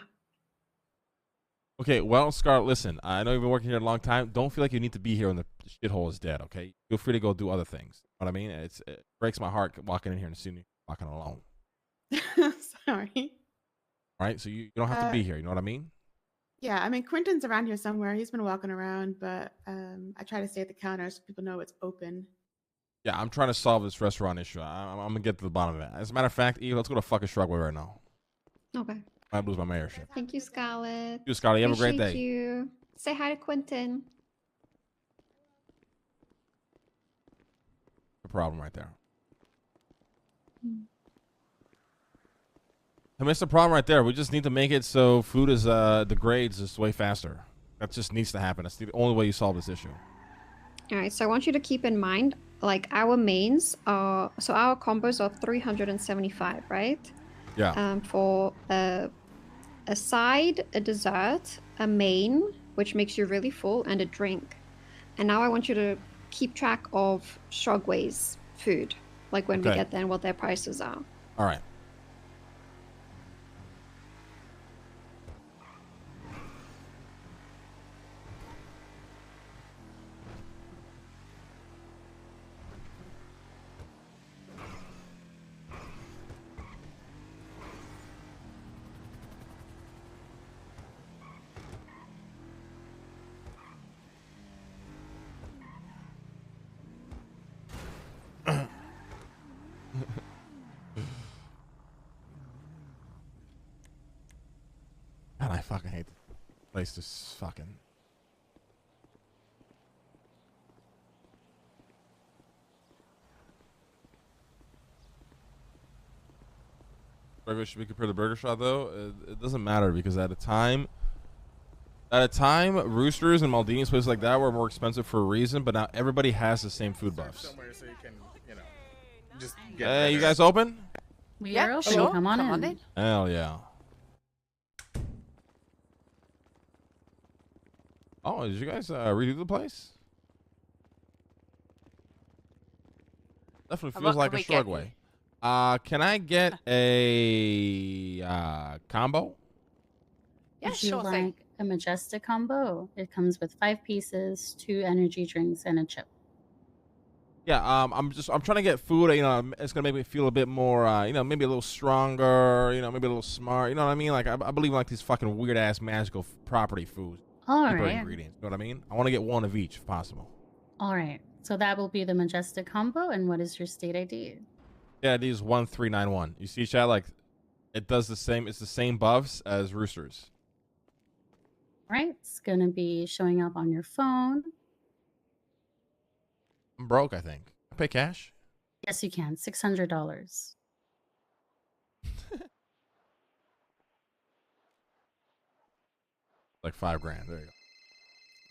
Okay, well, Scarlett, listen. I know you've been working here a long time. Don't feel like you need to be here when the shithole is dead. Okay, feel free to go do other things. You know what I mean? It breaks my heart walking in here and seeing you walking alone. Sorry. All right, so you don't have to be here. You know what I mean? Yeah, I mean Quentin's around here somewhere. He's been walking around, but I try to stay at the counter so people know it's open. Yeah, I'm trying to solve this restaurant issue. I'm gonna get to the bottom of it. As a matter of fact, Eve, let's go to fucking Shrugway right now. Okay. I lose my mayorship. Thank you, Scarlett. You, Scarlett. You have a great Appreciate day. You. Say hi to Quentin. The problem right there. I mean, it's the problem right there. We just need to make it so food is degrades just way faster. That just needs to happen. That's the only way you solve this issue. All right, so I want you to keep in mind, like our mains are, so our combos are 375, right? Yeah. For a side, a dessert, a main, which makes you really full, and a drink. And now I want you to keep track of Shrugway's food, like when we get there and what their prices are. All right. God, I fucking hate this place. This fucking. Burger should be compared to Burger Shot though. It doesn't matter because at a time, Roosters and Maldini's places like that were more expensive for a reason. But now everybody has the same food buffs. Somewhere so you can, just Hey, you guys open? We are open. Sure. Come on in. Hell yeah. Oh, did you guys redo the place? Definitely feels like a Shrugway. Can I get a combo? Yeah, Would you like a Majestic combo? It comes with 5 pieces, 2 energy drinks, and a chip. Yeah, I'm trying to get food. It's gonna make me feel a bit more. Maybe a little stronger. Maybe a little smart. You know what I mean? Like I believe in like these fucking weird ass magical property foods. All Deeper right. ingredients. You know what I mean? I want to get one of each if possible. All right. So that will be the Majestic combo. And what is your state ID? Yeah, ID is 1391. You see, chat, like It does the same. It's the same buffs as Roosters. Right, it's gonna be showing up on your phone. I'm broke, I think. I pay cash. Yes, you can. $600. Like $5 grand. There you go.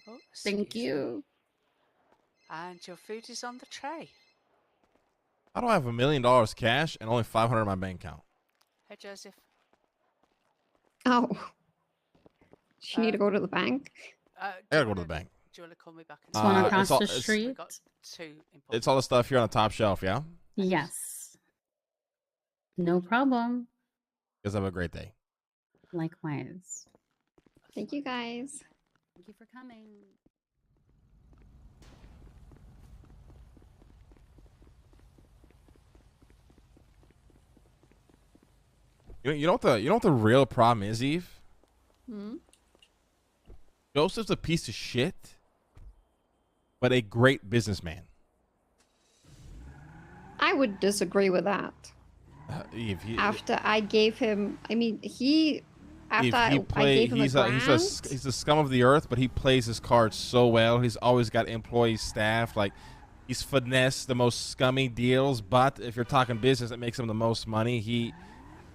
Oh, Thank excuse you. me. And your food is on the tray. How do I have $1 million cash and only 500 in my bank account? Hey, Joseph. Oh. Do you need to go to the bank? I gotta go to the bank. Do you want to call me back? It's one across the street. It's all the stuff here on the top shelf, yeah? Yes. No problem. You guys have a great day. Likewise. Thank you guys. Thank you for coming. You know what the real problem is, Eve? Hmm? Joseph's a piece of shit, but a great businessman. I would disagree with that. Eve, After I gave him, I mean, he. After I gave him he's the scum of the earth, but he plays his cards so well. He's always got employees, staff. Like, he's finessed the most scummy deals. But if you're talking business, that makes him the most money. He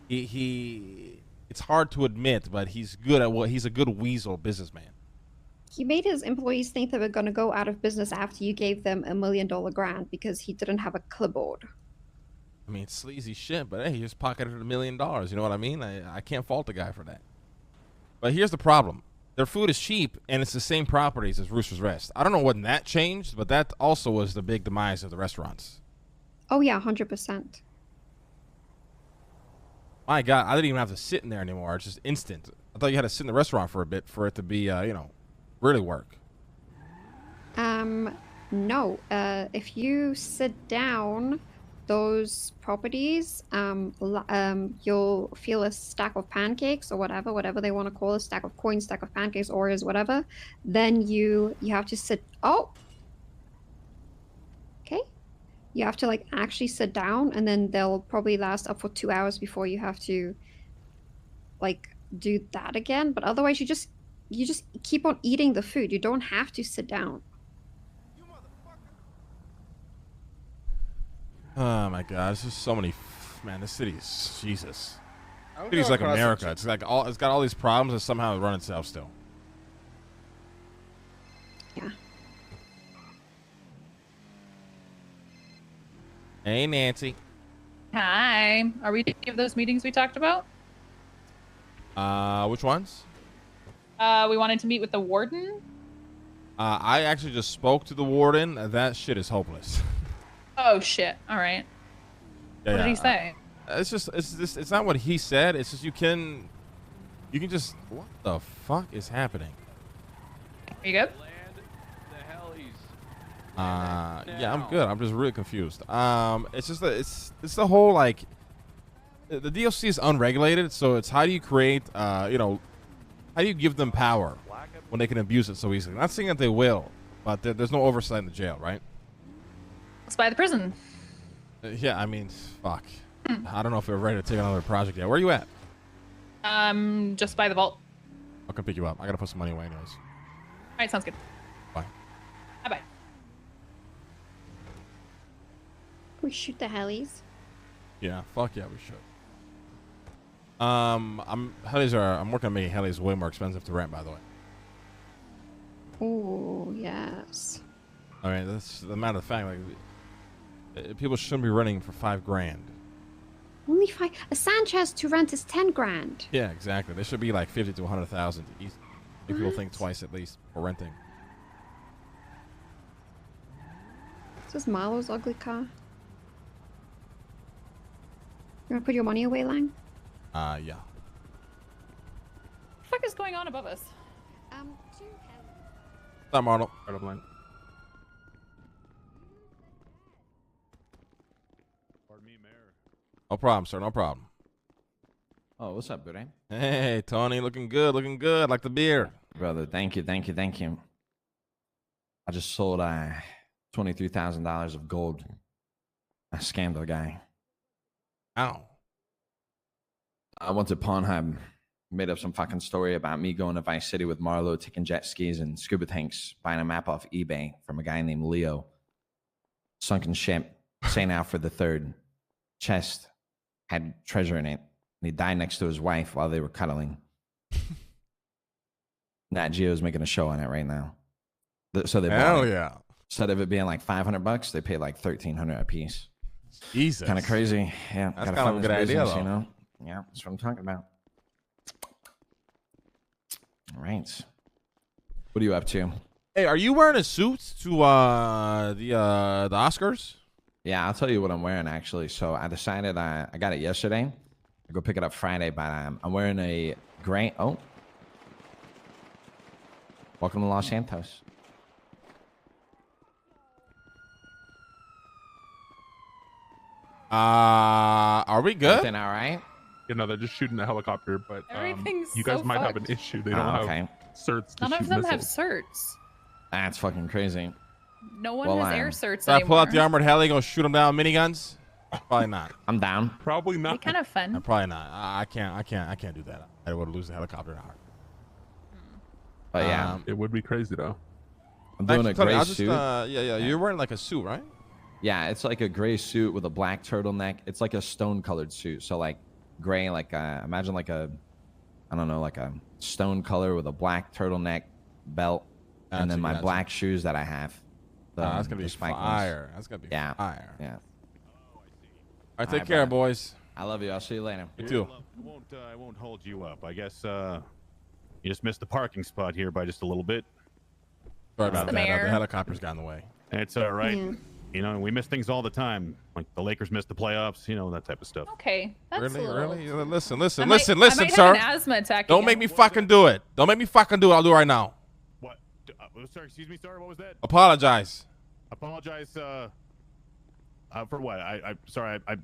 it's hard to admit, but he's good at what he's a good weasel businessman. He made his employees think they were going to go out of business after you gave them $1 million grant because he didn't have a clipboard. I mean, it's sleazy shit, but hey, he just pocketed $1 million. You know what I mean? I can't fault the guy for that. But here's the problem. Their food is cheap, and it's the same properties as Rooster's Rest. I don't know when that changed, but that also was the big demise of the restaurants. Oh, yeah, 100%. My God, I didn't even have to sit in there anymore. It's just instant. I thought you had to sit in the restaurant for a bit for it to be, really work. No. If you sit down, those properties, you'll feel a stack of pancakes or whatever they want to call it, stack of coins, stack of pancakes, Oreos, whatever. Then you have to sit. Oh, okay. You have to like actually sit down, and then they'll probably last up for 2 hours before you have to like do that again. But otherwise, you just keep on eating the food. You don't have to sit down. Oh my God, there's just so many. Man, this city is Jesus. City's like America. It's got all these problems and somehow it runs itself still. Yeah. Hey, Nancy. Hi. Are we any of those meetings we talked about? Which ones? We wanted to meet with the warden. I actually just spoke to the warden. That shit is hopeless. Oh shit! All right. Yeah, what did he say? It's not what he said. It's just you can just what the fuck is happening? Are you good? Yeah, I'm good. I'm just really confused. It's just it's the whole like the DLC is unregulated, so it's how do you create how do you give them power when they can abuse it so easily? Not saying that they will, but there's no oversight in the jail, right? Let's buy the prison. Yeah, I mean, fuck. I don't know if we're ready to take another project yet. Where are you at? Just by the vault. I'll come pick you up. I gotta put some money away anyways. All right, sounds good. Bye. Bye. We shoot the helis. Yeah, fuck yeah, we should. I'm working on making helis way more expensive to rent, by the way. Oh yes. I mean, that's the matter of fact. Like, people shouldn't be renting for $5,000. Only 5. A Sanchez to rent is 10 grand. Yeah, exactly. They should be like 50 to 100,000 to make people think twice at least for renting. Is this Marlo's ugly car? You wanna put your money away, Lang? Yeah. What the fuck is going on above us? Stop, Marlo. Right up line. Pardon me, Mayor. No problem, sir. No problem. Oh, what's up, Buray? Hey, Tony. Looking good. Looking good. Like the beer. Brother, thank you. I just sold $23,000 of gold. I scammed a guy. Ow. I went to Pornhub, made up some fucking story about me going to Vice City with Marlo, taking jet skis and scuba tanks, buying a map off eBay from a guy named Leo. Sunken ship, St. Alfred III. Chest had treasure in it. And he died next to his wife while they were cuddling. Nat Geo's making a show on it right now. So they bought it. Yeah. Instead of it being like $500, they pay like $1,300 a piece. Jesus. Kind of crazy. Yeah. That's kind of a good idea, though. You know? Yeah, that's what I'm talking about. All right. What are you up to? Hey, are you wearing a suit to the Oscars? Yeah, I'll tell you what I'm wearing actually. So I decided I got it yesterday. I go pick it up Friday, but I'm wearing a gray. Oh, welcome to Los Santos. Are we good? Everything all right? You know, they're just shooting a helicopter, but Everything's you guys so might have fucked. an issue. They don't have certs to None of shoot them have missiles. certs. That's fucking crazy. No one Well, has air certs Should I pull anymore. out the armored heli, go shoot them down with miniguns? Probably not. I'm down. Probably Be kind of fun. Probably not. I can't do that. I would lose the helicopter now. But yeah, it would be crazy though. I'm doing Actually, a gray I'll just, suit. yeah. You're wearing like a suit, right? Yeah, it's like a gray suit with a black turtleneck. It's like a stone-colored suit. So like gray, like imagine like a, I don't know, like a stone color with a black turtleneck belt, and then my gotcha. black shoes that I have. That's gonna be spike ones. fire. That's gonna be fire. Yeah. All right, take care, boys. I love you. I'll see you later. You too. I won't hold you up. I guess you just missed the parking spot here by just a little bit. Sorry about the that. mayor. The helicopter's got in the way. It's all right. Yeah. You know, we miss things all the time. Like the Lakers missed the playoffs. You know, that type of stuff. Okay, that's Really, a little... really? Listen, listen, I might- listen, I listen, might sir. have an asthma attack Don't again. make me fucking do it. Don't make me fucking do it. I'll do it right now. What? Sorry, excuse me, sir. What was that? Apologize. Apologize for what? I sorry. I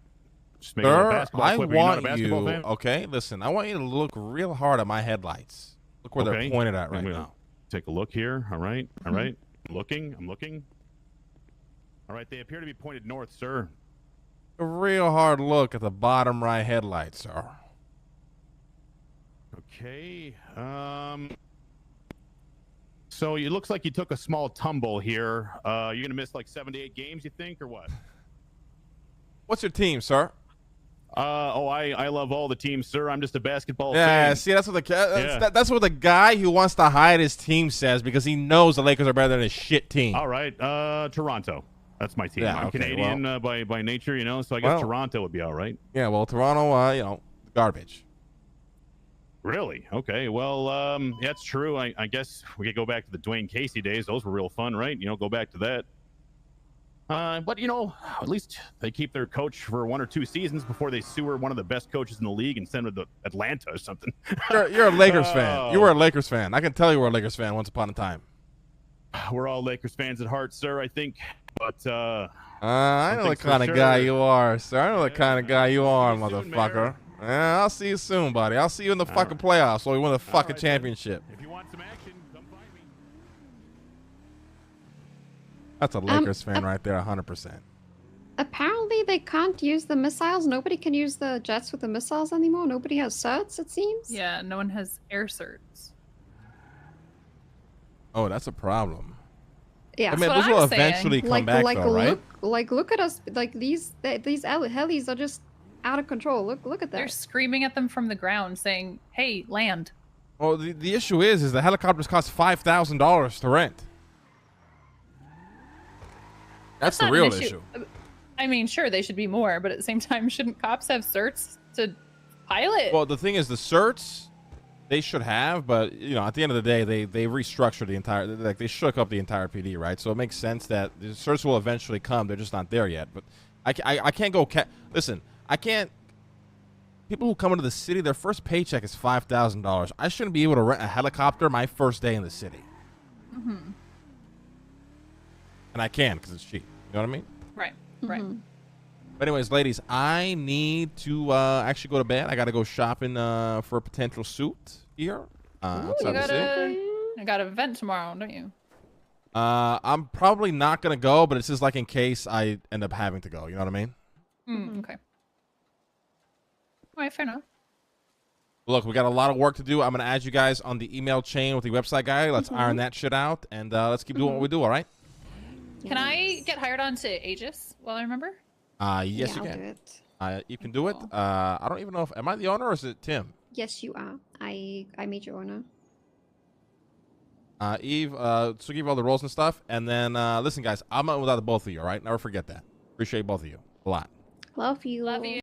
just made a little Sir, basketball I flip. Are you not a want basketball you. fan? Okay, listen. I want you to look real hard at my headlights. Look where Okay. they're pointed at right I'm gonna now. Take a look here. All right. Mm-hmm. All right. I'm looking. All right. They appear to be pointed north, sir. A real hard look at the bottom right headlights, sir. Okay. So it looks like you took a small tumble here. You're gonna miss like 7 to 8 games, you think, or what? What's your team, sir? I love all the teams, sir. I'm just a basketball Yeah, fan. see, that's what Yeah. that's what the guy who wants to hide his team says because he knows the Lakers are better than his shit team. All right. Toronto. That's my team. Yeah, I'm okay, Canadian by nature, you know, so I guess Well- Toronto would be all right. Yeah, well, Toronto, garbage. Really? Okay. Well, yeah, that's true. I guess we could go back to the Dwayne Casey days. Those were real fun, right? You know, go back to that. But you know, at least they keep their coach for 1 or 2 seasons before they sewer one of the best coaches in the league and send him to Atlanta or something. You're a Lakers Oh. fan. You were a Lakers fan. I can tell you were a Lakers fan once upon a time. We're all Lakers fans at heart, sir, I think. But I know the things for kind of guy sure. you are, sir. I know the kind of guy you are, see you soon, motherfucker. Yeah, I'll see you soon, buddy. I'll see you in the fucking playoffs so we win the fucking championship. If you want some action, come find me. That's a Lakers fan right there, 100%. Apparently, they can't use the missiles. Nobody can use the jets with the missiles anymore. Nobody has certs, it seems. Yeah, no one has air certs. Oh, that's a problem. Yeah, I mean, That's this what will I'm saying. eventually come back, though, right? Look at us. Like these helis are just out of control. Look at They're that. screaming at them from the ground, saying, "Hey, land!" Well, the issue is the helicopters cost $5,000 to rent. That's the not real an issue. I mean, sure, they should be more, but at the same time, shouldn't cops have certs to pilot? Well, the thing is, the certs they should have, but at the end of the day, they restructured the entire, like they shook up the entire PD, right? So it makes sense that the certs will eventually come. They're just not there yet. But I can't go. Listen, I can't. People who come into the city, their first paycheck is $5,000. I shouldn't be able to rent a helicopter my first day in the city, Mm-hmm. and I can because it's cheap. You know what I mean? Right. Right. But anyways, ladies, I need to actually go to bed. I got to go shopping for a potential suit here. Ooh, outside the city. you got an event tomorrow, don't you? I'm probably not gonna go, but it's just like in case I end up having to go. You know what I mean? Okay. All right, fair enough. Look, we got a lot of work to do. I'm gonna add you guys on the email chain with the website guy. Let's iron that shit out, and let's keep doing what we do. All right? Can I get hired on to Aegis while I remember? Yes, you can. You can do it. I don't even know if am I the owner or is it Tim? Yes, you are. I made you owner. Eve, so give you all the roles and stuff, and then listen, guys, I'm not without the both of you. All right, never forget that. Appreciate both of you a lot. Love you. Love you.